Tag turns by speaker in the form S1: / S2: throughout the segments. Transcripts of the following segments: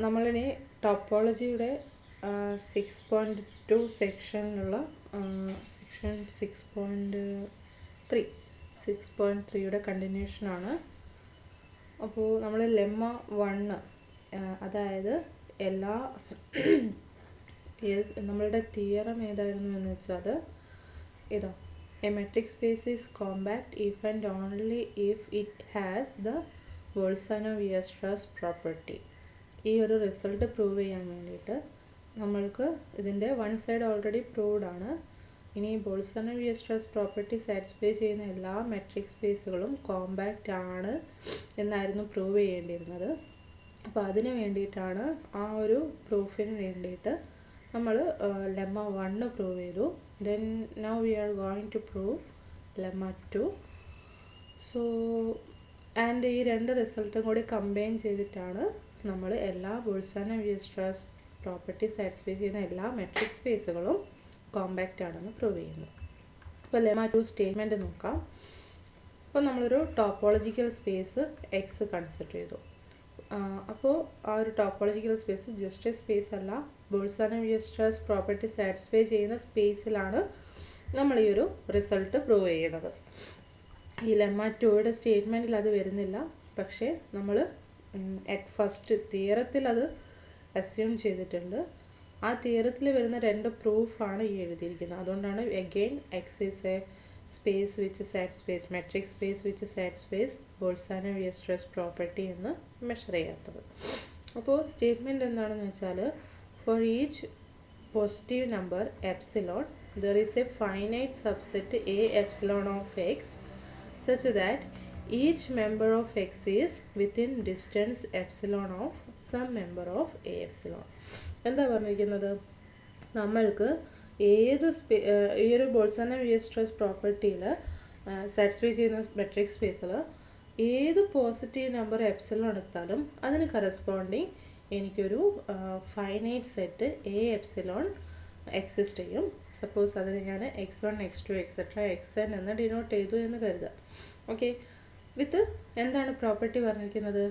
S1: നമ്മളിനി ടോപ്പോളജിയുടെ 6.2 സെക്ഷനിലുള്ള സെക്ഷൻ 6.3യുടെ കണ്ടിന്യൂഷനാണ്. അപ്പോൾ നമ്മൾ ലെമ്മ 1 അതായത് എല്ലാ നമ്മളുടെ തിയറം ഏതായിരുന്നു എന്ന് വെച്ചാൽ ഇതാ, a metric space is compact if and only if it has the Bolzano Weierstrass property. ഈ ഒരു റിസൾട്ട് പ്രൂവ് ചെയ്യാൻ വേണ്ടിയിട്ട് നമ്മൾക്ക് ഇതിൻ്റെ വൺ സൈഡ് ഓൾറെഡി പ്രൂവ്ഡ് ആണ്. ഇനി ബോൾസാനോ-വിയർസ്ട്രാസ് പ്രോപ്പർട്ടി സാറ്റിസ്ഫൈ ചെയ്യുന്ന എല്ലാ മെട്രിക് സ്പേസുകളും കോമ്പാക്റ്റ് ആണ് എന്നായിരുന്നു പ്രൂവ് ചെയ്യേണ്ടിയിരുന്നത്. അപ്പോൾ അതിന് വേണ്ടിയിട്ടാണ്, ആ ഒരു പ്രൂഫിന് വേണ്ടിയിട്ട് നമ്മൾ ലെമ്മ 1 പ്രൂവ് ചെയ്തു. Then now we are going to prove lemma 2. So and ഈ രണ്ട് റിസൾട്ടും കൂടി കമ്പൈൻ ചെയ്തിട്ടാണ് നമ്മൾ എല്ലാ ബോൾസാനോ-വിയർസ്ട്രാസ് പ്രോപ്പർട്ടി സാറ്റിസ്ഫൈ ചെയ്യുന്ന എല്ലാ മെട്രിക് സ്പേസുകളും കോമ്പാക്റ്റ് ആണെന്ന് പ്രൂവ് ചെയ്യുന്നു. അപ്പോൾ ലെമ്മ 2 സ്റ്റേറ്റ്മെൻറ്റ് നോക്കാം. അപ്പോൾ നമ്മളൊരു ടോപ്പോളജിക്കൽ സ്പേസ് എക്സ് കൺസിഡർ ചെയ്തു. അപ്പോൾ ആ ഒരു ടോപ്പോളജിക്കൽ സ്പേസ് ജസ്റ്റ് സ്പേസ് അല്ല, ബോൾസാനോ-വിയർസ്ട്രാസ് പ്രോപ്പർട്ടി സാറ്റിസ്ഫൈ ചെയ്യുന്ന സ്പേസിലാണ് നമ്മൾ ഈ ഒരു റിസൾട്ട് പ്രൂവ് ചെയ്യുന്നത്. ഈ ലെമ്മ 2യുടെ സ്റ്റേറ്റ്മെൻറ്റിൽ അത് വരുന്നില്ല, പക്ഷേ നമ്മൾ അറ്റ് ഫസ്റ്റ് തിയറത്തിൽ അത് അസ്യൂം ചെയ്തിട്ടുണ്ട്. ആ തിയറത്തിൽ വരുന്ന രണ്ട് പ്രൂഫാണ് ഈ എഴുതിയിരിക്കുന്നത്. അതുകൊണ്ടാണ് again X is a space which satisfies metric space which satisfies Bolzano Weierstrass property എന്ന് മെഷർ ചെയ്യാത്തത്. അപ്പോൾ സ്റ്റേറ്റ്മെൻറ്റ് എന്താണെന്ന് വെച്ചാൽ, for each positive number epsilon there is a finite subset A epsilon of X such that each member of x is within distance epsilon of some member of a epsilon. എന്താ പറഞ്ഞിരിക്കുന്നത്, നമ്മൾക്ക് ഏത് ഈ ഒരു ബോൾസാനോ-വിയർസ്ട്രാസ് പ്രോപ്പർട്ടിയിൽ satisfy ചെയ്യുന്ന metric സ്പേസിൽ ഏത് positive number epsilon എടുത്താലും അതിന് കറസ്പോണ്ടിങ് എനിക്കൊരു finite set A epsilon exist ചെയ്യും. സപ്പോസ് അതിന് ഞാൻ x1 x2 എക്സെട്ര xn എന്ന് ഡിനോട്ട് ചെയ്തു എന്ന് കരുതുക. ഓക്കെ, വിത്ത് എന്താണ് പ്രോപ്പർട്ടി പറഞ്ഞിരിക്കുന്നത്,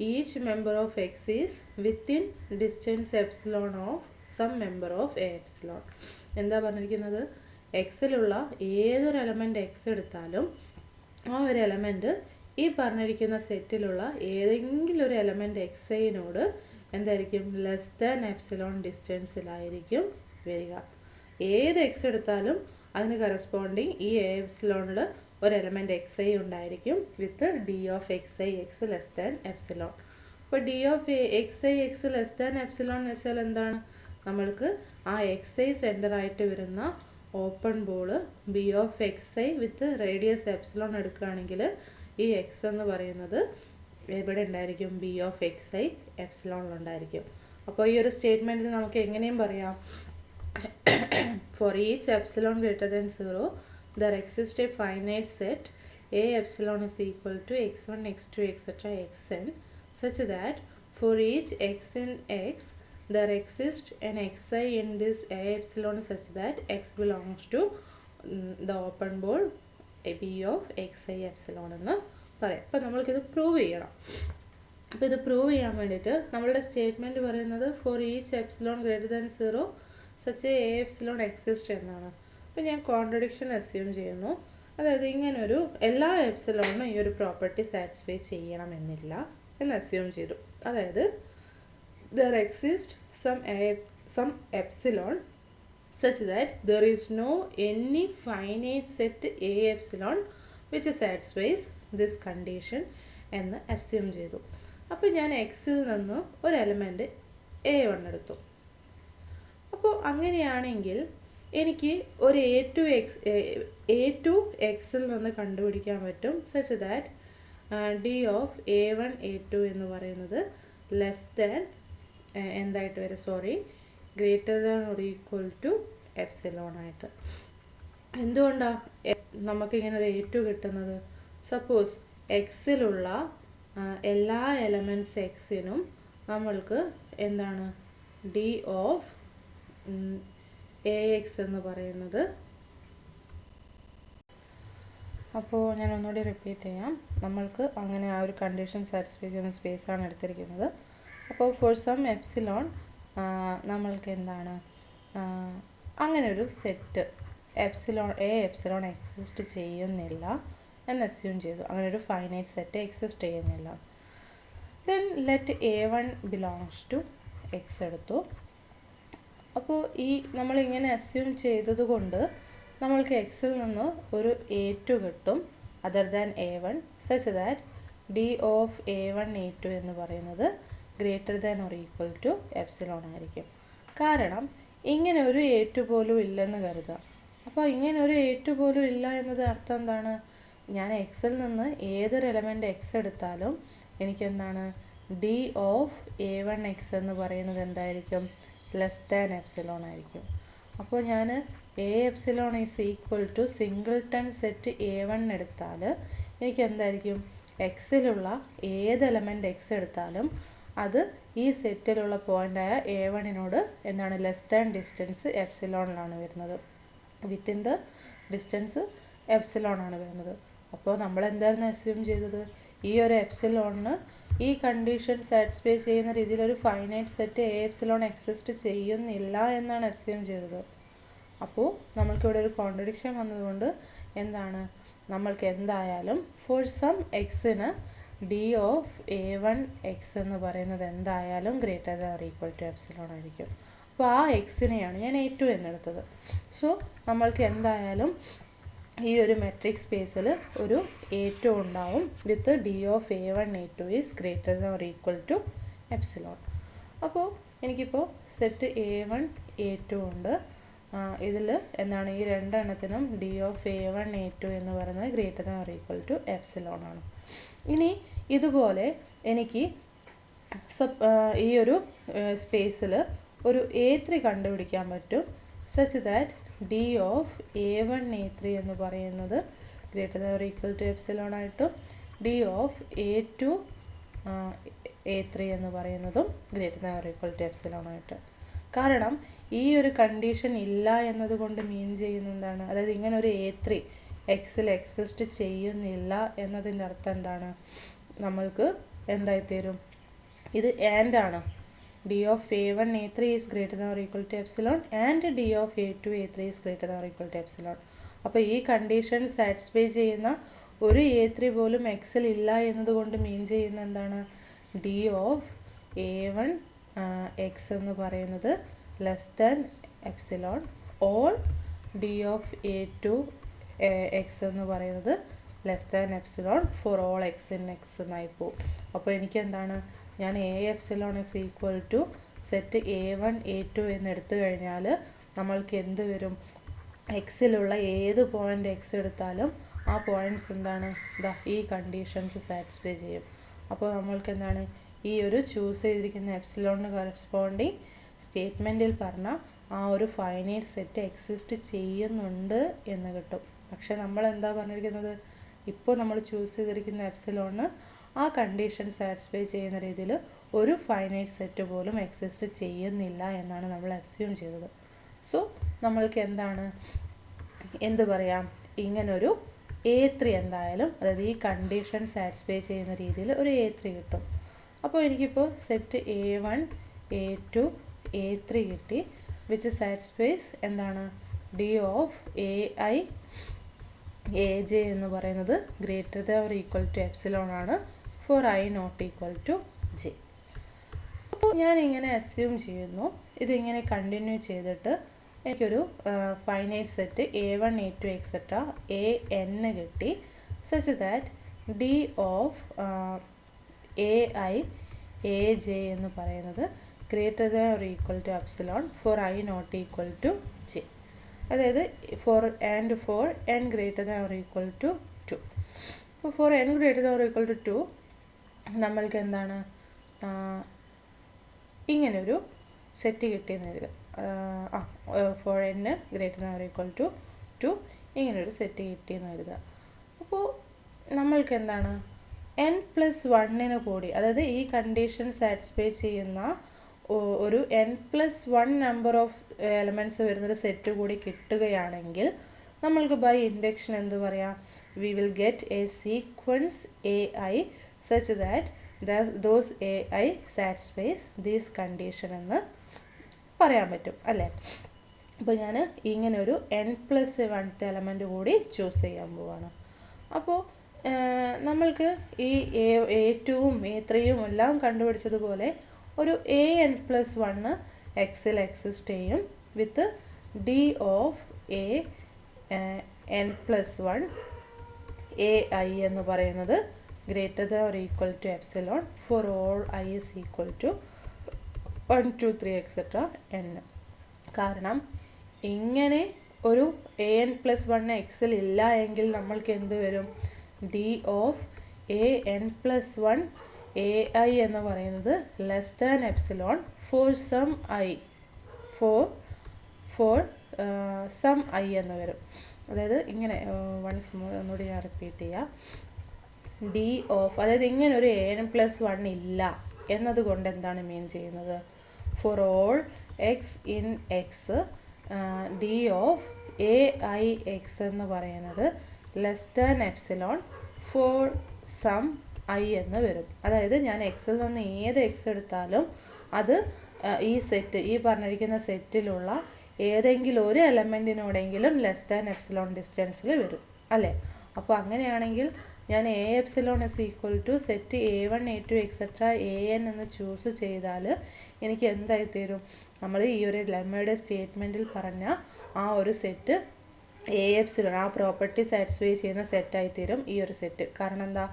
S1: each member of X is within distance epsilon of some member of a epsilon. എന്താ പറഞ്ഞിരിക്കുന്നത്, എക്സിലുള്ള ഏതൊരു എലമെൻറ്റ് എക്സ് എടുത്താലും ആ ഒരു എലമെൻറ്റ് ഈ പറഞ്ഞിരിക്കുന്ന സെറ്റിലുള്ള ഏതെങ്കിലും ഒരു എലമെൻറ്റ് എക്സ് ഐനോട് എന്തായിരിക്കും, ലെസ് ദാൻ എപ്സിലോൺ ഡിസ്റ്റൻസിലായിരിക്കും വരിക. ഏത് എക്സ് എടുത്താലും അതിന് കറസ്പോണ്ടിങ് ഈ എ എപ്സിലോണിൽ ഒരു എലമെൻറ്റ് എക്സ് ഐ ഉണ്ടായിരിക്കും with D of X I X less than epsilon. അപ്പോൾ D of X I X less than epsilon എന്ന് വെച്ചാൽ എന്താണ്, നമ്മൾക്ക് ആ എക്സ് ഐ സെൻറ്ററായിട്ട് വരുന്ന open ball B of X I with radius epsilon എടുക്കുകയാണെങ്കിൽ ഈ എക്സ് എന്ന് പറയുന്നത് ഇവിടെ ഉണ്ടായിരിക്കും, ബി ഓഫ് എക്സ് ഐ എപ്സിലോണിലുണ്ടായിരിക്കും. അപ്പോൾ ഈ ഒരു സ്റ്റേറ്റ്മെൻറ്റിൽ നമുക്ക് എങ്ങനെയും പറയാം, for each epsilon greater than 0 there exists a finite set a epsilon is equal to x1 x2 etc xn such that for each x in x there exists an xi in this a epsilon such that x belongs to the open ball b of xi epsilon എന്ന് പറയാം. അപ്പോൾ നമ്മൾക്കിത് prove ചെയ്യണം. അപ്പോൾ ഇത് prove ചെയ്യാൻ വേണ്ടിയിട്ട് നമ്മളുടെ statement പറയുന്നത് four each epsilon greater than 0 such A epsilon exist എന്നാണ്. അപ്പോൾ ഞാൻ കോൺട്രഡിക്ഷൻ അസ്യൂം ചെയ്യുന്നു. അതായത് ഇങ്ങനൊരു എല്ലാ എപ്സിലോണും ഈ ഒരു പ്രോപ്പർട്ടി സാറ്റിസ്ഫൈ ചെയ്യണമെന്നില്ല എന്ന് അസ്യൂം ചെയ്തു. അതായത് there exist some epsilon such that there is no any finite set A epsilon which satisfies this condition എന്ന് അസ്യൂം ചെയ്തു. അപ്പോൾ ഞാൻ എക്സിൽ നിന്ന് ഒരു എലമെൻറ്റ് A1 എടുത്തു. അപ്പോൾ അങ്ങനെയാണെങ്കിൽ എനിക്ക് ഒരു A2 എക്സിൽ നിന്ന് കണ്ടുപിടിക്കാൻ പറ്റും such that D of A1 A2 എന്ന് പറയുന്നത് ലെസ് ദാൻ എന്തായിട്ട് വരും, greater than or equal to epsilon ആയിട്ട്. എന്തുകൊണ്ടാണ് നമുക്കിങ്ങനെ ഒരു A2 കിട്ടുന്നത്, സപ്പോസ് എക്സിലുള്ള എല്ലാ എലമെൻറ്റ്സ് എക്സിനും നമ്മൾക്ക് എന്താണ് ഡി ഓഫ് AX എന്ന് പറയുന്നത്. അപ്പോൾ ഞാൻ ഒന്നുകൂടി റിപ്പീറ്റ് ചെയ്യാം. നമ്മൾക്ക് അങ്ങനെ ആ ഒരു കണ്ടീഷൻ സാറ്റിസ്ഫൈ ചെയ്യുന്ന സ്പേസാണ് എടുത്തിരിക്കുന്നത്. അപ്പോൾ ഫോർ സം എപ്സിലോൺ നമ്മൾക്ക് എന്താണ് അങ്ങനെ ഒരു സെറ്റ് എപ്സിലോൺ എക്സിസ്റ്റ് ചെയ്യുന്നില്ല എന്ന് അസ്യൂം ചെയ്തു. അങ്ങനെ ഒരു ഫൈനൈറ്റ് സെറ്റ് എക്സിസ്റ്റ് ചെയ്യുന്നില്ല. Then let A1 belongs to X എടുത്തു. അപ്പോൾ ഈ നമ്മളിങ്ങനെ അസ്യൂം ചെയ്തത് കൊണ്ട് നമ്മൾക്ക് എക്സിൽ നിന്ന് ഒരു A2 കിട്ടും other than A1 such that D of A1 A2 എന്ന് പറയുന്നത് greater than or equal to epsilon ആയിരിക്കും. കാരണം ഇങ്ങനെ ഒരു A2 പോലും ഇല്ലെന്ന് കരുതുക. അപ്പോൾ ഇങ്ങനെ ഒരു A2 പോലും ഇല്ല എന്നത് അർത്ഥം എന്താണ്? ഞാൻ എക്സിൽ നിന്ന് ഏതൊരു എലമെൻ്റ് എക്സ് എടുത്താലും എനിക്കെന്താണ് D ഓഫ് A1 എക്സ് എന്ന് പറയുന്നത് എന്തായിരിക്കും? ലെസ് ദാൻ എപ്സിലോൺ ആയിരിക്കും. അപ്പോൾ ഞാൻ A epsilon is equal to singleton set A1 എടുത്താൽ എനിക്ക് എന്തായിരിക്കും? എക്സിലുള്ള ഏത് എലമെൻ്റ് എക്സ് എടുത്താലും അത് ഈ സെറ്റിലുള്ള പോയിൻ്റായ A1നോട് എന്താണ് ലെസ് ദാൻ ഡിസ്റ്റൻസ് എപ്സിലോണിലാണ് വരുന്നത്. വിത്തിൻ ദ ഡിസ്റ്റൻസ് എപ്സിലോണാണ് വരുന്നത്. അപ്പോൾ നമ്മൾ എന്തായിരുന്നു അസ്യൂം ചെയ്തത്? ഈ ഒരു എപ്സിലോണിന് ഈ കണ്ടീഷൻ സാറ്റിസ്ഫൈ ചെയ്യുന്ന രീതിയിൽ ഒരു finite set A epsilon exist ചെയ്യുന്നില്ല എന്നാണ് അസ്യൂം ചെയ്തത്. അപ്പോൾ നമ്മൾക്കിവിടെ ഒരു കോൺട്രഡിക്ഷൻ വന്നതുകൊണ്ട് എന്താണ് നമ്മൾക്ക് എന്തായാലും ഫോർ സം എക്സിന് D ഓഫ് A1 എക്സ് എന്ന് പറയുന്നത് എന്തായാലും greater than or equal to epsilon ആയിരിക്കും. അപ്പോൾ ആ എക്സിനെയാണ് ഞാൻ A2 എന്നെടുത്തത്. സോ നമ്മൾക്ക് എന്തായാലും ഈ ഒരു മെട്രിക് സ്പേസിൽ ഒരു A2 ഉണ്ടാവും with D of A1 A2 is greater than or equal to epsilon. അപ്പോൾ എനിക്കിപ്പോൾ സെറ്റ് A1 A2 ഉണ്ട്. ഇതിൽ എന്താണ് ഈ രണ്ടെണ്ണത്തിനും D ഓഫ് A1 A2 എന്ന് പറയുന്നത് greater than or equal to epsilon ആണ്. ഇനി ഇതുപോലെ എനിക്ക് ഈ ഒരു സ്പേസിൽ ഒരു A3 കണ്ടുപിടിക്കാൻ പറ്റും such that D of A1 A3 എന്ന് പറയുന്നത് greater than or equal to epsilon ആയിട്ടും D ഓഫ് A2 A3 എന്ന് പറയുന്നതും greater than or equal to epsilon ആയിട്ട്. കാരണം ഈ ഒരു കണ്ടീഷൻ ഇല്ല എന്നതുകൊണ്ട് മീൻ ചെയ്യുന്നത് എന്താണ്? അതായത് ഇങ്ങനെ ഒരു A3 എക്സിൽ എക്സിസ്റ്റ് ചെയ്യുന്നില്ല എന്നതിൻ്റെ അർത്ഥം എന്താണ്? നമ്മൾക്ക് എന്തായിത്തീരും? ഇത് ആൻഡ് ആണ്. D of A1 A3 is greater than or equal to epsilon and D of A2 A3 is greater than or equal to epsilon. അപ്പോൾ ഈ കണ്ടീഷൻ സാറ്റിസ്ഫൈ ചെയ്യുന്ന ഒരു A3 പോലും എക്സിൽ ഇല്ല എന്നതുകൊണ്ട് മീൻ ചെയ്യുന്ന എന്താണ്? D ഓഫ് A1 എക്സ് എന്ന് പറയുന്നത് less than epsilon all D of A2 x എന്ന് പറയുന്നത് less than epsilon for all X in x എന്നായി പോവും. അപ്പോൾ എനിക്ക് എന്താണ്? ഞാൻ A epsilon is equal to set A1 A2 എന്ന് എടുത്തു കഴിഞ്ഞാൽ നമ്മൾക്ക് എന്ത് വരും? എക്സിലുള്ള ഏത് പോയിൻ്റ് എക്സ് എടുത്താലും ആ പോയിൻറ്റ്സ് എന്താണ്? ഈ കണ്ടീഷൻസ് സാറ്റിസ്ഫൈ ചെയ്യും. അപ്പോൾ നമ്മൾക്ക് എന്താണ്? ഈ ഒരു ചൂസ് ചെയ്തിരിക്കുന്ന എപ്സിലോണിന് കറസ്പോണ്ടിങ് സ്റ്റേറ്റ്മെൻറ്റിൽ പറഞ്ഞ ആ ഒരു ഫൈനൈറ്റ് സെറ്റ് എക്സിസ്റ്റ് ചെയ്യുന്നുണ്ട് എന്ന് കിട്ടും. പക്ഷെ നമ്മൾ എന്താ പറഞ്ഞിരിക്കുന്നത്? ഇപ്പോൾ നമ്മൾ ചൂസ് ചെയ്തിരിക്കുന്ന എപ്സിലോണിന് ആ കണ്ടീഷൻ സാറ്റിസ്ഫൈ ചെയ്യുന്ന രീതിയിൽ ഒരു ഫൈനൈറ്റ് സെറ്റ് പോലും എക്സിസ്റ്റ് ചെയ്യുന്നില്ല എന്നാണ് നമ്മൾ അസ്യൂം ചെയ്തത്. സോ നമ്മൾക്ക് എന്താണ് എന്ത് പറയാം? ഇങ്ങനൊരു A3 എന്തായാലും, അതായത് ഈ കണ്ടീഷൻ സാറ്റിസ്ഫൈ ചെയ്യുന്ന രീതിയിൽ ഒരു A3 കിട്ടും. അപ്പോൾ എനിക്കിപ്പോൾ സെറ്റ് A1 A2 A3 കിട്ടി വിച്ച് സാറ്റിസ്ഫൈസ് എന്താണ്? D ഓഫ് AI AJ എന്ന് പറയുന്നത് greater than or equal to epsilon ആണ് for I not equal to J. അപ്പോൾ ഞാനിങ്ങനെ അസ്യൂം ചെയ്യുന്നു. ഇതിങ്ങനെ കണ്ടിന്യൂ ചെയ്തിട്ട് എനിക്കൊരു finite set A1 A2 etcetera AN കിട്ടി such that D of AI AJ എന്ന് പറയുന്നത് greater than or equal to epsilon for I not equal to J. അതായത് for n greater than or equal to 2. അപ്പോൾ for n greater than or equal to 2 നമ്മൾക്ക് എന്താണ് ഇങ്ങനൊരു set കിട്ടിയെന്ന് എഴുതുക. For n greater than or equal to 2 ഇങ്ങനൊരു set കിട്ടിയെന്ന് എഴുതുക. അപ്പോൾ നമ്മൾക്ക് എന്താണ് n+1 കൂടി, അതായത് ഈ കണ്ടീഷൻ സാറ്റിസ്ഫൈ ചെയ്യുന്ന ഒരു n+1 നമ്പർ ഓഫ് എലമെൻറ്റ്സ് വരുന്നൊരു സെറ്റ് കൂടി കിട്ടുകയാണെങ്കിൽ നമ്മൾക്ക് ബൈ ഇൻഡക്ഷൻ എന്ത് പറയാം? We will get A sequence AI such that those A I satisfies these condition എന്ന് പറയാൻ പറ്റും അല്ലേ. അപ്പോൾ ഞാൻ ഇങ്ങനെ ഒരു n+1 എലമെൻ്റ് കൂടി ചൂസ് ചെയ്യാൻ പോവാണ്. അപ്പോൾ നമ്മൾക്ക് ഈ A2ഉം A3യും എല്ലാം കണ്ടുപിടിച്ചതുപോലെ ഒരു an+1 എക്സിൽ എക്സിസ്റ്റ് ചെയ്യും വിത്ത് ഡി ഓഫ് n+1 ai എന്ന് പറയുന്നത് greater than or equal to epsilon for all I is equal to 1 2 3 etcetera n. കാരണം ഇങ്ങനെ ഒരു an+1 എക്സിൽ ഇല്ല എങ്കിൽ നമ്മൾക്ക് എന്ത് വരും, ഡി ഓഫ് an+1 ai എന്ന് പറയുന്നത് less than epsilon for some i for some i എന്ന് വരും. അതായത് ഇങ്ങനെ ഒന്നുകൂടി ഞാൻ റിപ്പീറ്റ് ചെയ്യാം. ഡി ഓഫ്, അതായത് ഇങ്ങനെ ഒരു an+1 ഇല്ല എന്നതുകൊണ്ട് എന്താണ് മീൻ ചെയ്യുന്നത്, for all X in x d of ai x എന്ന് പറയുന്നത് less than epsilon for some i എന്ന് വരും. അതായത് ഞാൻ എക്സിൽ നിന്ന് ഏത് എക്സ് എടുത്താലും അത് ഈ പറഞ്ഞിരിക്കുന്ന സെറ്റിലുള്ള ഏതെങ്കിലും ഒരു എലമെൻറ്റിനോടെങ്കിലും ലെസ് ദാൻ എപ്സിലോൺ ഡിസ്റ്റൻസിൽ വരും അല്ലേ. അപ്പോൾ അങ്ങനെയാണെങ്കിൽ ഞാൻ a epsilon is equal to set A1 A2 etcetera an എന്ന് ചൂസ് ചെയ്താൽ എനിക്ക് എന്തായി തീരും, നമ്മൾ ഈ ഒരു ലെമ്മയുടെ സ്റ്റേറ്റ്മെൻറ്റിൽ പറഞ്ഞ ആ ഒരു സെറ്റ് എ എപ്സിലോൺ ആ പ്രോപ്പർട്ടി സാറ്റിസ്ഫൈ ചെയ്യുന്ന സെറ്റായി തീരും ഈ ഒരു സെറ്റ്. കാരണം എന്താ,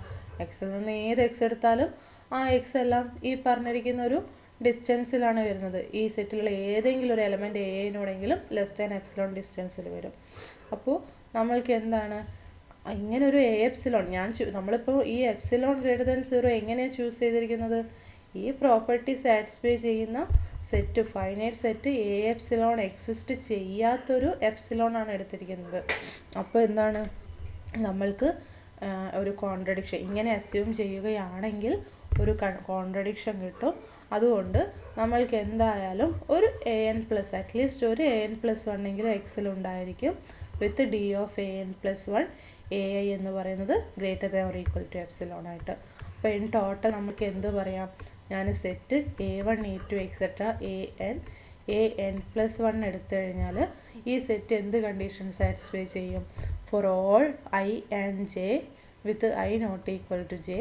S1: എക്സിൽ നിന്ന് ഏത് എക്സ് എടുത്താലും ആ എക്സ് എല്ലാം ഈ പറഞ്ഞിരിക്കുന്ന ഒരു ഡിസ്റ്റൻസിലാണ് വരുന്നത്. ഈ സെറ്റിലുള്ള ഏതെങ്കിലും ഒരു എലമെൻറ്റ് എനോടെങ്കിലും ലെസ് ദാൻ എപ്സിലോൺ ഡിസ്റ്റൻസിൽ വരും. അപ്പോൾ നമ്മൾക്ക് എന്താണ്, ഇങ്ങനെ ഒരു എ എപ്സിലോൺ നമ്മളിപ്പോൾ ഈ എപ്സിലോൺ ഗ്രേറ്റർ ദാൻ 0 എങ്ങനെയാണ് ചൂസ് ചെയ്തിരിക്കുന്നത്, ഈ പ്രോപ്പർട്ടി സാറ്റിസ്ഫൈ ചെയ്യുന്ന set finite set A epsilon exist ചെയ്യാത്തൊരു എപ്സിലോൺ ആണ് എടുത്തിരിക്കുന്നത്. അപ്പോൾ എന്താണ്, നമ്മൾക്ക് ഒരു കോൺട്രഡിക്ഷൻ ഇങ്ങനെ അസ്യൂം ചെയ്യുകയാണെങ്കിൽ ഒരു കോൺട്രഡിക്ഷൻ കിട്ടും. അതുകൊണ്ട് നമ്മൾക്ക് എന്തായാലും ഒരു അറ്റ്ലീസ്റ്റ് ഒരു an+1 എങ്കിലും എക്സിലുണ്ടായിരിക്കും with D of an+1 ai എന്ന് പറയുന്നത് greater than or equal to epsilon ആയിട്ട്. അപ്പോൾ ഇൻ ടോട്ടൽ നമുക്ക് എന്ത് പറയാം, ഞാൻ set A1 A2 etcetera an+1 എടുത്തു കഴിഞ്ഞാൽ ഈ സെറ്റ് എന്ത് കണ്ടീഷൻ സാറ്റിസ്ഫൈ ചെയ്യും, for all i and j with i not equal to j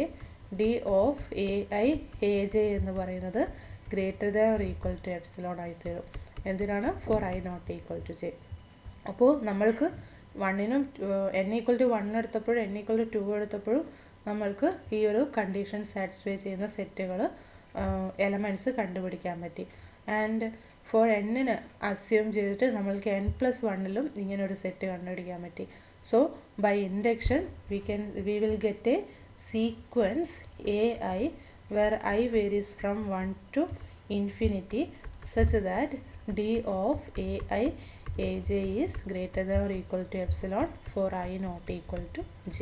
S1: d of ai aj എന്ന് പറയുന്നത് greater than or equal to epsilon ആയി തീരും. എന്തിനാണ്, for i not equal to j. അപ്പോൾ നമ്മൾക്ക് n=1 എടുത്തപ്പോഴും n=2 എടുത്തപ്പോഴും നമ്മൾക്ക് ഈ ഒരു കണ്ടീഷൻ സാറ്റിസ്ഫൈ ചെയ്യുന്ന സെറ്റുകൾ എലമെൻറ്റ്സ് കണ്ടുപിടിക്കാൻ പറ്റി. ആൻഡ് ഫോർ n അസ്യൂം ചെയ്തിട്ട് നമ്മൾക്ക് n+1ലും ഇങ്ങനെ ഒരു സെറ്റ് കണ്ടുപിടിക്കാൻ പറ്റി. So by induction we will get a sequence ai where i varies from 1 to infinity such that d of ai aj is greater than or equal to epsilon for I not equal to j.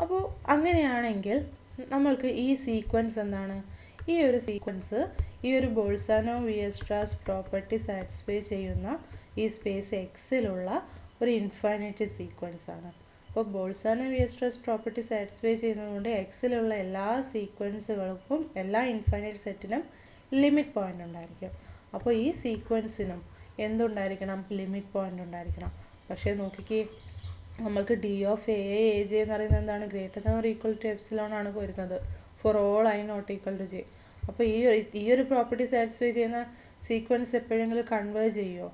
S1: അപ്പോൾ അങ്ങനെയാണെങ്കിൽ നമ്മൾക്ക് ഈ sequence എന്താണ്, ഈ ഒരു sequence ഈ ഒരു ബോൾസാനോ-വിയർസ്ട്രാസ് property satisfy ചെയ്യുന്ന ഈ സ്പേസ് എക്സിലുള്ള ഒരു ഇൻഫൈനൈറ്റ് സീക്വൻസ് ആണ്. അപ്പോൾ ബോൾസാനോ-വിയർസ്ട്രാസ് പ്രോപ്പർട്ടി സാറ്റിസ്ഫൈ ചെയ്യുന്നതുകൊണ്ട് എക്സിലുള്ള എല്ലാ സീക്വൻസുകൾക്കും എല്ലാ ഇൻഫൈനൈറ്റ് സെറ്റിനും ലിമിറ്റ് പോയിൻ്റ് ഉണ്ടായിരിക്കും. അപ്പോൾ ഈ സീക്വൻസിനും എന്തുണ്ടായിരിക്കണം, ലിമിറ്റ് പോയിൻ്റ് ഉണ്ടായിരിക്കണം. പക്ഷേ നോക്കിക്കേ, നമ്മൾക്ക് d of a a J എന്ന് പറയുന്നത് എന്താണ്, greater than or equal to epsilon ആണ് വരുന്നത് for all i not equal to j. അപ്പോൾ ഈ ഒരു പ്രോപ്പർട്ടി സാറ്റിസ്ഫൈ ചെയ്യുന്ന സീക്വൻസ് എപ്പോഴെങ്കിലും കൺവേർജ് ചെയ്യുമോ,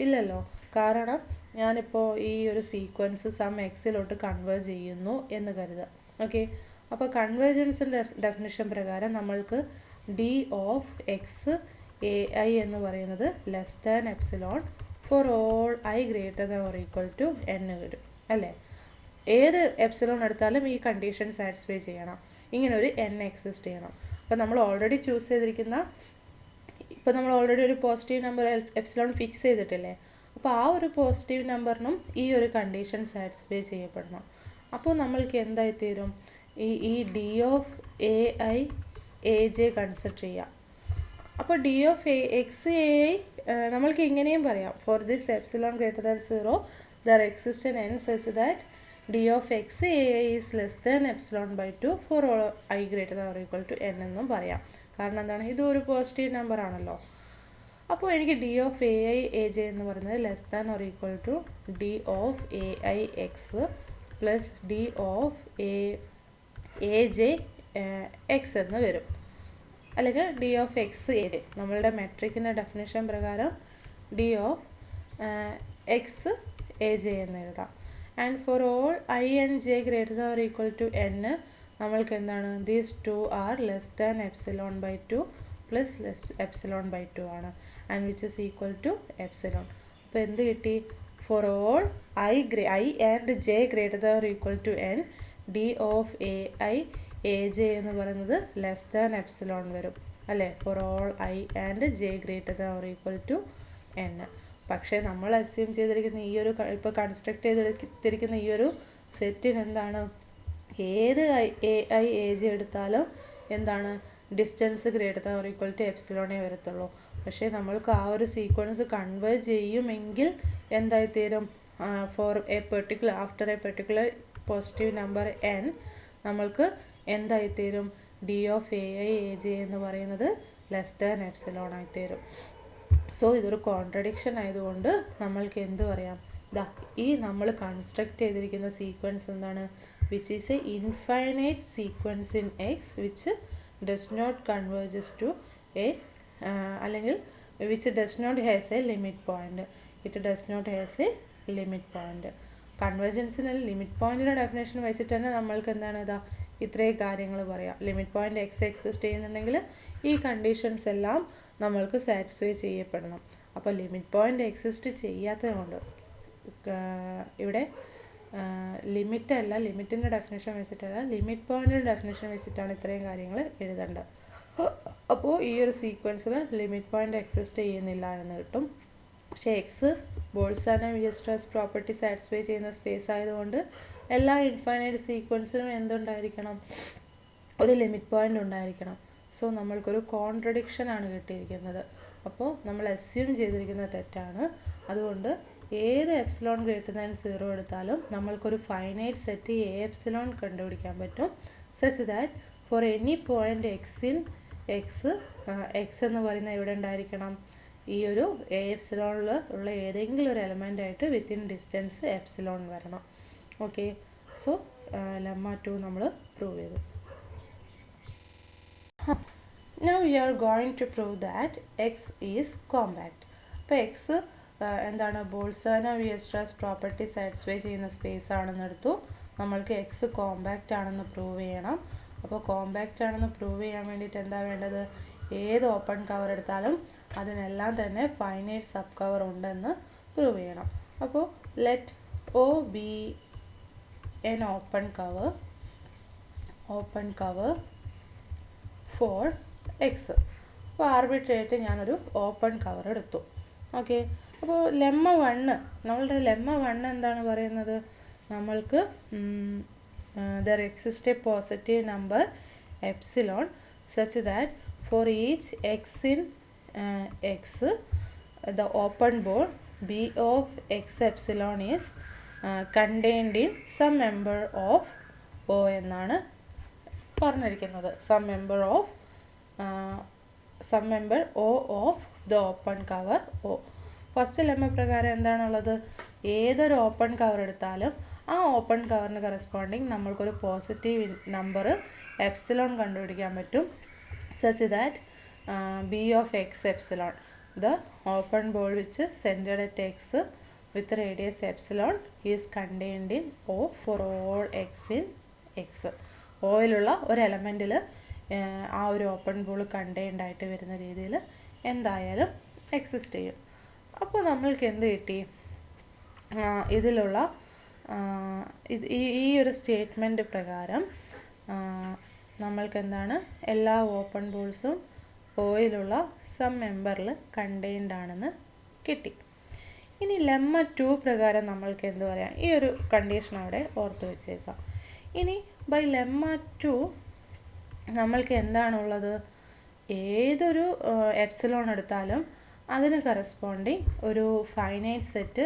S1: ഇല്ലല്ലോ. കാരണം ഞാനിപ്പോൾ ഈ ഒരു സീക്വൻസ് സം എക്സിലോട്ട് കൺവേർജ് ചെയ്യുന്നു എന്ന് കരുതുക. ഓക്കെ, അപ്പോൾ കൺവേർജൻസിൻ്റെ ഡെഫിനിഷൻ പ്രകാരം നമ്മൾക്ക് d of x a i എന്ന് പറയുന്നത് less than epsilon for all i greater than or equal to n വരും അല്ലേ. ഏത് എപ്സിലോൺ എടുത്താലും ഈ കണ്ടീഷൻ സാറ്റിസ്ഫൈ ചെയ്യണം, ഇങ്ങനെ ഒരു n എക്സിസ്റ്റ് ചെയ്യണം. അപ്പോൾ നമ്മൾ ഓൾറെഡി ചൂസ് ചെയ്തിരിക്കുന്ന, ഇപ്പോൾ നമ്മൾ ഓൾറെഡി ഒരു പോസിറ്റീവ് നമ്പർ എപ്സിലോൺ ഫിക്സ് ചെയ്തിട്ടില്ലേ, അപ്പോൾ ആ ഒരു പോസിറ്റീവ് നമ്പറിനും ഈ ഒരു കണ്ടീഷൻ സാറ്റിസ്ഫൈ ചെയ്യപ്പെടണം. അപ്പോൾ നമ്മൾക്ക് എന്തായിത്തീരും, ഈ d of A I A j consider ചെയ്യാം. അപ്പോൾ D of x a i നമ്മൾക്ക് ഇങ്ങനെയും പറയാം, for this epsilon greater than 0 there exist an n such that d of x a i is less than epsilon by 2 for all i greater than or equal to n എന്നും പറയാം. കാരണം എന്താണ്, ഇതും ഒരു positive number ആണല്ലോ. അപ്പോൾ എനിക്ക് d of A I A J എന്ന് പറയുന്നത് less than or equal to d of A i x plus d of a j x എന്ന് വരും. അല്ലെങ്കിൽ d of x a j, നമ്മളുടെ മെട്രിക്കിൻ്റെ ഡെഫിനേഷൻ പ്രകാരം d of x a J എന്ന് എഴുതാം. And for all i and j greater than or equal to n നമ്മൾക്ക് എന്താണ്, these two are less than epsilon by 2 plus epsilon by 2 ആണ്. And which is equal to epsilon. അപ്പോൾ എന്ത് കിട്ടി, for all i and j greater than or equal to n d of A I A J എന്ന് പറയുന്നത് less than epsilon വരും അല്ലേ, for all i and j greater than or equal to n. പക്ഷേ നമ്മൾ assume ചെയ്തിരിക്കുന്ന ഈ ഒരു ഇപ്പോൾ കൺസ്ട്രക്ട് ചെയ്തിരിക്കുന്ന ഈ ഒരു സെറ്റിന് എന്താണ്, ഏത് എ ഐ എ ജെ എടുത്താലും എന്താണ്, distance greater than or equal to എപ്സിലോണേ വരത്തുള്ളൂ. പക്ഷേ നമ്മൾക്ക് ആ ഒരു സീക്വൻസ് കൺവേർട്ട് ചെയ്യുമെങ്കിൽ എന്തായിത്തീരും, for a particular after a particular positive number N നമ്മൾക്ക് എന്തായിത്തീരും, D of A I A J എന്ന് പറയുന്നത് ലെസ് ദാൻ എപ്സിലോൺ ആയിത്തീരും. സോ ഇതൊരു കോൺട്രഡിക്ഷൻ ആയതുകൊണ്ട് നമ്മൾക്ക് എന്ത് പറയാം, ഈ നമ്മൾ കൺസ്ട്രക്ട് ചെയ്തിരിക്കുന്ന സീക്വൻസ് എന്താണ്, which is a infinite sequence in X which does not converges to a അല്ലെങ്കിൽ which does not has a limit point. It does not has a limit point. കൺവേർജൻസിന് ലിമിറ്റ് പോയിൻറ്റിൻ്റെ ഡെഫിനേഷൻ വെച്ചിട്ട് തന്നെ നമ്മൾക്ക് എന്താണ്, ഇത്രയും കാര്യങ്ങൾ പറയാം. ലിമിറ്റ് പോയിൻ്റ് എക്സ് എക്സിസ്റ്റ് ചെയ്യുന്നുണ്ടെങ്കിൽ ഈ കണ്ടീഷൻസ് എല്ലാം നമ്മൾക്ക് സാറ്റിസ്ഫൈ ചെയ്യപ്പെടണം. അപ്പോൾ ലിമിറ്റ് പോയിൻ്റ് എക്സിസ്റ്റ് ചെയ്യാത്തത് കൊണ്ട് ഇവിടെ ലിമിറ്റല്ല, ലിമിറ്റിൻ്റെ ഡെഫിനേഷൻ വെച്ചിട്ടല്ല, ലിമിറ്റ് പോയിൻറ്റിൻ്റെ ഡെഫിനേഷൻ വെച്ചിട്ടാണ് ഇത്രയും കാര്യങ്ങൾ എഴുതേണ്ടത്. അപ്പോൾ ഈ ഒരു സീക്വൻസിൽ ലിമിറ്റ് പോയിൻ്റ് എക്സിസ്റ്റ് ചെയ്യുന്നില്ല എന്ന് കിട്ടും. പക്ഷേ എക്സ് ബോൾസാനോ വിയർസ്ട്രാസ് പ്രോപ്പർട്ടി സാറ്റിസ്ഫൈ ചെയ്യുന്ന സ്പേസ് ആയതുകൊണ്ട് എല്ലാ ഇൻഫൈനൈറ്റ് സീക്വൻസിനും എന്തുണ്ടായിരിക്കണം, ഒരു ലിമിറ്റ് പോയിൻ്റ് ഉണ്ടായിരിക്കണം. സോ നമ്മൾക്കൊരു കോൺട്രഡിക്ഷനാണ് കിട്ടിയിരിക്കുന്നത്. അപ്പോൾ നമ്മൾ അസ്യൂം ചെയ്തിരിക്കുന്നത് തെറ്റാണ്. അതുകൊണ്ട് ഏത് എപ്സിലോൺ ഗ്രേറ്റർ ദാൻ 0 എടുത്താലും നമ്മൾക്കൊരു ഫൈനൈറ്റ് സെറ്റ് എ എപ്സിലോൺ കണ്ടുപിടിക്കാൻ പറ്റും, such that four any point X എന്ന് പറയുന്ന എവിടെ ഉണ്ടായിരിക്കണം, ഈ ഒരു എ എപ്സിലോണിൽ ഉള്ള ഏതെങ്കിലും ഒരു എലമെൻ്റ് ആയിട്ട് വിത്തിൻ ഡിസ്റ്റൻസ് എപ്സിലോൺ വരണം. ഓക്കെ, സോ ലെമ്മ 2 നമ്മൾ പ്രൂവ് ചെയ്തു. Now we are going to prove that x is compact. അപ്പോൾ എക്സ് എന്താണ്, ബോൾസാനോ വിയർസ്ട്രാസ് പ്രോപ്പർട്ടി സാറ്റിസ്ഫൈ ചെയ്യുന്ന സ്പേസ് ആണെന്ന് എടുത്തു. നമ്മൾക്ക് എക്സ് കോമ്പാക്റ്റ് ആണെന്ന് പ്രൂവ് ചെയ്യണം. അപ്പോൾ കോമ്പാക്റ്റ് ആണെന്ന് പ്രൂവ് ചെയ്യാൻ വേണ്ടിയിട്ട് എന്താ വേണ്ടത്, ഏത് ഓപ്പൺ കവർ എടുത്താലും അതിനെല്ലാം തന്നെ ഫൈനൈറ്റ് സബ് കവർ ഉണ്ടെന്ന് പ്രൂവ് ചെയ്യണം. അപ്പോൾ let O be an open cover for x. അപ്പോൾ ആർബിട്രേറ്റ് ഞാനൊരു ഓപ്പൺ കവർ എടുത്തു. ഓക്കെ, അപ്പോൾ ലെമ്മ 1, നമ്മളുടെ ലെമ്മ 1 എന്താണ് പറയുന്നത്, നമ്മൾക്ക് there exist a positive number epsilon such that for each X in x the open ball B of X epsilon is contained in some member of O എന്നാണ് പറഞ്ഞിരിക്കുന്നത്. Some member O of the open cover O. First lemma പ്രകാരം എന്താണുള്ളത്, ഏതൊരു open cover എടുത്താലും ആ open കവറിന് corresponding നമ്മൾക്കൊരു positive number epsilon കണ്ടുപിടിക്കാൻ പറ്റും, such that B of X epsilon the open ball which centred at X with radius epsilon is contained in O for all X in X. ഓയിലുള്ള ഒരു എലമെൻറ്റിൽ ആ ഒരു ഓപ്പൺ ബോൾ കണ്ടെയ്ൻഡ് ആയിട്ട് വരുന്ന രീതിയിൽ എന്തായാലും എക്സിസ്റ്റ് ചെയ്യും. അപ്പോൾ നമ്മൾക്ക് എന്ത് കിട്ടി, ഇതിലുള്ള ഈ ഒരു സ്റ്റേറ്റ്മെൻറ്റ് പ്രകാരം നമ്മൾക്ക് എന്താണ്, എല്ലാ ഓപ്പൺ ബോൾസും ഓയിലുള്ള സം മെമ്പറിൽ കണ്ടെയ്ൻഡ് ആണെന്ന് കിട്ടി. ഇനി ലെമ്മ 2 പ്രകാരം നമ്മൾക്ക് എന്ത് പറയാം, ഈ ഒരു കണ്ടീഷൻ അവിടെ ഓർത്ത് വെച്ചേക്കാം. ഇനി ബൈ ലെമ്മ 2 നമ്മൾക്ക് എന്താണുള്ളത്, ഏതൊരു എപ്സിലോൺ എടുത്താലും അതിന് കറസ്പോണ്ടിങ് ഒരു finite set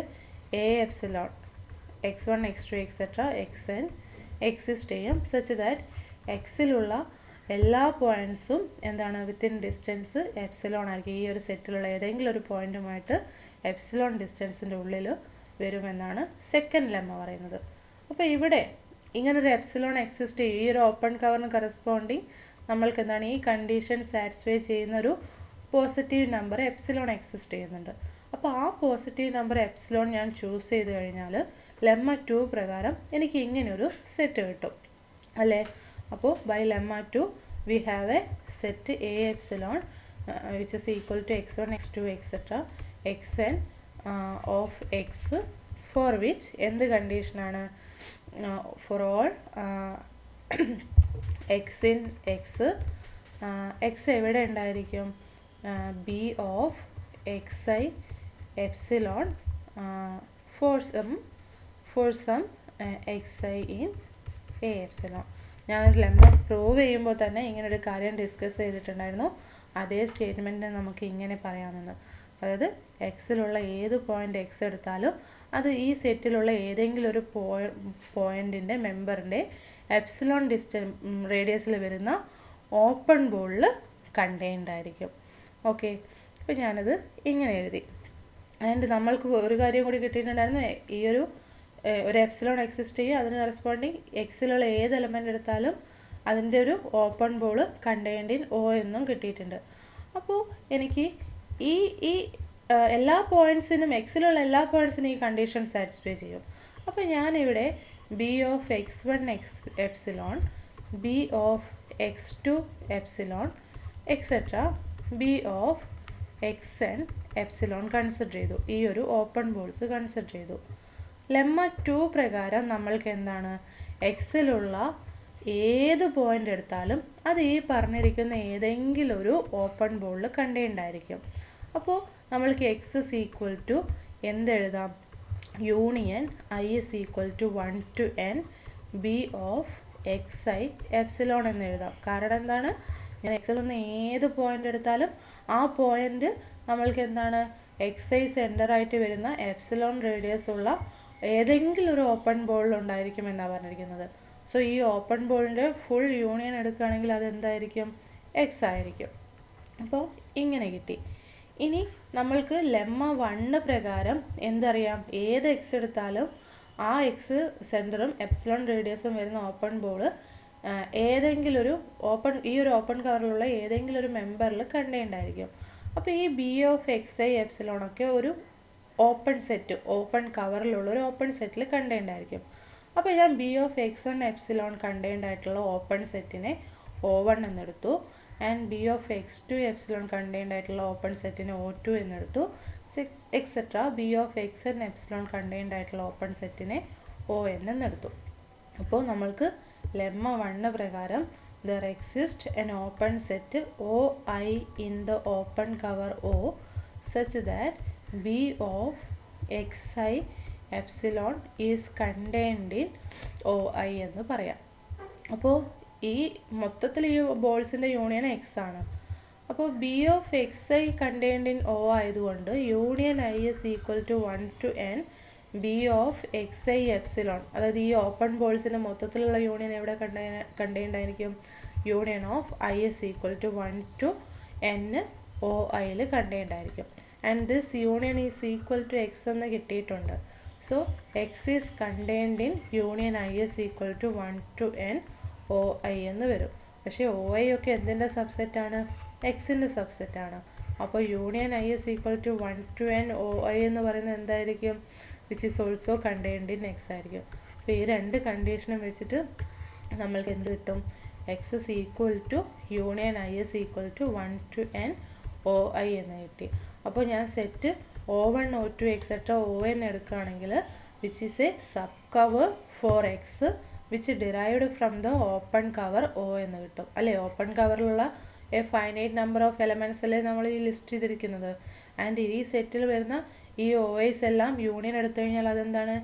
S1: A epsilon x1 x2 etcetera xn exist ചെയ്യും സച്ച് ദാറ്റ് എക്സിലുള്ള എല്ലാ പോയിൻറ്റ്സും എന്താണ് വിത്തിൻ ഡിസ്റ്റൻസ് എപ്സിലോൺ ആയിരിക്കും. ഈ ഒരു സെറ്റിലുള്ള ഏതെങ്കിലും ഒരു പോയിൻറ്റുമായിട്ട് എപ്സിലോൺ ഡിസ്റ്റൻസിൻ്റെ ഉള്ളിൽ വരുമെന്നാണ് സെക്കൻഡ് ലെമ്മ പറയുന്നത്. അപ്പോൾ ഇവിടെ ഇങ്ങനൊരു എപ്സിലോൺ എക്സിസ്റ്റ് ചെയ്യും. ഈ ഒരു ഓപ്പൺ കവറിന് കറസ്പോണ്ടിങ് നമ്മൾക്ക് എന്താണ് ഈ കണ്ടീഷൻ സാറ്റിസ്ഫൈ ചെയ്യുന്നൊരു പോസിറ്റീവ് നമ്പർ എപ്സിലോൺ എക്സിസ്റ്റ് ചെയ്യുന്നുണ്ട്. അപ്പോൾ ആ പോസിറ്റീവ് നമ്പർ എപ്സിലോൺ ഞാൻ ചൂസ് ചെയ്ത് കഴിഞ്ഞാൽ ലെമ്മ 2 പ്രകാരം എനിക്ക് ഇങ്ങനെയൊരു സെറ്റ് കിട്ടും അല്ലേ. അപ്പോൾ by lemma 2 we have a set A epsilon which is equal to x1 x2 etcetera xn of X for which എന്ത് കണ്ടീഷനാണ് for all X in x x എവിടെ ഉണ്ടായിരിക്കും B of X I epsilon for some X I in A epsilon. ഞാനൊരു lemma prove ചെയ്യുമ്പോൾ തന്നെ ഇങ്ങനൊരു കാര്യം discuss ചെയ്തിട്ടുണ്ടായിരുന്നു. അതേ സ്റ്റേറ്റ്മെൻറ്റ് നമുക്ക് ഇങ്ങനെ പറയാമെന്ന്, അതായത് എക്സിലുള്ള ഏത് പോയിൻ്റ് എക്സ് എടുത്താലും അത് ഈ സെറ്റിലുള്ള ഏതെങ്കിലും ഒരു പോയിൻറ്റിൻ്റെ മെമ്പറിൻ്റെ എപ്സിലോൺ റേഡിയസിൽ വരുന്ന ഓപ്പൺ ബോളിൽ കണ്ടെയ്ൻഡ് ആയിരിക്കും. ഓക്കെ, അപ്പോൾ ഞാനത് ഇങ്ങനെ എഴുതി. ആൻഡ് നമ്മൾക്ക് ഒരു കാര്യം കൂടി കിട്ടിയിട്ടുണ്ടായിരുന്നു, ഈ ഒരു എപ്സിലോൺ എക്സിസ്റ്റ് ചെയ്യും, അതിന് കറസ്പോണ്ടിങ് എക്സിലുള്ള ഏത് എലമെൻ്റ് എടുത്താലും അതിൻ്റെ ഒരു open ball contained in O എന്നും കിട്ടിയിട്ടുണ്ട്. അപ്പോൾ എനിക്ക് ഈ എല്ലാ പോയിൻറ്റ്സിനും എക്സിലുള്ള എല്ലാ പോയിൻറ്റ്സിനും ഈ കണ്ടീഷൻ സാറ്റിസ്ഫൈ ചെയ്യും. അപ്പോൾ ഞാനിവിടെ B of x1 epsilon, B of x2 epsilon etcetera B of xn epsilon consider ചെയ്തു. ഈ ഒരു ഓപ്പൺ ബോൾസ് കൺസിഡർ ചെയ്തു. ലെമ്മ 2 പ്രകാരം നമ്മൾക്ക് എന്താണ് എക്സിലുള്ള ഏത് പോയിൻ്റ് എടുത്താലും അത് ഈ പറഞ്ഞിരിക്കുന്ന ഏതെങ്കിലും ഒരു ഓപ്പൺ ബോളിൽ കണ്ടെയ്ൻഡ് ആയിരിക്കും. അപ്പോൾ നമ്മൾക്ക് എക്സ് ഇസ് ഈക്വൽ ടു എന്തെഴുതാം, union I is equal to 1 to n B of X I epsilon എന്ന് എഴുതാം. കാരണം എന്താണ്, ഞാൻ എക്സിൽ നിന്ന് ഏത് പോയിൻ്റ് എടുത്താലും ആ പോയിൻ്റ് നമ്മൾക്ക് എന്താണ് എക്സ് ഐ സെൻറ്ററായിട്ട് വരുന്ന എപ്സിലോൺ റേഡിയസ് ഉള്ള ഏതെങ്കിലും ഒരു ഓപ്പൺ ബോളിൽ ഉണ്ടായിരിക്കും എന്നാണ് പറഞ്ഞിരിക്കുന്നത്. സോ ഈ ഓപ്പൺ ബോളിൻ്റെ ഫുൾ യൂണിയൻ എടുക്കുകയാണെങ്കിൽ അതെന്തായിരിക്കും, എക്സ് ആയിരിക്കും. അപ്പോൾ ഇങ്ങനെ കിട്ടി. ഇനി നമ്മൾക്ക് ലെമ്മ 1 പ്രകാരം എന്തറിയാം, ഏത് എക്സ് എടുത്താലും ആ എക്സ് സെൻറ്ററും എപ്സിലോൺ റേഡിയസും വരുന്ന ഓപ്പൺ ബോൾ ഏതെങ്കിലും ഒരു ഈ ഒരു ഓപ്പൺ കവറിലുള്ള ഏതെങ്കിലും ഒരു മെമ്പറിൽ കണ്ടെയ്ൻഡ് ആയിരിക്കും. അപ്പോൾ ഈ ബി ഓഫ് എക്സ് ഐ എപ്സിലോണൊക്കെ ഒരു ഓപ്പൺ സെറ്റ്, ഓപ്പൺ കവറിലുള്ള ഒരു ഓപ്പൺ സെറ്റിൽ കണ്ടെയ്ൻഡ് ആയിരിക്കും. അപ്പോൾ ഞാൻ B of x1 epsilon contained ആയിട്ടുള്ള ഓപ്പൺ സെറ്റിനെ O1 എന്നെടുത്തു, and B of x2 epsilon contained ആയിട്ടുള്ള ഓപ്പൺ സെറ്റിനെ O2 എന്നെടുത്തു, etcetera B of xn epsilon contained ആയിട്ടുള്ള ഓപ്പൺ സെറ്റിനെ ON എന്നെടുത്തു. അപ്പോൾ നമ്മൾക്ക് ലെമ്മ 1 പ്രകാരം there exists an open set OI in the open cover O such that B of xi epsilon is contained in OI എന്ന് പറയാം. അപ്പോൾ ഈ മൊത്തത്തിൽ ഈ ബോൾസിൻ്റെ യൂണിയൻ എക്സ് ആണ്. അപ്പോൾ B of X I contained in O ആയതുകൊണ്ട് union I is equal to 1 to n B of X I epsilon, അതായത് ഈ ഓപ്പൺ ബോൾസിൻ്റെ മൊത്തത്തിലുള്ള യൂണിയൻ എവിടെ കണ്ടെയ്ൻഡ് ആയിരിക്കും, union of I is equal to 1 to n OIയിൽ കണ്ടെയ്ൻഡ് ആയിരിക്കും. And this union is equal to X എന്ന് കിട്ടിയിട്ടുണ്ട്. So X is contained in union I is equal to 1 to n OI എന്ന് വരും. പക്ഷേ OI ഒക്കെ എന്തിൻ്റെ സബ്സെറ്റാണ്, എക്സിൻ്റെ സബ്സെറ്റാണ്. അപ്പോൾ union I is equal to 1 to n OI എന്ന് പറയുന്നത് എന്തായിരിക്കും, which is also contained in X ആയിരിക്കും. അപ്പോൾ ഈ രണ്ട് കണ്ടീഷനും വെച്ചിട്ട് നമ്മൾക്ക് എന്ത് കിട്ടും, X is equal to union I is equal to 1 to n OI എന്ന് കിട്ടി. അപ്പോൾ ഞാൻ set O1 O2 etcetera ON എടുക്കുകയാണെങ്കിൽ which is a subcover for X which derived from the open cover O എന്ന് കിട്ടും അല്ലേ. Open കവറിലുള്ള a finite number of elements അല്ലേ നമ്മൾ ഈ ലിസ്റ്റ് ചെയ്തിരിക്കുന്നത്. ആൻഡ് ഈ സെറ്റിൽ വരുന്ന ഈ OIs എല്ലാം യൂണിയൻ എടുത്തു കഴിഞ്ഞാൽ അതെന്താണ്,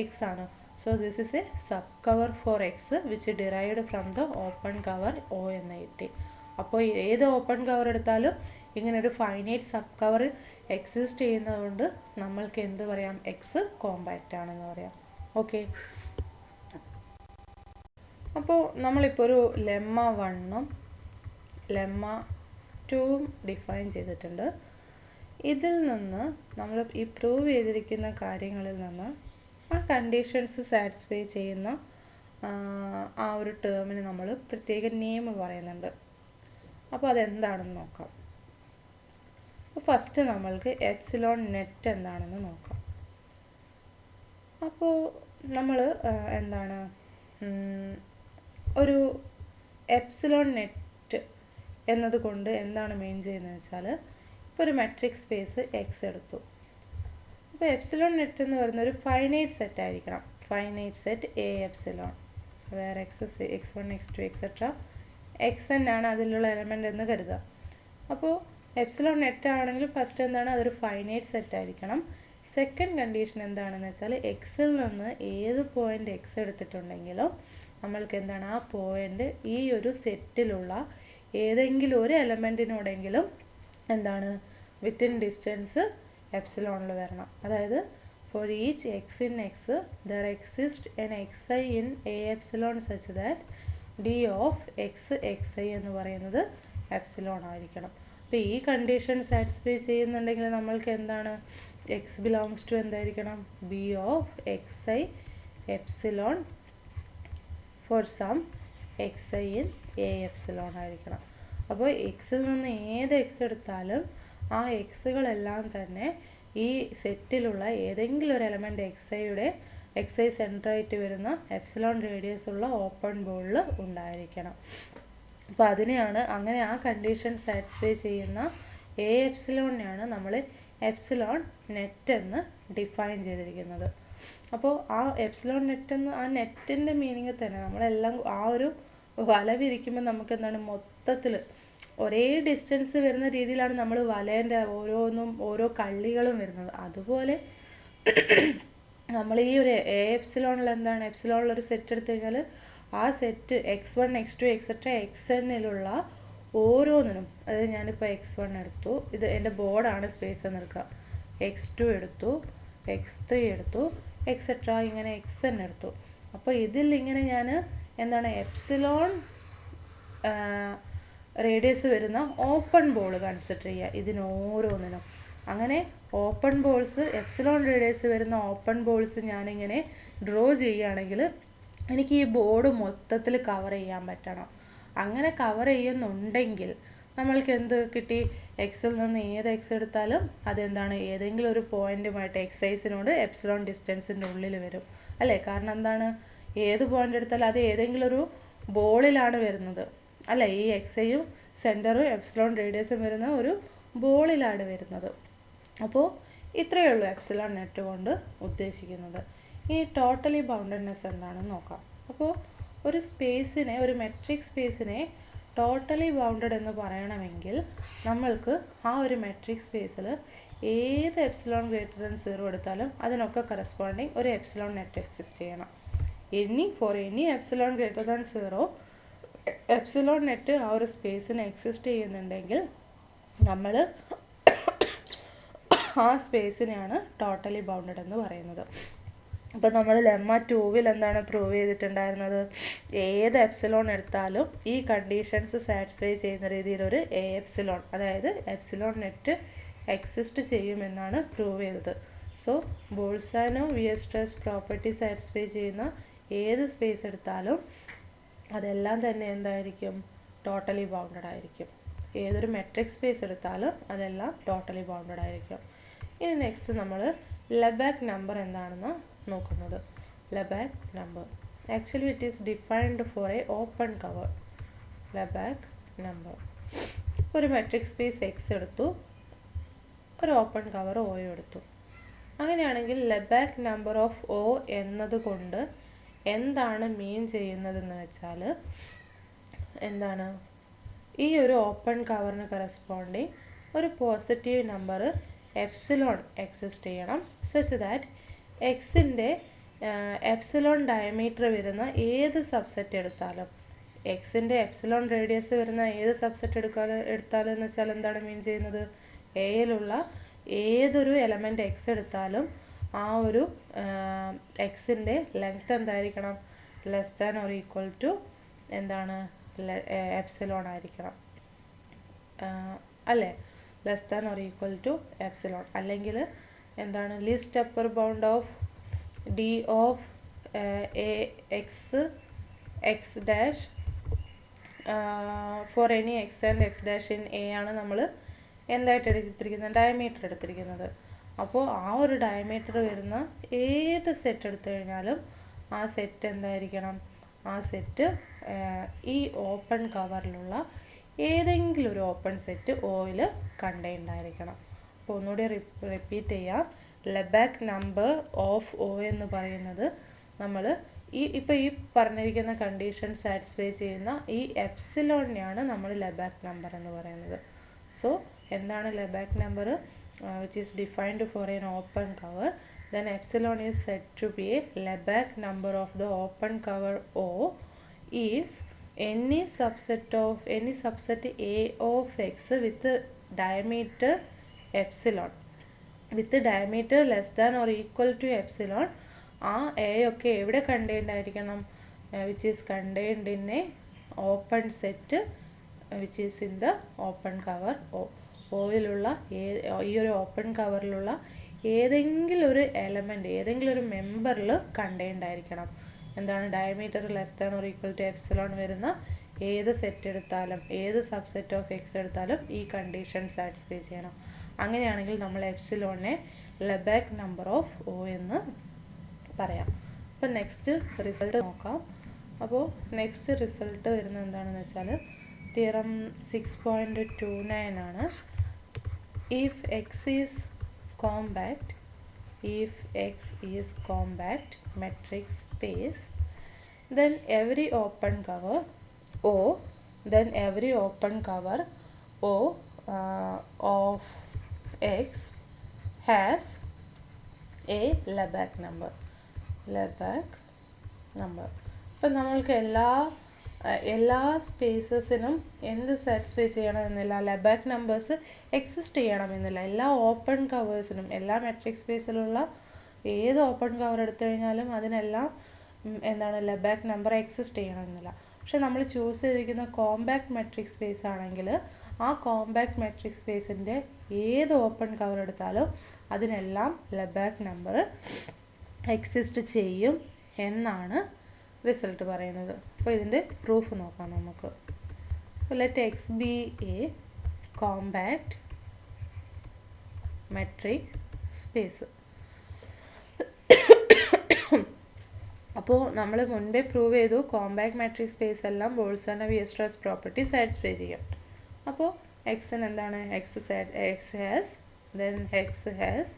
S1: എക്സ് ആണ്. So this is a subcover for X which derived from the open cover O എന്ന് കിട്ടി. അപ്പോൾ ഏത് ഓപ്പൺ കവർ എടുത്താലും ഇങ്ങനൊരു ഫൈനൈറ്റ് സബ് കവർ എക്സിസ്റ്റ് ചെയ്യുന്നതുകൊണ്ട് നമ്മൾക്ക് എന്ത് പറയാം, എക്സ് കോമ്പാക്റ്റ് ആണെന്ന് പറയാം. ഓക്കെ. അപ്പോൾ നമ്മളിപ്പോൾ ഒരു ലെമ്മ 1ഉം ലെമ്മ 2ഉം ഡിഫൈൻ ചെയ്തിട്ടുണ്ട്. ഇതിൽ നിന്ന് നമ്മൾ ഈ പ്രൂവ് ചെയ്തിരിക്കുന്ന കാര്യങ്ങളിൽ നിന്ന് ആ കണ്ടീഷൻസ് സാറ്റിസ്ഫൈ ചെയ്യുന്ന ആ ഒരു ടേമിന് നമ്മൾ പ്രത്യേക നെയിം പറയുന്നുണ്ട്. അപ്പോൾ അതെന്താണെന്ന് നോക്കാം. അപ്പോൾ ഫസ്റ്റ് നമ്മൾക്ക് എപ്സിലോൺ നെറ്റ് എന്താണെന്ന് നോക്കാം. അപ്പോൾ നമ്മൾ എന്താണ് ഒരു എപ്സിലോൺ നെറ്റ് എന്നതുകൊണ്ട് എന്താണ് മീൻ ചെയ്യുന്നത് വെച്ചാൽ, ഇപ്പോൾ ഒരു മെട്രിക് സ്പേസ് എക്സ് എടുത്തു. അപ്പോൾ എപ്സിലോൺ നെറ്റ് എന്ന് പറയുന്ന ഒരു ഫൈനൈറ്റ് സെറ്റ് ആയിരിക്കണം. Finite set A epsilon where x1 x2 etcetera xn ആണ് അതിലുള്ള എലമെൻ്റ് എന്ന് കരുതുക. അപ്പോൾ എപ്സിലോൺ നെറ്റ് ആണെങ്കിൽ ഫസ്റ്റ് എന്താണ്, അതൊരു ഫൈനൈറ്റ് സെറ്റ് ആയിരിക്കണം. സെക്കൻഡ് കണ്ടീഷൻ എന്താണെന്ന് വെച്ചാൽ, എക്സിൽ നിന്ന് ഏത് പോയിൻ്റ് എക്സ് എടുത്തിട്ടുണ്ടെങ്കിലും നമ്മൾക്ക് എന്താണ്, ആ പോയിൻ്റ് ഈ ഒരു സെറ്റിലുള്ള ഏതെങ്കിലും ഒരു എലമെൻറ്റിനോടെങ്കിലും എന്താണ് വിത്തിൻ ഡിസ്റ്റൻസ് എപ്സിലോണിൽ വരണം. അതായത് for each x in x there exists an xi in a epsilon such that d of x xi എന്ന് പറയുന്നത് എപ്സിലോൺ ആയിരിക്കണം. അപ്പോൾ ഈ കണ്ടീഷൻ സാറ്റിസ്ഫൈ ചെയ്യുന്നുണ്ടെങ്കിൽ നമ്മൾക്ക് എന്താണ്, എക്സ് ബിലോങ്സ് ടു എന്തായിരിക്കണം, B of X I epsilon for some X I in A epsilon ആയിരിക്കണം. അപ്പോൾ എക്സിൽ നിന്ന് ഏത് എക്സ് എടുത്താലും ആ എക്സുകളെല്ലാം തന്നെ ഈ സെറ്റിലുള്ള ഏതെങ്കിലും ഒരു എലമെൻ്റ് എക്സ് ഐ സെൻറ്ററായിട്ട് വരുന്ന എപ്സിലോൺ റേഡിയസ് ഉള്ള ഓപ്പൺ ബോളിൽ ഉണ്ടായിരിക്കണം. അപ്പോൾ അതിനെയാണ്, അങ്ങനെ ആ കണ്ടീഷൻ സാറ്റിസ്ഫൈ ചെയ്യുന്ന എ എപ്സിലോണിനെയാണ് നമ്മൾ എപ്സിലോൺ നെറ്റ് എന്ന് ഡിഫൈൻ ചെയ്തിരിക്കുന്നത്. അപ്പോൾ ആ എപ്സിലോൺ നെറ്റ് എന്ന്, ആ നെറ്റിൻ്റെ മീനിങ് തന്നെ നമ്മളെല്ലാം ആ ഒരു വല വിരിക്കുമ്പോൾ നമുക്ക് എന്താണ്, മൊത്തത്തിൽ ഒരേ ഡിസ്റ്റൻസ് വരുന്ന രീതിയിലാണ് നമ്മൾ വലേൻ്റെ ഓരോ കള്ളികളും വരുന്നത്. അതുപോലെ നമ്മൾ ഈ ഒരു എപ്സിലോണിൽ എന്താണ്, എപ്സിലോണിലൊരു സെറ്റ് എടുത്തു കഴിഞ്ഞാൽ ആ സെറ്റ് x1 x2 എക്സെട്ര xnലുള്ള ഓരോന്നിനും, അതായത് ഞാനിപ്പോൾ x1 എടുത്തു, ഇത് എൻ്റെ ബോർഡാണ് സ്പേസ് എന്ന് എടുക്കുക, x2 എടുത്തു, x3 എടുത്തു, എക്സെട്ര ഇങ്ങനെ xn എടുത്തു. അപ്പോൾ ഇതിൽ ഇങ്ങനെ ഞാൻ എന്താണ്, എപ്സിലോൺ റേഡിയസ് വരുന്ന ഓപ്പൺ ബോൾ കൺസിഡർ ചെയ്യുക ഇതിനോരോന്നിനും. അങ്ങനെ ഓപ്പൺ ബോൾസ്, എപ്സിലോൺ റേഡിയസ് വരുന്ന ഓപ്പൺ ബോൾസ് ഞാനിങ്ങനെ ഡ്രോ ചെയ്യുകയാണെങ്കിൽ എനിക്ക് ഈ ബോർഡ് മൊത്തത്തിൽ കവർ ചെയ്യാൻ പറ്റണം. അങ്ങനെ കവർ ചെയ്യുന്നുണ്ടെങ്കിൽ നമ്മൾക്ക് എന്ത് കിട്ടി, എക്സിൽ നിന്ന് ഏത് എക്സ് എടുത്താലും അതെന്താണ്, ഏതെങ്കിലും ഒരു പോയിൻറ്റുമായിട്ട് എക്സൈസിനോട് എപ്സിലോൺ ഡിസ്റ്റൻസിൻ്റെ ഉള്ളിൽ വരും അല്ലേ. കാരണം എന്താണ്, ഏത് പോയിൻ്റ് എടുത്താലും അത് ഏതെങ്കിലും ഒരു ബോളിലാണ് വരുന്നത് അല്ല. ഈ എക്സയും സെൻറ്ററും എപ്സിലോൺ റേഡിയസും വരുന്ന ഒരു ബോളിലാണ് വരുന്നത്. അപ്പോൾ ഇത്രയേ ഉള്ളൂ എപ്സിലോൺ നെറ്റ് കൊണ്ട് ഉദ്ദേശിക്കുന്നത്. ഇനി ടോട്ടലി ബൗണ്ടഡ്നെസ് എന്താണെന്ന് നോക്കാം. അപ്പോൾ ഒരു സ്പേസിനെ, ഒരു മെട്രിക് സ്പേസിനെ ടോട്ടലി ബൗണ്ടഡ് എന്ന് പറയണമെങ്കിൽ നമ്മൾക്ക് ആ ഒരു മെട്രിക് സ്പേസിൽ ഏത് എപ്സിലോൺ ഗ്രേറ്റർ ദാൻ 0 എടുത്താലും അതിനൊക്കെ കറസ്പോണ്ടിങ് ഒരു എപ്സിലോൺ നെറ്റ് എക്സിസ്റ്റ് ചെയ്യണം. For any epsilon greater than 0 epsilon net ആ ഒരു സ്പേസിന് എക്സിസ്റ്റ് ചെയ്യുന്നുണ്ടെങ്കിൽ നമ്മൾ ആ സ്പേസിനെയാണ് ടോട്ടലി ബൗണ്ടഡ് എന്ന് പറയുന്നത്. അപ്പോൾ നമ്മൾ ലെമ്മ 2-ൽ എന്താണ് പ്രൂവ് ചെയ്തിട്ടുണ്ടായിരുന്നത്, ഏത് എപ്സിലോൺ എടുത്താലും ഈ കണ്ടീഷൻസ് സാറ്റിസ്ഫൈ ചെയ്യുന്ന രീതിയിലൊരു എ എപ്സിലോൺ, അതായത് എപ്സിലോൺ നെറ്റ് എക്സിസ്റ്റ് ചെയ്യുമെന്നാണ് പ്രൂവ് ചെയ്തത്. സോ ബോൾസാനോ വിയർസ്ട്രാസ് പ്രോപ്പർട്ടി സാറ്റിസ്ഫൈ ചെയ്യുന്ന ഏത് സ്പേസ് എടുത്താലും അതെല്ലാം തന്നെ എന്തായിരിക്കും, ടോട്ടലി ബൗണ്ടഡ് ആയിരിക്കും. ഏതൊരു മെട്രിക് സ്പേസ് എടുത്താലും അതെല്ലാം ടോട്ടലി ബൗണ്ടഡ് ആയിരിക്കും. ഇനി നെക്സ്റ്റ് നമ്മൾ ലെബാക് നമ്പർ എന്താണെന്ന് നോക്കുന്നത്. Lebesgue number actually it is defined for a open cover. Lebesgue number, ഒരു മെട്രിക് സ്പേസ് എക്സ് എടുത്തു, ഒരു ഓപ്പൺ കവർ ഒ എടുത്തു. അങ്ങനെയാണെങ്കിൽ ലെബാക് നമ്പർ ഓഫ് ഒ എന്നതുകൊണ്ട് എന്താണ് മീൻ ചെയ്യുന്നതെന്ന് വെച്ചാൽ, എന്താണ്, ഈ ഒരു ഓപ്പൺ കവറിന് കറസ്പോണ്ടിങ് ഒരു പോസിറ്റീവ് നമ്പർ എപ്സിലോൺ എക്സിസ്റ്റ് ചെയ്യണം സച്ച് ദാറ്റ് എക്സിൻ്റെ എപ്സിലോൺ ഡയമീറ്റർ വരുന്ന ഏത് സബ്സെറ്റ് എടുത്താലും, എക്സിൻ്റെ എപ്സിലോൺ റേഡിയസ് വരുന്ന ഏത് സബ്സെറ്റ് എടുത്താലും എന്ന് വെച്ചാൽ എന്താണ് മീൻ ചെയ്യുന്നത്, എയിലുള്ള ഏതൊരു എലമെൻ്റ് എക്സ് എടുത്താലും ആ ഒരു എക്സിൻ്റെ ലെങ്ത് എന്തായിരിക്കണം, less than or equal to എന്താണ്, എപ്സിലോൺ ആയിരിക്കണം അല്ലേ, less than or equal to epsilon. അല്ലെങ്കിൽ എന്താണ്, least upper bound of D of A X X dash for any X and X dash in A ആണ് നമ്മൾ എന്തായിട്ട് എടുത്തിരിക്കുന്നത്, ഡയമീറ്റർ എടുത്തിരിക്കുന്നത്. അപ്പോൾ ആ ഒരു ഡയമീറ്റർ വരുന്ന ഏത് സെറ്റ് എടുത്തു കഴിഞ്ഞാലും ആ സെറ്റ് എന്തായിരിക്കണം, ആ സെറ്റ് ഈ ഓപ്പൺ കവറിലുള്ള ഏതെങ്കിലും ഒരു ഓപ്പൺ സെറ്റ് ഓയിൽ കണ്ടെയ്ൻഡ് ആയിരിക്കണം. അപ്പോൾ ഒന്നുകൂടി റിപ്പീറ്റ് ചെയ്യാം. ലെബാക് നമ്പർ ഓഫ് ഒ എന്ന് പറയുന്നത് നമ്മൾ ഇപ്പോൾ ഈ പറഞ്ഞിരിക്കുന്ന കണ്ടീഷൻ സാറ്റിസ്ഫൈ ചെയ്യുന്ന ഈ എപ്സിലോണിനെയാണ് നമ്മൾ ലെബാക് നമ്പർ എന്ന് പറയുന്നത്. സോ എന്താണ് Lebesgue number? Which is defined for an open cover. Then epsilon is said to be a Lebesgue number of the open cover O if any subset A of X with diameter epsilon with diameter less than or equal to epsilon, ആ A ഒക്കെ എവിടെ contained ആയിരിക്കണം, which is contained in a open set which is in the open cover O. ഓയിലുള്ള ഈ ഒരു open കവറിലുള്ള ഏതെങ്കിലും ഒരു എലമെൻറ്റ്, ഏതെങ്കിലും ഒരു മെമ്പറിൽ കണ്ടെയ്ൻഡ് ആയിരിക്കണം. എന്താണ്, diameter less than or equal to epsilon വരുന്ന ഏത് സെറ്റ് എടുത്താലും, ഏത് സബ്സെറ്റ് ഓഫ് എക്സ് എടുത്താലും ഈ കണ്ടീഷൻ സാറ്റിസ്ഫൈ ചെയ്യണം. അങ്ങനെയാണെങ്കിൽ നമ്മൾ എപ്സിലോണിനെ ലെബാക് നമ്പർ ഓഫ് ഒ എന്ന് പറയാം. അപ്പോൾ നെക്സ്റ്റ് റിസൾട്ട് നോക്കാം. അപ്പോൾ നെക്സ്റ്റ് റിസൾട്ട് വരുന്നത് എന്താണെന്ന് വെച്ചാൽ തിയറം 6.29 ആണ്. If X is compact, if X is compact metric space, then every open cover O of X has a Lebesgue number. ഇപ്പം നമ്മൾക്ക് എല്ലാ സ്പേസസിനും എന്ത് സാറ്റിസ്ഫൈ ചെയ്യണമെന്നില്ല, ലെബാക് നമ്പേഴ്സ് എക്സിസ്റ്റ് ചെയ്യണമെന്നില്ല. എല്ലാ ഓപ്പൺ കവേഴ്സിനും, എല്ലാ മെട്രിക് സ്പേസിലുള്ള ഏത് ഓപ്പൺ കവർ എടുത്തു കഴിഞ്ഞാലും അതിനെല്ലാം എന്താണ്, ലെബാക് നമ്പർ എക്സിസ്റ്റ് ചെയ്യണമെന്നില്ല. പക്ഷെ നമ്മൾ ചൂസ് ചെയ്തിരിക്കുന്ന കോമ്പാക്ട് മെട്രിക് സ്പേസ് ആണെങ്കിൽ ആ കോമ്പാക്ട് മെട്രിക് സ്പേസിൻ്റെ ഏത് ഓപ്പൺ കവർ എടുത്താലും അതിനെല്ലാം ലെബാക് നമ്പർ എക്സിസ്റ്റ് ചെയ്യും എന്നാണ് റിസൾട്ട് പറയുന്നത്. അപ്പോൾ ഇതിൻ്റെ പ്രൂഫ് നോക്കാം നമുക്ക്. Let X B A compact metric space. അപ്പോൾ നമ്മൾ മുൻപേ പ്രൂവ് ചെയ്തു കോമ്പാക്ട് മെട്രിക് സ്പേസ് എല്ലാം ബോൾസാനോ-വിയർസ്ട്രാസ് പ്രോപ്പർട്ടി സാറ്റിസ്ഫൈ ചെയ്യും. അപ്പോൾ എക്സിന് എന്താണ്, X has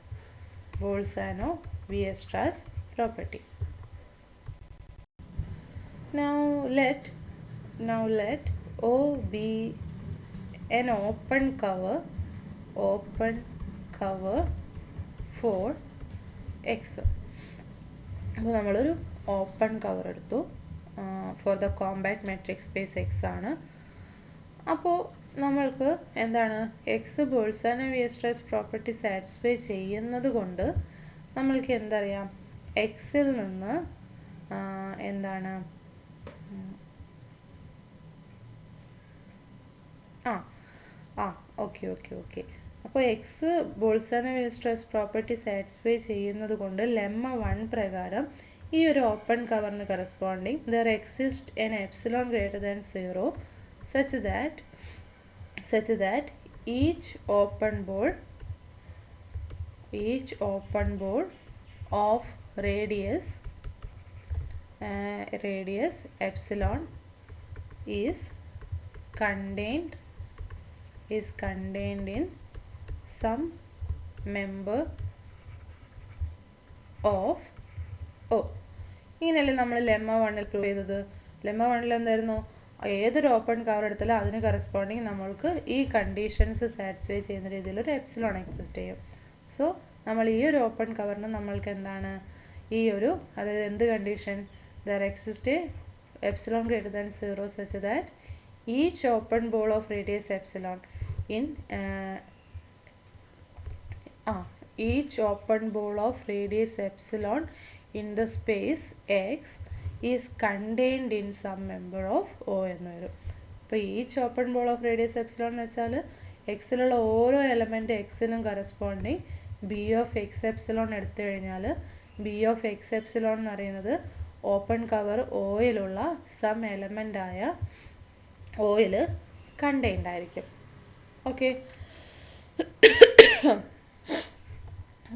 S1: Bolzano Weierstrass property. Now let O be an open cover for X. അപ്പോൾ നമ്മളൊരു ഓപ്പൺ കവർ എടുത്തു for the compact metric space X ആണ്. അപ്പോൾ നമ്മൾക്ക് എന്താണ്, എക്സ് ബോൾസാനോ-വിയർസ്ട്രാസ് പ്രോപ്പർട്ടി സാറ്റിസ്ഫൈ ചെയ്യുന്നത് കൊണ്ട് നമ്മൾക്ക് എന്തറിയാം, എക്സിൽ നിന്ന് എന്താണ് ഓക്കെ. അപ്പോൾ എക്സ് ബോൾസാനോ-വിയർസ്ട്രാസ് പ്രോപ്പർട്ടി സാറ്റിസ്ഫൈ ചെയ്യുന്നത് കൊണ്ട് ലെമ്മ 1 പ്രകാരം ഈ ഒരു ഓപ്പൺ കവറിന് corresponding there exist an epsilon greater than 0 such that each open ball of radius epsilon is contained in some member of O. ഇങ്ങനെയല്ലേ നമ്മൾ ലെമ്മ 1 പ്രൂവ് ചെയ്തത്. ലെമ്മ 1 എന്തായിരുന്നു, ഏതൊരു ഓപ്പൺ കവർ എടുത്താലും അതിന് കറസ്പോണ്ടിങ് നമ്മൾക്ക് ഈ കണ്ടീഷൻസ് സാറ്റിസ്ഫൈ ചെയ്യുന്ന രീതിയിൽ ഒരു എപ്സിലോൺ എക്സിസ്റ്റ് ചെയ്യും. സോ നമ്മൾ ഈ ഒരു ഓപ്പൺ കവറിന് നമ്മൾക്ക് എന്താണ്, ഈ ഒരു അതായത് എന്ത് condition, there exist epsilon greater than 0 such that each open ball of radius epsilon in each open ball of radius epsilon in the space x is contained in some member of O എന്ന് വരും. അപ്പോൾ each open ball of radius epsilon എന്ന് വെച്ചാൽ എക്സിലുള്ള ഓരോ element എക്സിനും corresponding B of X epsilon എടുത്തു കഴിഞ്ഞാൽ ബി ഓഫ് എക്സ് എപ്സിലോൺ എന്ന് പറയുന്നത് ഓപ്പൺ കവർ ഓയിലുള്ള സം എലമെൻ്റായ ഓയിൽ കണ്ടെയ്ൻഡ് ആയിരിക്കും. ഓക്കെ,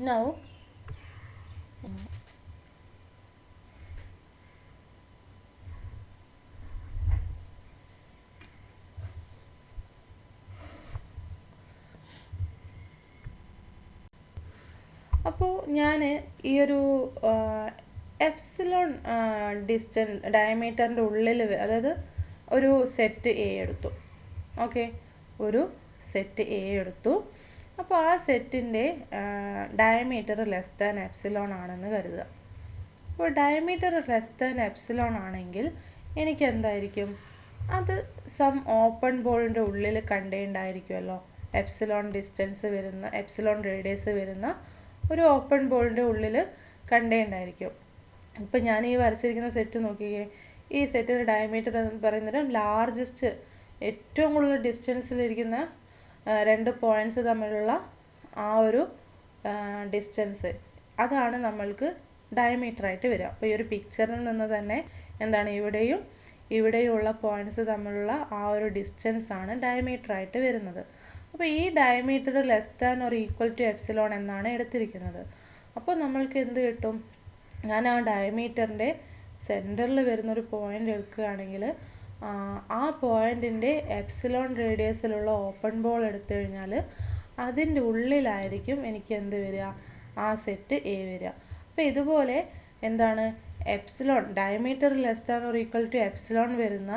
S1: നൗ അപ്പോൾ ഞാൻ ഈ ഒരു എപ്സിലോൺ ഡയമീറ്ററിൻ്റെ ഉള്ളിൽ, അതായത് ഒരു സെറ്റ് എ എടുത്തു. ഓക്കെ, ഒരു സെറ്റ് എ എടുത്തു. അപ്പോൾ ആ സെറ്റിൻ്റെ ഡയമീറ്റർ ലെസ് ദാൻ എപ്സിലോൺ ആണെന്ന് കരുതുക. അപ്പോൾ ഡയമീറ്റർ ലെസ് ദാൻ എപ്സിലോൺ ആണെങ്കിൽ എനിക്ക് എന്തായിരിക്കും, അത് സം ഓപ്പൺ ബോളിൻ്റെ ഉള്ളിൽ കണ്ടെയ്ൻഡ് ആയിരിക്കുമല്ലോ. എപ്സിലോൺ ഡിസ്റ്റൻസ് വരുന്ന, എപ്സിലോൺ റേഡിയസ് വരുന്ന ഒരു ഓപ്പൺ ബോളിൻ്റെ ഉള്ളിൽ കണ്ടെയ്ൻഡ് ആയിരിക്കും. ഇപ്പം ഞാൻ ഈ വരച്ചിരിക്കുന്ന സെറ്റ് നോക്കിക്കേ, ഈ സെറ്റിൻ്റെ ഡയമീറ്റർ എന്ന് പറയുന്നത് ലാർജസ്റ്റ്, ഏറ്റവും കൂടുതൽ ഡിസ്റ്റൻസിലിരിക്കുന്ന രണ്ട് പോയിൻറ്റ്സ് തമ്മിലുള്ള ആ ഒരു ഡിസ്റ്റൻസ്, അതാണ് നമ്മൾക്ക് ഡയമീറ്ററായിട്ട് വരിക. അപ്പോൾ ഈ ഒരു പിക്ചറിൽ നിന്ന് തന്നെ എന്താണ്, ഇവിടെയുള്ള പോയിൻറ്റ്സ് തമ്മിലുള്ള ആ ഒരു ഡിസ്റ്റൻസാണ് ഡയമീറ്ററായിട്ട് വരുന്നത്. അപ്പോൾ ഈ diameter less than or equal to epsilon എന്നാണ് എടുത്തിരിക്കുന്നത്. അപ്പോൾ നമ്മൾക്ക് എന്ത് കിട്ടും, ഞാൻ ആ ഡയമീറ്ററിൻ്റെ സെൻറ്ററിൽ വരുന്നൊരു പോയിൻ്റ് എടുക്കുകയാണെങ്കിൽ ആ പോയിൻറ്റിൻ്റെ എപ്സിലോൺ റേഡിയസിലുള്ള ഓപ്പൺ ബോൾ എടുത്തു കഴിഞ്ഞാൽ അതിൻ്റെ ഉള്ളിലായിരിക്കും എനിക്ക് എന്ത് വരിക, ആ സെറ്റ് എ വരിക. അപ്പോൾ ഇതുപോലെ എന്താണ്, epsilon diameter less than or equal to epsilon വരുന്ന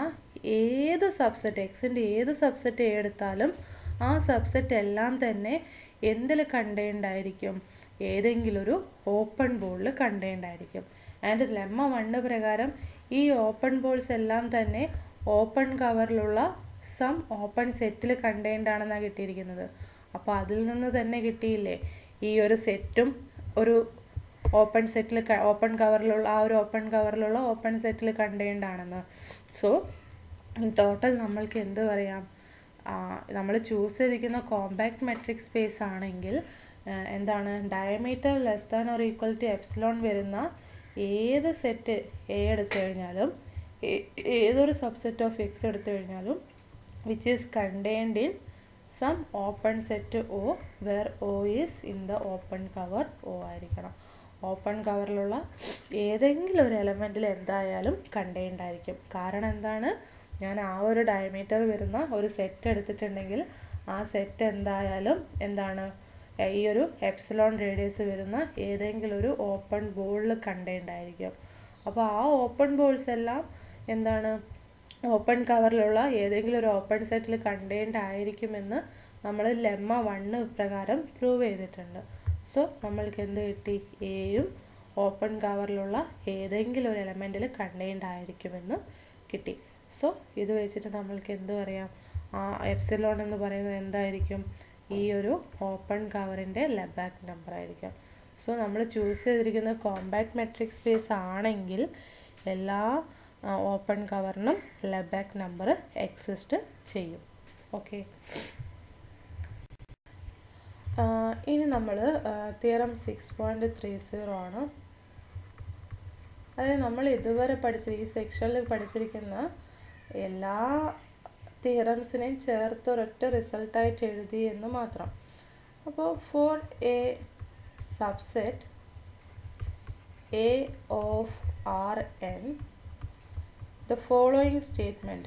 S1: ഏത് സബ്സെറ്റ്, എക്സിൻ്റെ ഏത് സബ്സെറ്റ് എ എടുത്താലും ആ സബ്സെറ്റ് എല്ലാം തന്നെ എന്തിൽ കണ്ടെയ്ൻഡ് ആയിരിക്കും, ഏതെങ്കിലും ഒരു ഓപ്പൺ ബോളിൽ കണ്ടെയ്ൻഡ് ആയിരിക്കും. ആൻഡ് ലെമ്മ 1 പ്രകാരം ഈ ഓപ്പൺ ബോൾസ് എല്ലാം തന്നെ ഓപ്പൺ കവറിലുള്ള സം ഓപ്പൺ സെറ്റിൽ കണ്ടെയ്ൻഡ് ആണെന്നാണ് കിട്ടിയിരിക്കുന്നത്. അപ്പോൾ അതിൽ നിന്ന് തന്നെ കിട്ടിയില്ലേ ഈ ഒരു സെറ്റും ഒരു ഓപ്പൺ സെറ്റിൽ, ഓപ്പൺ കവറിലുള്ള ആ ഒരു ഓപ്പൺ കവറിലുള്ള ഓപ്പൺ സെറ്റിൽ കണ്ടെയ്ൻഡ് ആണെന്ന്. സോ ഇൻ ടോട്ടൽ നമ്മൾക്ക് എന്ത് പറയാം, നമ്മൾ ചൂസ് ചെയ്തിരിക്കുന്ന കോമ്പാക്ട് മെട്രിക് സ്പേസ് ആണെങ്കിൽ എന്താണ്, diameter less than or equal to epsilon വരുന്ന ഏത് സെറ്റ് എ എടുത്തു കഴിഞ്ഞാലും, ഏതൊരു സബ്സെറ്റ് ഓഫ് എക്സ് എടുത്തു കഴിഞ്ഞാലും which is contained in some open set O where O is in the open cover O ആയിരിക്കണം. ഓപ്പൺ കവറിലുള്ള ഏതെങ്കിലും ഒരു എലമെൻറ്റിൽ എന്തായാലും കണ്ടെയ്ൻഡ് ആയിരിക്കും. കാരണം എന്താണ്, ഞാൻ ആ ഒരു ഡയമീറ്റർ വരുന്ന ഒരു സെറ്റ് എടുത്തിട്ടുണ്ടെങ്കിൽ ആ സെറ്റ് എന്തായാലും എന്താണ്, ഈ ഒരു എപ്സിലോൺ റേഡിയസ് വരുന്ന ഏതെങ്കിലും ഒരു ഓപ്പൺ ബോളിൽ കണ്ടെയ്ൻഡ് ആയിരിക്കും. അപ്പോൾ ആ ഓപ്പൺ ബോൾസ് എല്ലാം എന്താണ്, ഓപ്പൺ കവറിലുള്ള ഏതെങ്കിലും ഒരു ഓപ്പൺ സെറ്റിൽ കണ്ടെയ്ൻഡ് ആയിരിക്കുമെന്ന് നമ്മൾ ലെമ്മ 1 പ്രകാരം പ്രൂവ് ചെയ്തിട്ടുണ്ട്. സോ നമ്മൾക്ക് എന്ത് കിട്ടി, എയും ഓപ്പൺ കവറിലുള്ള ഏതെങ്കിലും ഒരു എലമെൻറ്റിൽ കണ്ടെയ്ൻഡ് ആയിരിക്കുമെന്ന് കിട്ടി. സോ ഇത് വെച്ചിട്ട് നമ്മൾക്ക് എന്ത് പറയാം, ആ എപ്സിലോൺ എന്ന് പറയുന്നത് എന്തായിരിക്കും, ഈ ഒരു ഓപ്പൺ കവറിൻ്റെ ലെബാക്ക് നമ്പർ ആയിരിക്കും. സോ നമ്മൾ ചൂസ് ചെയ്തിരിക്കുന്ന കോമ്പാക്ട് മെട്രിക് സ്പേസ് ആണെങ്കിൽ എല്ലാ ഓപ്പൺ കവറിനും ലെബാക്ക് നമ്പർ എക്സിസ്റ്റ് ചെയ്യും. ഓക്കെ, ഇനി നമ്മൾ തിയറം 6.30 ആണ്. അതായത് നമ്മൾ ഇതുവരെ ഈ സെക്ഷനിൽ പഠിച്ചിരിക്കുന്ന എല്ലാ തിയറംസിനെയും ചേർത്ത് ഒരൊറ്റ റിസൾട്ടായിട്ട് എഴുതി എന്ന് മാത്രം. അപ്പോൾ for a subset A of R N the following statement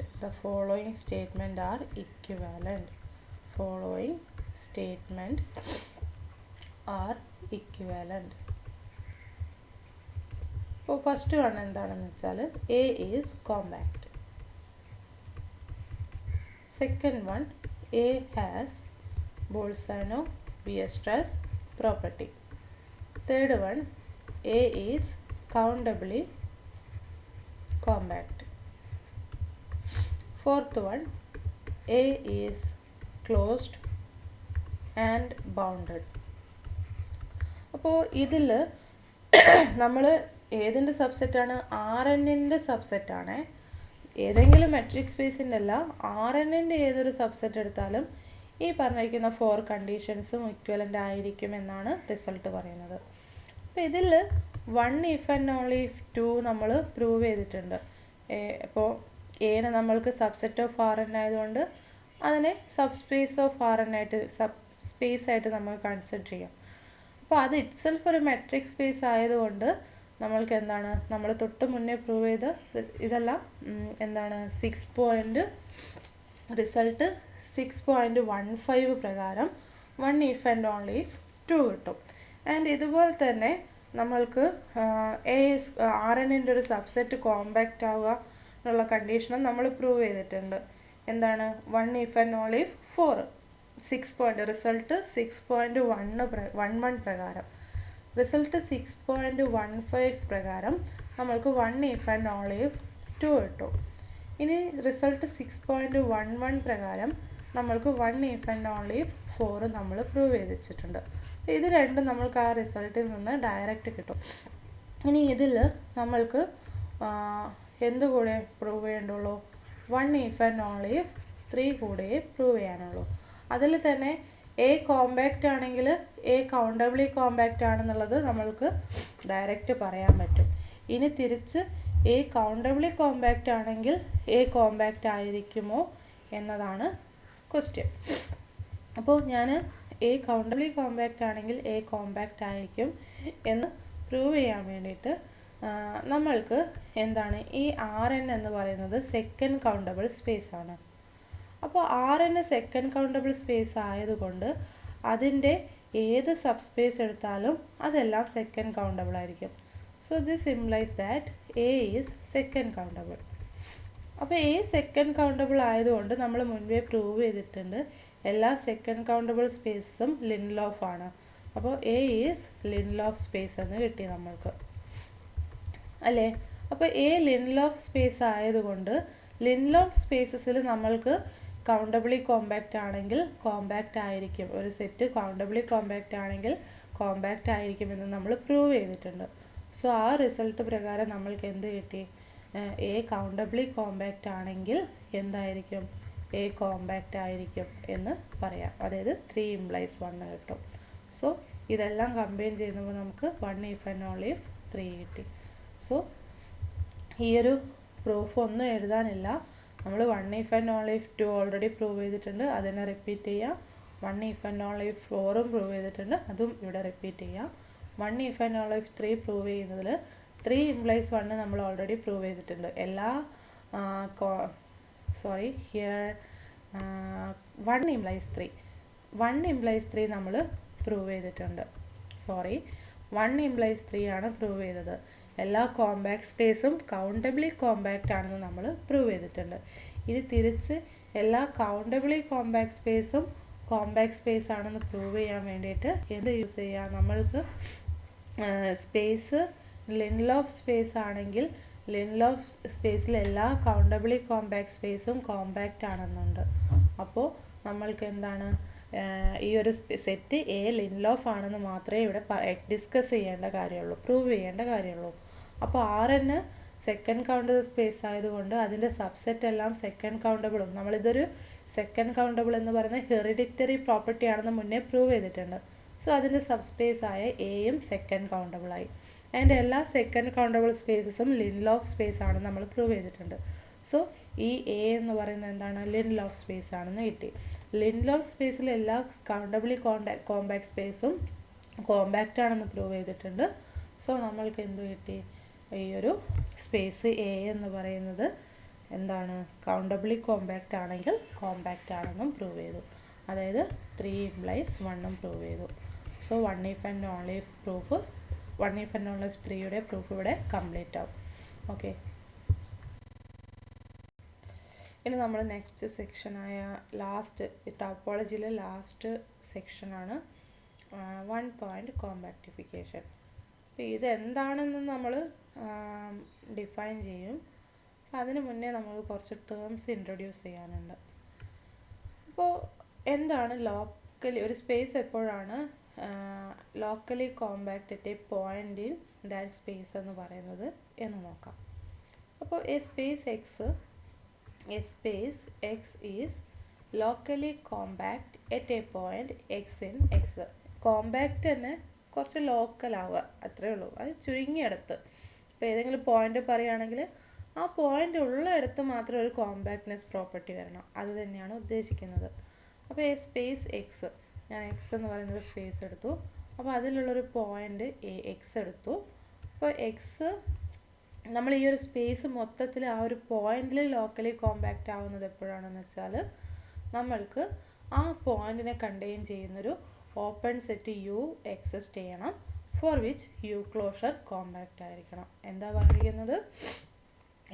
S1: are equivalent. Following statement are equivalent. അപ്പോൾ ഫസ്റ്റ് വൺ എന്താണെന്ന് വെച്ചാൽ A is compact. Second one A has Bolzano-Weierstrass property. Third one, A is countably compact. Fourth one, A is closed and bounded. അപ്പോൾ ഇതിൽ നമ്മൾ ഏതിൻ്റെ സബ്സെറ്റാണ്? RNൻ്റെ സബ്സെറ്റാണ്. ഏതെങ്കിലും metric സ്പേസിൻ്റെ അല്ല, RNൻ്റെ ഏതൊരു സബ്സെറ്റ് എടുത്താലും ഈ പറഞ്ഞിരിക്കുന്ന 4 കണ്ടീഷൻസും ഇക്വലൻ്റ് ആയിരിക്കും എന്നാണ് റിസൾട്ട് പറയുന്നത്. അപ്പോൾ ഇതിൽ 1 ഇഫ് ആൻഡ് ഓൺലി ഇഫ് 2 നമ്മൾ പ്രൂവ് ചെയ്തിട്ടുണ്ട്. അപ്പോൾ എനെ നമ്മൾക്ക് സബ്സെറ്റ് ഓഫ് RN ആയതുകൊണ്ട് അതിനെ സബ് സ്പേസ് ഓഫ് RN ആയിട്ട് സ്പേസ് ആയിട്ട് നമ്മൾ കൺസിഡർ ചെയ്യാം. അപ്പോൾ അത് ഇറ്റ്സെൽഫ് ഒരു മെട്രിക് സ്പേസ് ആയതുകൊണ്ട് നമ്മൾക്ക് എന്താണ്, നമ്മൾ തൊട്ട് മുന്നേ പ്രൂവ് ചെയ്ത ഇതെല്ലാം എന്താണ്, റിസൾട്ട് 6.15 പ്രകാരം 1 ഇഫ് ആൻഡ് ഓൺലി ഇഫ് 2 കിട്ടും. ആൻഡ് ഇതുപോലെ തന്നെ നമ്മൾക്ക് RNൻ്റെ ഒരു സബ്സെറ്റ് കോമ്പാക്റ്റ് ആവുക എന്നുള്ള കണ്ടീഷനും നമ്മൾ പ്രൂവ് ചെയ്തിട്ടുണ്ട്. എന്താണ്, 1 if and only if 4 result 6.11 പ്രകാരം. റിസൾട്ട് 6.15 പ്രകാരം നമ്മൾക്ക് 1 ഇഫ് ആൻഡ് ഓൺലി ഇഫ് 2 കിട്ടും. ഇനി റിസൾട്ട് 6.11 പ്രകാരം നമ്മൾക്ക് 1 ഇഫ് ആൻഡ് ഓൺലി ഇഫ് 4 നമ്മൾ പ്രൂവ് ചെയ്ത് വെച്ചിട്ടുണ്ട്. ഇത് രണ്ടും നമ്മൾക്ക് ആ റിസൾട്ടിൽ നിന്ന് ഡയറക്റ്റ് കിട്ടും. ഇനി ഇതിൽ നമ്മൾക്ക് എന്ത് കൂടെ പ്രൂവ് ചെയ്യേണ്ടുള്ളൂ? 1 ഇഫ് ആൻഡ് ഓൺലി ഇഫ് 3 കൂടെ പ്രൂവ് ചെയ്യാനുള്ളൂ. അതിൽ തന്നെ എ കോമ്പാക്റ്റ് ആണെങ്കിൽ എ കൗണ്ടബിളി കോമ്പാക്റ്റ് ആണെന്നുള്ളത് നമ്മൾക്ക് ഡയറക്റ്റ് പറയാൻ പറ്റും. ഇനി തിരിച്ച് എ കൗണ്ടബിളി കോമ്പാക്റ്റ് ആണെങ്കിൽ എ കോമ്പാക്റ്റ് ആയിരിക്കുമോ എന്നതാണ് ക്വസ്റ്റ്യൻ. അപ്പോൾ ഞാൻ എ കൗണ്ടബിളി കോമ്പാക്റ്റ് ആണെങ്കിൽ എ കോമ്പാക്റ്റ് ആയിരിക്കും എന്ന് പ്രൂവ് ചെയ്യാൻ വേണ്ടിയിട്ട് നമ്മൾക്ക് എന്താണ്, ഈ RN എന്ന് പറയുന്നത് സെക്കൻഡ് കൗണ്ടബിൾ സ്പേസ് ആണ്. അപ്പോൾ RN സെക്കൻഡ് കൗണ്ടബിൾ സ്പേസ് ആയതുകൊണ്ട് അതിൻ്റെ ഏത് സബ് സ്പേസ് എടുത്താലും അതെല്ലാം സെക്കൻഡ് കൗണ്ടബിൾ ആയിരിക്കും. So this implies that A is second countable. അപ്പോൾ എ സെക്കൻഡ് കൗണ്ടബിൾ ആയതുകൊണ്ട് നമ്മൾ മുൻപേ പ്രൂവ് ചെയ്തിട്ടുണ്ട് എല്ലാ സെക്കൻഡ് കൗണ്ടബിൾ സ്പേസും ലിൻലോഫ് ആണ്. അപ്പോൾ എ ഈസ് ലിൻലോഫ് സ്പേസ് എന്ന് കിട്ടി നമ്മൾക്ക്, അല്ലേ? അപ്പോൾ എ ലിൻലോഫ് സ്പേസ് ആയതുകൊണ്ട് ലിൻലോഫ് സ്പേസസിൽ നമ്മൾക്ക് കൗണ്ടബിളി കോമ്പാക്റ്റ് ആണെങ്കിൽ കോമ്പാക്റ്റ് ആയിരിക്കും, ഒരു സെറ്റ് കൗണ്ടബിളി കോമ്പാക്റ്റ് ആണെങ്കിൽ കോമ്പാക്റ്റ് ആയിരിക്കുമെന്ന് നമ്മൾ പ്രൂവ് ചെയ്തിട്ടുണ്ട്. സോ ആ റിസൾട്ട് പ്രകാരം നമ്മൾക്ക് എന്ത് കിട്ടി? എ കൗണ്ടബിളി കോമ്പാക്റ്റ് ആണെങ്കിൽ എന്തായിരിക്കും? എ കോമ്പാക്റ്റ് ആയിരിക്കും എന്ന് പറയാം. അതായത് 3 implies 1 കിട്ടും. സോ ഇതെല്ലാം കമ്പൈൻ ചെയ്യുമ്പോൾ നമുക്ക് 1 ഇഫ് ആൻഡ് ഓൺലി ഇഫ് 3 കിട്ടി. സോ ഈ ഒരു പ്രൂഫ് ഒന്നും എഴുതാനില്ല. നമ്മൾ 1 if and only if 2 already prove ചെയ്തിട്ടുണ്ട്, അതിനെ റിപ്പീറ്റ് ചെയ്യാം. 1 if and only if 4 prove ചെയ്തിട്ടുണ്ട്, അതും ഇവിടെ റിപ്പീറ്റ് ചെയ്യാം. 1 if and only if 3 prove ചെയ്യുന്നതിൽ 3 implies 1 നമ്മൾ ഓൾറെഡി പ്രൂവ് ചെയ്തിട്ടുണ്ട്. എല്ലാ ഹിയർ 1 implies 3 നമ്മൾ പ്രൂവ് ചെയ്തിട്ടുണ്ട്. 1 implies 3 ആണ് പ്രൂവ് ചെയ്തത്. എല്ലാ കോമ്പാക്ട് സ്പേസും കൗണ്ടബിളി കോമ്പാക്റ്റ് ആണെന്ന് നമ്മൾ പ്രൂവ് ചെയ്തിട്ടുണ്ട്. ഇനി തിരിച്ച് എല്ലാ കൗണ്ടബിളി കോമ്പാക്ട് സ്പേസും കോമ്പാക്ട് സ്പേസ് ആണെന്ന് പ്രൂവ് ചെയ്യാൻ വേണ്ടിയിട്ട് എന്ത് യൂസ് ചെയ്യാം? നമ്മൾക്ക് സ്പേസ് ലിൻലോഫ് സ്പേസ് ആണെങ്കിൽ ലിൻലോഫ് സ്പേസിൽ എല്ലാ കൗണ്ടബിളി കോമ്പാക്ട് സ്പേസും കോമ്പാക്റ്റ് ആണെന്നുണ്ട്. അപ്പോൾ നമ്മൾക്ക് എന്താണ്, ഈ ഒരു സെറ്റ് എ ലിൻലോഫ് ആണെന്ന് മാത്രമേ ഇവിടെ ഡിസ്കസ് ചെയ്യേണ്ട കാര്യമുള്ളൂ, പ്രൂവ് ചെയ്യേണ്ട കാര്യമുള്ളൂ. അപ്പോൾ RN സെക്കൻഡ് കൗണ്ടബിൾ സ്പേസ് ആയതുകൊണ്ട് അതിൻ്റെ സബ്സെറ്റ് എല്ലാം സെക്കൻഡ് കൗണ്ടബിളും. നമ്മളിതൊരു സെക്കൻഡ് കൗണ്ടബിൾ എന്ന് പറയുന്ന ഹെറിഡിറ്ററി പ്രോപ്പർട്ടി ആണെന്ന് മുന്നേ പ്രൂവ് ചെയ്തിട്ടുണ്ട്. സോ അതിൻ്റെ സബ് സ്പേസ് ആയ എയും സെക്കൻഡ് കൗണ്ടബിളായി. ആൻഡ് എല്ലാ സെക്കൻഡ് കൗണ്ടബിൾ സ്പേസസും ലിൻലോഫ് സ്പേസ് ആണെന്ന് നമ്മൾ പ്രൂവ് ചെയ്തിട്ടുണ്ട്. സോ ഈ എ എന്ന് പറയുന്നത് എന്താണ്? ലിൻലോഫ് സ്പേസ് ആണെന്ന് കിട്ടി. ലിൻലോഫ് സ്പേസിൽ എല്ലാ കൗണ്ടബിളി കോമ്പാക്ട് സ്പേസും കോമ്പാക്റ്റ് ആണെന്ന് പ്രൂവ് ചെയ്തിട്ടുണ്ട്. സോ നമ്മൾക്ക് എന്ത് കിട്ടി? ഈ ഒരു സ്പേസ് എ എന്ന് പറയുന്നത് എന്താണ്? കൗണ്ടബിളി കോമ്പാക്റ്റ് ആണെങ്കിൽ കോമ്പാക്റ്റ് ആണെന്നും പ്രൂവ് ചെയ്തു. അതായത് 3 implies 1 പ്രൂവ് ചെയ്തു. So 1 if and only if 3യുടെ പ്രൂഫ് ഇവിടെ കംപ്ലീറ്റ് ആവും. ഓക്കെ, ഇനി നമ്മൾ നെക്സ്റ്റ് സെക്ഷനായ ടോപ്പോളജിയിലെ ലാസ്റ്റ് സെക്ഷനാണ് 1 point കോമ്പാക്റ്റിഫിക്കേഷൻ. അപ്പോൾ ഇതെന്താണെന്ന് നമ്മൾ ഡിഫൈൻ ചെയ്യും. അതിന് മുന്നേ നമ്മൾ കുറച്ച് ടേംസ് ഇൻട്രൊഡ്യൂസ് ചെയ്യാനുണ്ട്. അപ്പോൾ എന്താണ് ലോക്കലി ഒരു സ്പേസ് എപ്പോഴാണ് locally compact at A point in that space എന്ന് പറയുന്നത് എന്ന് നോക്കാം. അപ്പോൾ A space X is locally compact at A point X in X. Compact തന്നെ കുറച്ച് ലോക്കലാവുക, അത്രയേ ഉള്ളൂ. അത് ചുരുങ്ങിയിടത്ത്. ഇപ്പോൾ ഏതെങ്കിലും പോയിൻ്റ് പറയുകയാണെങ്കിൽ ആ പോയിൻ്റ് ഉള്ളിടത്ത് മാത്രം ഒരു കോമ്പാക്ട്നെസ് പ്രോപ്പർട്ടി വരണം. അത് തന്നെയാണ് ഉദ്ദേശിക്കുന്നത്. അപ്പോൾ എ സ്പേസ് എക്സ്, ഞാൻ എക്സ് എന്ന് പറയുന്നത് സ്പേസ് എടുത്തു. അപ്പോൾ അതിലുള്ളൊരു പോയിൻ്റ് എക്സ് എടുത്തു. അപ്പോൾ എക്സ് നമ്മൾ ഈ ഒരു സ്പേസ് മൊത്തത്തിൽ ആ ഒരു പോയിന്റിൽ ലോക്കലി കോമ്പാക്റ്റ് ആവുന്നത് എപ്പോഴാണെന്ന് വെച്ചാൽ നമ്മൾക്ക് ആ പോയിന്റിനെ കണ്ടെയ്ൻ ചെയ്യുന്നൊരു ഓപ്പൺ സെറ്റ് യു എക്സിസ്റ്റ് ചെയ്യണം, for which U closure compact ആയിരിക്കണം. എന്താ പറഞ്ഞിരിക്കുന്നത്?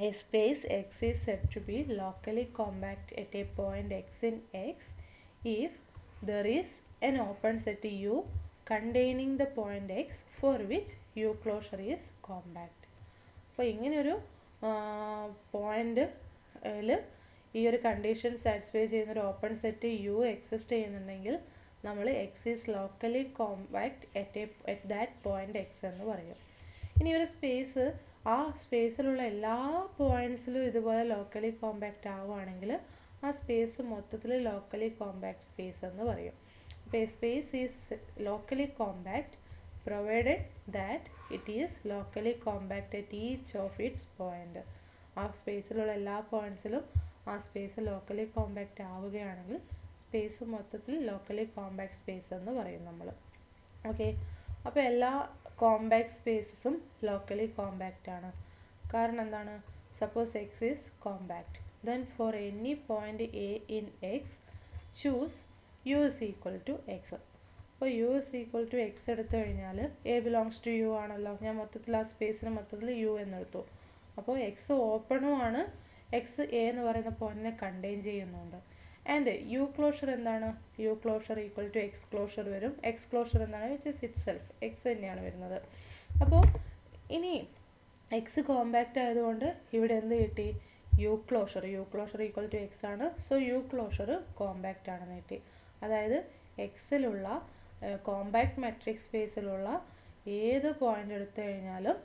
S1: A space X is said to be locally compact at a point X in X if there is an open set U containing the point X for which U closure is compact. അപ്പോൾ ഇങ്ങനെയൊരു പോയിൻ്റിൽ ഈ ഒരു condition satisfy ചെയ്യുന്നൊരു open set U exist ചെയ്യുന്നുണ്ടെങ്കിൽ നമ്മൾ X is locally compact at that point X എന്ന് പറയും. ഇനി ഒരു സ്പേസ്, ആ സ്പേസിലുള്ള എല്ലാ പോയിൻറ്റ്സിലും ഇതുപോലെ ലോക്കലി കോമ്പാക്റ്റ് ആവുകയാണെങ്കിൽ ആ സ്പേസ് മൊത്തത്തിൽ ലോക്കലി കോമ്പാക്റ്റ് സ്പേസ് എന്ന് പറയും. അപ്പോൾ A space is locally compact provided that it is locally compact at each of its point. ആ സ്പേസിലുള്ള എല്ലാ പോയിൻറ്റ്സിലും ആ സ്പേസ് ലോക്കലി കോമ്പാക്റ്റ് ആവുകയാണെങ്കിൽ സ്പേസ് മൊത്തത്തിൽ ലോക്കലി കോമ്പാക്റ്റ് സ്പേസ് എന്ന് പറയും നമ്മൾ. ഓക്കെ, അപ്പോൾ എല്ലാ കോമ്പാക്റ്റ് സ്പേസസും ലോക്കലി കോമ്പാക്റ്റ് ആണ്. കാരണം എന്താണ്? Suppose X is compact, then for any point A in X choose U is equal to X. അപ്പോൾ U is equal to X എടുത്തു കഴിഞ്ഞാൽ എ ബിലോങ്സ് ടു യു ആണല്ലോ. ഞാൻ മൊത്തത്തിൽ ആ സ്പേസിന് മൊത്തത്തിൽ യു എന്നെടുത്തു. അപ്പോൾ എക്സ് ഓപ്പണും ആണ്, എക്സ് എ എന്ന് പറയുന്ന പോയിന്റിനെ കണ്ടെയ്ൻ ചെയ്യുന്നുണ്ട്. ആൻഡ് യു ക്ലോഷർ എന്താണ്? U closure equal to X closure വരും. എക്സ് ക്ലോഷർ എന്താണ്? Which is itself, X തന്നെയാണ് വരുന്നത്. അപ്പോൾ ഇനി എക്സ് കോമ്പാക്റ്റ് ആയതുകൊണ്ട് ഇവിടെ എന്ത് കിട്ടി? U closure equal to X ആണ്. സോ യു ക്ലോഷർ കോമ്പാക്റ്റ് ആണെന്ന് കിട്ടി. അതായത് എക്സിലുള്ള കോമ്പാക്റ്റ് മെട്രിക് സ്പേസിലുള്ള ഏത് പോയിൻ്റ് എടുത്തു കഴിഞ്ഞാലും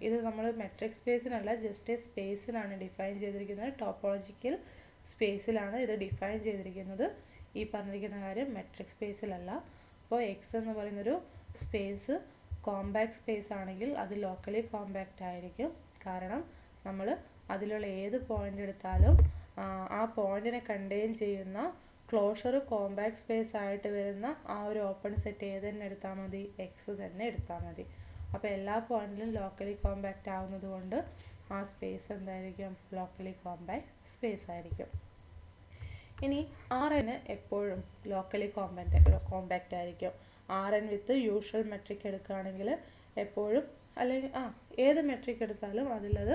S1: ഇത് നമ്മൾ മെട്രിക് സ്പേസിനല്ല, ജസ്റ്റ് സ്പേസിനാണ് ഡിഫൈൻ ചെയ്തിരിക്കുന്നത്. ടോപ്പോളജിക്കൽ സ്പേസിലാണ് ഇത് ഡിഫൈൻ ചെയ്തിരിക്കുന്നത്. ഈ പറഞ്ഞിരിക്കുന്ന കാര്യം മെട്രിക് സ്പേസിലല്ല. അപ്പോൾ എക്സ് എന്ന് പറയുന്നൊരു സ്പേസ് കോമ്പാക്റ്റ് സ്പേസ് ആണെങ്കിൽ അത് ലോക്കലി കോമ്പാക്റ്റ് ആയിരിക്കും. കാരണം നമ്മൾ അതിലുള്ള ഏത് പോയിൻ്റ് എടുത്താലും ആ പോയിന്റിനെ കണ്ടെയ്ൻ ചെയ്യുന്ന ക്ലോഷർ കോമ്പാക്റ്റ് സ്പേസ് ആയിട്ട് വരുന്ന ആ ഒരു ഓപ്പൺ സെറ്റ് ഏത് തന്നെ എടുത്താൽ മതി? എക്സ് തന്നെ എടുത്താൽ മതി. അപ്പോൾ എല്ലാ പോയിന്റിലും ലോക്കലി കോമ്പാക്റ്റ് ആവുന്നത് കൊണ്ട് ആ സ്പേസ് എന്തായിരിക്കും? ലോക്കലി കോമ്പാക്റ്റ് സ്പേസ് ആയിരിക്കും. ഇനി ആർ എൻ എപ്പോഴും ലോക്കലി കോമ്പാക്റ്റ് ആയിരിക്കും. ആർ എൻ വിത്ത് യൂഷ്വൽ മെട്രിക് എടുക്കുകയാണെങ്കിൽ എപ്പോഴും, അല്ലെങ്കിൽ ഏത് മെട്രിക് എടുത്താലും അതിലത്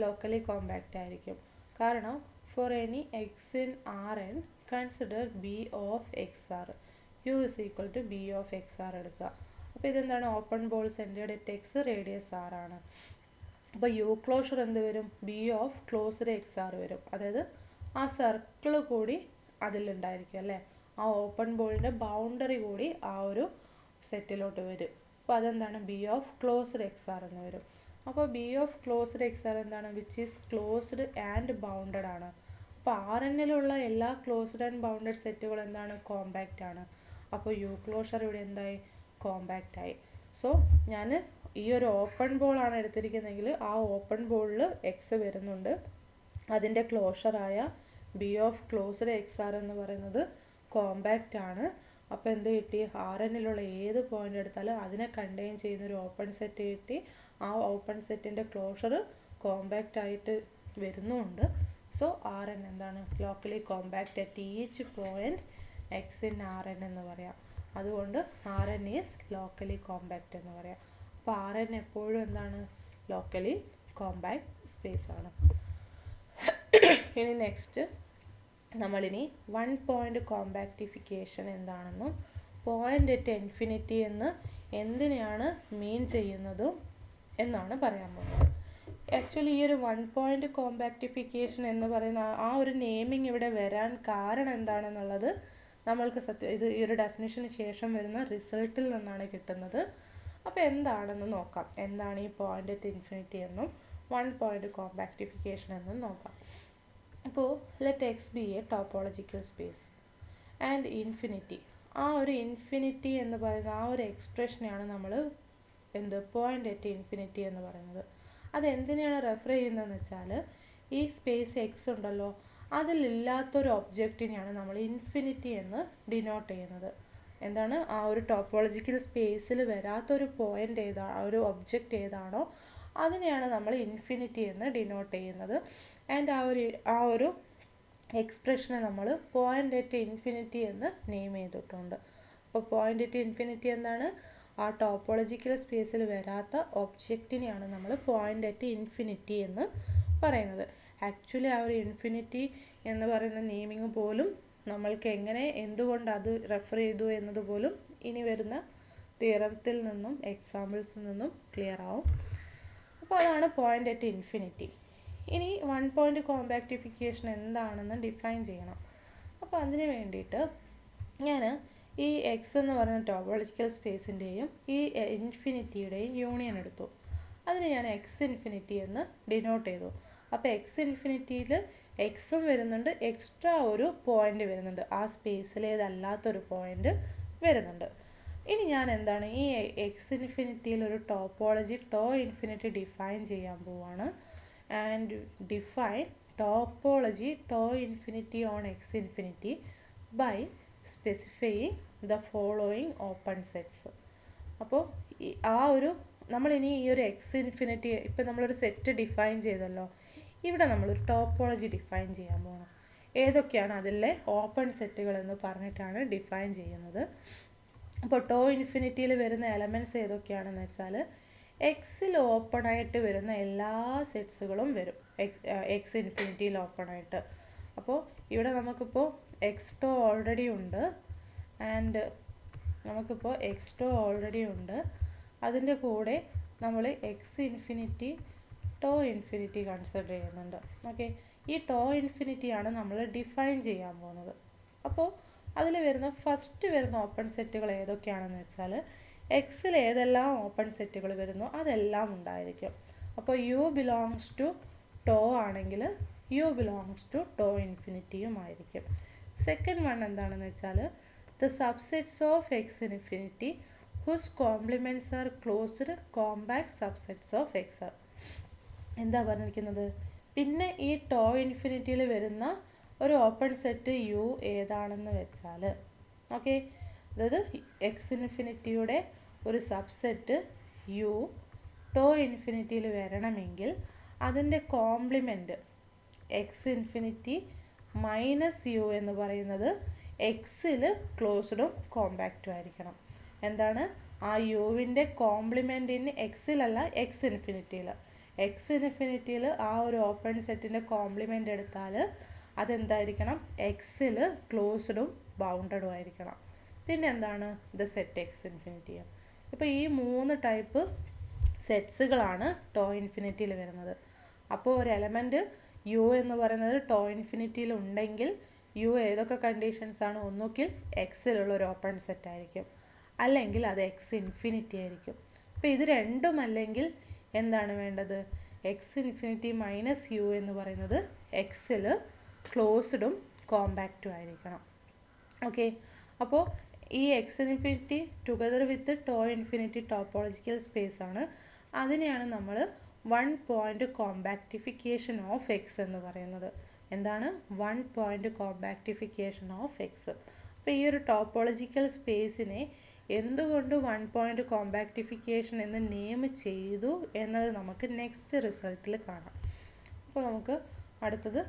S1: ലോക്കലി കോമ്പാക്റ്റ് ആയിരിക്കും. കാരണം for any X in R N consider B of X R, U is equal to B of X R എടുക്കുക. അപ്പോൾ ഇതെന്താണ്? Open ball centred at X radius R ആണ്. അപ്പോൾ യു ക്ലോഷർ എന്ത് വരും? B of closed X R വരും. അതായത് ആ സർക്കിൾ കൂടി അതിലുണ്ടായിരിക്കും അല്ലേ? ആ ഓപ്പൺ ബോളിൻ്റെ ബൗണ്ടറി കൂടി ആ ഒരു സെറ്റിലോട്ട് വരും. അപ്പോൾ അതെന്താണ്? B of closed X R എന്ന് വരും. അപ്പോൾ B of closed X R എന്താണ്? Which is closed and bounded ആണ്. അപ്പോൾ ആർ എന്നിലുള്ള എല്ലാ ക്ലോസ്ഡ് ആൻഡ് ബൗണ്ടഡ് സെറ്റുകൾ എന്താണ്? കോമ്പാക്റ്റ് ആണ്. അപ്പോൾ യു ക്ലോഷർ ഇവിടെ എന്തായി? കോമ്പാക്റ്റ് ആയി. സോ ഞാൻ ഈ ഒരു ഓപ്പൺ ബോളാണ് എടുത്തിരിക്കുന്നതെങ്കിൽ ആ ഓപ്പൺ ബോളിൽ എക്സ് വരുന്നുണ്ട്. അതിൻ്റെ ക്ലോഷറായ B of closed X R എന്ന് പറയുന്നത് കോമ്പാക്റ്റ് ആണ്. അപ്പോൾ എന്ത് കിട്ടി? ആർ എന്നിലുള്ള ഏത് പോയിൻ്റ് എടുത്താലും അതിനെ കണ്ടെയ്ൻ ചെയ്യുന്നൊരു ഓപ്പൺ സെറ്റ് കിട്ടി. ആ ഓപ്പൺ സെറ്റിൻ്റെ ക്ലോഷർ കോമ്പാക്റ്റ് ആയിട്ട് വരുന്നുമുണ്ട്. സോ ആർ എൻ എന്താണ്? Locally compact at each point X in R N എന്ന് പറയാം. അതുകൊണ്ട് R N is locally compact എന്ന് പറയാം. അപ്പോൾ ആർ എൻ എപ്പോഴും എന്താണ്? ലോക്കലി കോമ്പാക്റ്റ് സ്പേസ് ആണ്. ഇനി നെക്സ്റ്റ് നമ്മളിനി വൺ പോയിൻ്റ് കോമ്പാക്റ്റിഫിക്കേഷൻ എന്താണെന്നും പോയിൻ്റ് അറ്റ് ഇൻഫിനിറ്റി എന്ന് എന്തിനെയാണ് മീൻ ചെയ്യുന്നതും എന്നാണ് പറയാൻ പോകുന്നത്. ആക്ച്വലി ഈ ഒരു വൺ പോയിൻ്റ് കോമ്പാക്റ്റിഫിക്കേഷൻ എന്ന് പറയുന്ന ആ ഒരു നെയിമിങ് ഇവിടെ വരാൻ കാരണം എന്താണെന്നുള്ളത് നമ്മൾക്ക് ഇത് ഈ ഒരു ഡെഫിനിഷന് ശേഷം വരുന്ന റിസൾട്ടിൽ നിന്നാണ് കിട്ടുന്നത്. അപ്പോൾ എന്താണെന്ന് നോക്കാം. എന്താണ് ഈ പോയിൻ്റ് അറ്റ് ഇൻഫിനിറ്റി എന്നും 1 പോയിൻ്റ് കോമ്പാക്റ്റിഫിക്കേഷൻ എന്നും നോക്കാം. അപ്പോൾ let X B A topological space and infinity. ആ ഒരു ഇൻഫിനിറ്റി എന്ന് പറയുന്ന ആ ഒരു എക്സ്പ്രഷനെയാണ് നമ്മൾ പോയിൻ്റ് അറ്റ് ഇൻഫിനിറ്റി എന്ന് പറയുന്നത്. അതെന്തിനാണ് റെഫർ ചെയ്യുന്നതെന്ന് വെച്ചാൽ ഈ സ്പേസ് എക്സ് ഉണ്ടല്ലോ, അതിലില്ലാത്തൊരു ഒബ്ജക്റ്റിനെയാണ് നമ്മൾ ഇൻഫിനിറ്റി എന്ന് ഡിനോട്ട് ചെയ്യുന്നത്. എന്താണ് ആ ഒരു ടോപ്പോളജിക്കൽ സ്പേസിൽ വരാത്തൊരു പോയിൻ്റ് ഒരു ഒബ്ജക്റ്റ് ഏതാണോ അതിനെയാണ് നമ്മൾ ഇൻഫിനിറ്റി എന്ന് ഡിനോട്ട് ചെയ്യുന്നത്. ആൻഡ് ആ ഒരു എക്സ്പ്രഷനെ നമ്മൾ പോയിൻ്റ് അറ്റ് ഇൻഫിനിറ്റി എന്ന് നെയിം ചെയ്തിട്ടുണ്ട്. അപ്പോൾ പോയിൻ്റ് അറ്റ് ഇൻഫിനിറ്റി എന്താണ്? ആ ടോപ്പോളജിക്കൽ സ്പേസിൽ വരാത്ത ഒബ്ജക്റ്റിനെയാണ് നമ്മൾ പോയിൻ്റ് അറ്റ് ഇൻഫിനിറ്റി എന്ന് പറയുന്നത്. ആക്ച്വലി ആ ഒരു ഇൻഫിനിറ്റി എന്ന് പറയുന്ന നെയിമിങ് പോലും നമ്മൾക്ക് എന്തുകൊണ്ട് അത് റെഫർ ചെയ്തു എന്നതുപോലും ഇനി വരുന്ന തിയറത്തിൽ നിന്നും എക്സാമ്പിൾസിൽ നിന്നും ക്ലിയർ ആവും. അപ്പോൾ അതാണ് പോയിൻ്റ് അറ്റ് ഇൻഫിനിറ്റി. ഇനി 1 പോയിൻ്റ് കോമ്പാക്റ്റിഫിക്കേഷൻ എന്താണെന്ന് ഡിഫൈൻ ചെയ്യണം. അപ്പോൾ അതിന് വേണ്ടിയിട്ട് ഞാൻ ഈ എക്സ് എന്ന് പറയുന്ന ടോപ്പോളജിക്കൽ സ്പേസിൻ്റെയും ഈ ഇൻഫിനിറ്റിയുടെയും യൂണിയൻ എടുത്തു. അതിന് ഞാൻ എക്സ് ഇൻഫിനിറ്റി എന്ന് ഡിനോട്ട് ചെയ്തു. അപ്പോൾ എക്സ് ഇൻഫിനിറ്റിയിൽ എക്സും വരുന്നുണ്ട്, എക്സ്ട്രാ ഒരു പോയിൻ്റ് വരുന്നുണ്ട്, ആ സ്പേസിലേതല്ലാത്തൊരു പോയിൻ്റ് വരുന്നുണ്ട്. ഇനി ഞാൻ എന്താണ് ഈ എക്സ് ഇൻഫിനിറ്റിയിൽ ഒരു ടോപ്പോളജി ടോ ഇൻഫിനിറ്റി ഡിഫൈൻ ചെയ്യാൻ പോവാണ്. And define topology tau infinity on X infinity by specifying the following open sets. അപ്പോൾ നമ്മളിനി ഈ ഒരു എക്സ് ഇൻഫിനിറ്റി ഇപ്പം നമ്മളൊരു സെറ്റ് ഡിഫൈൻ ചെയ്തല്ലോ, ഇവിടെ നമ്മളൊരു ടോപ്പോളജി ഡിഫൈൻ ചെയ്യാൻ പോകണം. ഏതൊക്കെയാണ് അതിലെ ഓപ്പൺ സെറ്റുകൾ എന്ന് പറഞ്ഞിട്ടാണ് ഡിഫൈൻ ചെയ്യുന്നത്. അപ്പോൾ ടോ ഇൻഫിനിറ്റിയിൽ വരുന്ന എലമെൻറ്റ്സ് ഏതൊക്കെയാണെന്ന് വെച്ചാൽ എക്സിൽ ഓപ്പണായിട്ട് വരുന്ന എല്ലാ സെറ്റ്സുകളും വരും എക്സ് ഇൻഫിനിറ്റിയിൽ ഓപ്പണായിട്ട്. അപ്പോൾ ഇവിടെ നമുക്കിപ്പോൾ എക്സ് ടോ ഓൾറെഡി ഉണ്ട്. ആൻഡ് നമുക്കിപ്പോൾ എക്സ് ടോ ഓൾറെഡി ഉണ്ട്. അതിൻ്റെ കൂടെ നമ്മൾ X infinity tau infinity consider ചെയ്യുന്നുണ്ട്. ഓക്കെ, ഈ ടോ ഇൻഫിനിറ്റിയാണ് നമ്മൾ ഡിഫൈൻ ചെയ്യാൻ പോകുന്നത്. അപ്പോൾ അതിൽ ഫസ്റ്റ് വരുന്ന ഓപ്പൺ സെറ്റുകൾ ഏതൊക്കെയാണെന്ന് വെച്ചാൽ എക്സിൽ ഏതെല്ലാം ഓപ്പൺ സെറ്റുകൾ വരുന്നു അതെല്ലാം ഉണ്ടായിരിക്കും. അപ്പോൾ യു ബിലോങ്സ് ടു ടോ ആണെങ്കിൽ യു ബിലോങ്സ് ടു ടോ ഇൻഫിനിറ്റിയും ആയിരിക്കും. സെക്കൻഡ് വൺ എന്താണെന്ന് വെച്ചാൽ the subsets of X infinity who's compliments R closed compact subsets of X. എന്താ പറഞ്ഞിരിക്കുന്നത്? പിന്നെ ഈ ടോ ഇൻഫിനിറ്റിയിൽ വരുന്ന ഒരു ഓപ്പൺ സെറ്റ് യു ഏതാണെന്ന് വെച്ചാൽ ഓക്കെ, അതായത് എക്സ് ഇൻഫിനിറ്റിയുടെ ഒരു സബ്സെറ്റ് യു ടോ ഇൻഫിനിറ്റിയിൽ വരണമെങ്കിൽ അതിൻ്റെ complement X infinity minus U എന്ന് പറയുന്നത് എക്സിൽ ക്ലോസ്ഡും കോമ്പാക്റ്റും ആയിരിക്കണം. എന്താണ് ആ യുവിൻ്റെ കോംപ്ലിമെൻറ്റിന് എക്സിലല്ല എക്സ് ഇൻഫിനിറ്റിയിൽ. എക്സ് ഇൻഫിനിറ്റിയിൽ ആ ഒരു ഓപ്പൺ സെറ്റിൻ്റെ കോംപ്ലിമെൻ്റ് എടുത്താൽ അതെന്തായിരിക്കണം? എക്സിൽ ക്ലോസ്ഡും ബൗണ്ടഡും ആയിരിക്കണം. പിന്നെ എന്താണ് ദ സെറ്റ് എക്സ് ഇൻഫിനിറ്റി. ഇപ്പോൾ ഈ 3 ടൈപ്പ് സെറ്റ്സുകളാണ് ടോ ഇൻഫിനിറ്റിയിൽ വരുന്നത്. അപ്പോൾ ഒരു എലമെൻറ്റ് യു എന്ന് പറയുന്നത് ടോ ഇൻഫിനിറ്റിയിൽ ഉണ്ടെങ്കിൽ യു ഏതൊക്കെ കണ്ടീഷൻസാണ്? ഒന്നുകിൽ എക്സിലുള്ള ഒരു ഓപ്പൺ സെറ്റ് ആയിരിക്കും, അല്ലെങ്കിൽ അത് എക്സ് ഇൻഫിനിറ്റി ആയിരിക്കും. അപ്പോൾ ഇത് രണ്ടും അല്ലെങ്കിൽ എന്താണ് വേണ്ടത്? എക്സ് ഇൻഫിനിറ്റി മൈനസ് യു എന്ന് പറയുന്നത് എക്സിൽ ക്ലോസ്ഡും കോമ്പാക്റ്റും ആയിരിക്കണം. ഓക്കെ, അപ്പോൾ ഈ X infinity together with tau infinity topological space ആണ്. അതിനെയാണ് നമ്മൾ 1 പോയിൻ്റ് കോമ്പാക്റ്റിഫിക്കേഷൻ ഓഫ് എക്സ് എന്ന് പറയുന്നത്. എന്താണ് 1 പോയിൻ്റ് കോമ്പാക്റ്റിഫിക്കേഷൻ ഓഫ് എക്സ്? അപ്പോൾ ഈ ഒരു ടോപ്പോളജിക്കൽ സ്പേസിനെ എന്തുകൊണ്ട് 1 പോയിൻ്റ് കോമ്പാക്റ്റിഫിക്കേഷൻ എന്ന് നെയിം ചെയ്തു എന്നത് നമുക്ക് നെക്സ്റ്റ് റിസൾട്ടിൽ കാണാം. അപ്പോൾ നമുക്ക് അടുത്തത്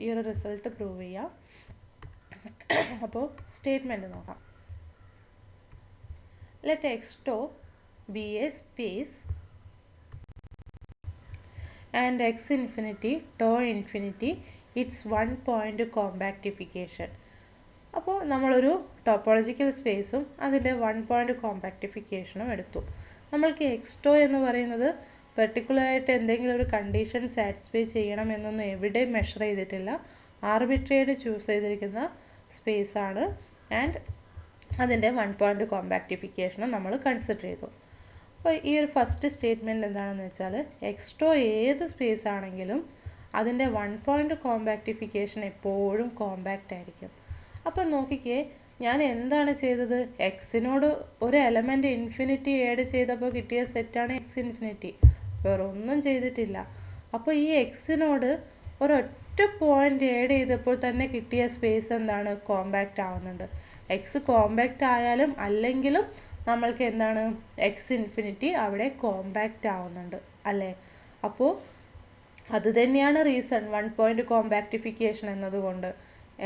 S1: ഈ ഒരു റിസൾട്ട് പ്രൂവ് ചെയ്യാം. അപ്പോൾ സ്റ്റേറ്റ്മെൻറ്റ് നോക്കാം. Let X tau be a space and X infinity tau infinity it's 1 point compactification. അപ്പോൾ നമ്മളൊരു ടോപ്പോളജിക്കൽ സ്പേസും അതിൻ്റെ 1 പോയിൻ്റ് കോമ്പാക്റ്റിഫിക്കേഷനും എടുത്തു. നമ്മൾക്ക് എക്സ് ടോ എന്ന് പറയുന്നത് പെർട്ടിക്കുലറായിട്ട് എന്തെങ്കിലും ഒരു കണ്ടീഷൻ സാറ്റിസ്ഫൈ ചെയ്യണമെന്നൊന്നും എവിടെ മെഷർ ചെയ്തിട്ടില്ല. ആർബിട്രേറ്റ് ചൂസ് ചെയ്തിരിക്കുന്ന സ്പേസ് ആണ് ആൻഡ് അതിൻ്റെ 1 പോയിൻ്റ് കോമ്പാക്റ്റിഫിക്കേഷനും നമ്മൾ കൺസിഡർ ചെയ്തു. അപ്പോൾ ഈ ഒരു ഫസ്റ്റ് സ്റ്റേറ്റ്മെൻറ്റ് എന്താണെന്ന് വെച്ചാൽ എക്സ്ട്രോ ഏത് സ്പേസ് ആണെങ്കിലും അതിൻ്റെ 1 പോയിൻ്റ് കോമ്പാക്റ്റിഫിക്കേഷൻ എപ്പോഴും കോമ്പാക്റ്റ് ആയിരിക്കും. അപ്പം നോക്കിക്കേ, ഞാൻ എന്താണ് ചെയ്തത്? എക്സിനോട് ഒരു എലമെൻറ്റ് ഇൻഫിനിറ്റി ആഡ് ചെയ്തപ്പോൾ കിട്ടിയ സെറ്റാണ് എക്സ് ഇൻഫിനിറ്റി, വേറെ ഒന്നും ചെയ്തിട്ടില്ല. അപ്പോൾ ഈ എക്സിനോട് ഒരൊറ്റ പോയിൻ്റ് ആഡ് ചെയ്തപ്പോൾ തന്നെ കിട്ടിയ സ്പേസ് എന്താണ്? കോമ്പാക്റ്റ് ആവുന്നുണ്ട്. എക്സ് കോമ്പാക്റ്റ് ആയാലും അല്ലെങ്കിലും നമ്മൾക്ക് എന്താണ്? എക്സ് ഇൻഫിനിറ്റി അവിടെ കോമ്പാക്റ്റ് ആവുന്നുണ്ട് അല്ലേ? അപ്പോൾ അത് തന്നെയാണ് റീസൺ 1 പോയിൻ്റ് കോമ്പാക്റ്റിഫിക്കേഷൻ എന്നതുകൊണ്ട്.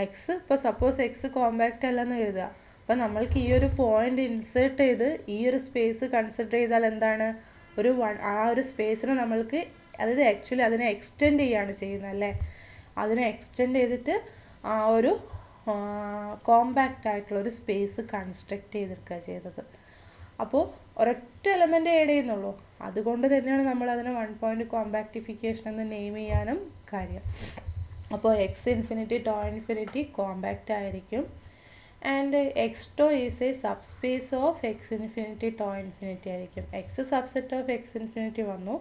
S1: എക്സ് ഇപ്പോൾ സപ്പോസ് എക്സ് കോമ്പാക്റ്റ് അല്ലെന്ന് കരുതുക, അപ്പോൾ നമ്മൾക്ക് ഈ ഒരു പോയിൻ്റ് ഇൻസേർട്ട് ചെയ്ത് ഈ ഒരു സ്പേസ് കൺസിഡർ ചെയ്താൽ എന്താണ്? ആ ഒരു സ്പേസിനെ നമ്മൾക്ക്, അതായത് ആക്ച്വലി അതിനെ എക്സ്റ്റെൻഡ് ചെയ്യുകയാണ് ചെയ്യുന്നത് അല്ലേ? അതിനെ എക്സ്റ്റെൻഡ് ചെയ്തിട്ട് ആ ഒരു കോമ്പാക്റ്റ് ആയിട്ടുള്ളൊരു സ്പേസ് കൺസ്ട്രക്റ്റ് ചെയ്തെടുക്കുക ചെയ്തത്. അപ്പോൾ ഒരൊറ്റ എലമെൻ്റ് ആഡ് ചെയ്യുന്നുള്ളൂ, അതുകൊണ്ട് തന്നെയാണ് നമ്മൾ അതിനെ 1 പോയിൻ്റ് കോമ്പാക്റ്റിഫിക്കേഷൻ എന്ന് നെയിം ചെയ്യാനും കാര്യം. അപ്പോൾ X infinity tau infinity compact ആയിരിക്കും. And X tau is a subspace of X infinity tau infinity ആയിരിക്കും. X subset of X infinity വന്നു,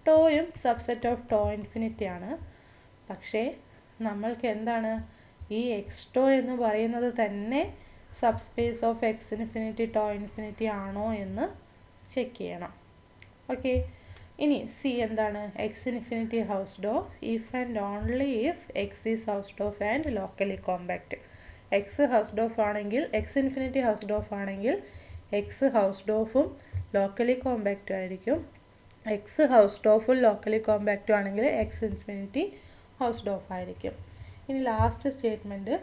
S1: ടോയും സബ്സെറ്റ് ഓഫ് ടോ ഇൻഫിനിറ്റി ആണ്. പക്ഷേ നമ്മൾക്ക് എന്താണ്? ഈ എക്സ് ടോ എന്ന് പറയുന്നത് തന്നെ subspace of X infinity tau infinity ആണോ എന്ന് ചെക്ക് ചെയ്യണം. ഓക്കെ, ഇനി സി എന്താണ്? X infinity Hausdorff if and only if X is Hausdorff and locally compact. X Hausdorff ആണെങ്കിൽ, എക്സ് ഇൻഫിനിറ്റി ഹൗസ്ഡ് ഓഫ് ആണെങ്കിൽ X ഹൗസ്ഡ് ഓഫും ലോക്കലി കോമ്പാക്റ്റും ആയിരിക്കും. എക്സ് ഹൗസ്ഡ് ഓഫും ലോക്കലി കോമ്പാക്റ്റും ആണെങ്കിൽ എക്സ് ഇൻഫിനിറ്റി ഹൗസ്ഡ് ഓഫ് ആയിരിക്കും. ഇനി last statement,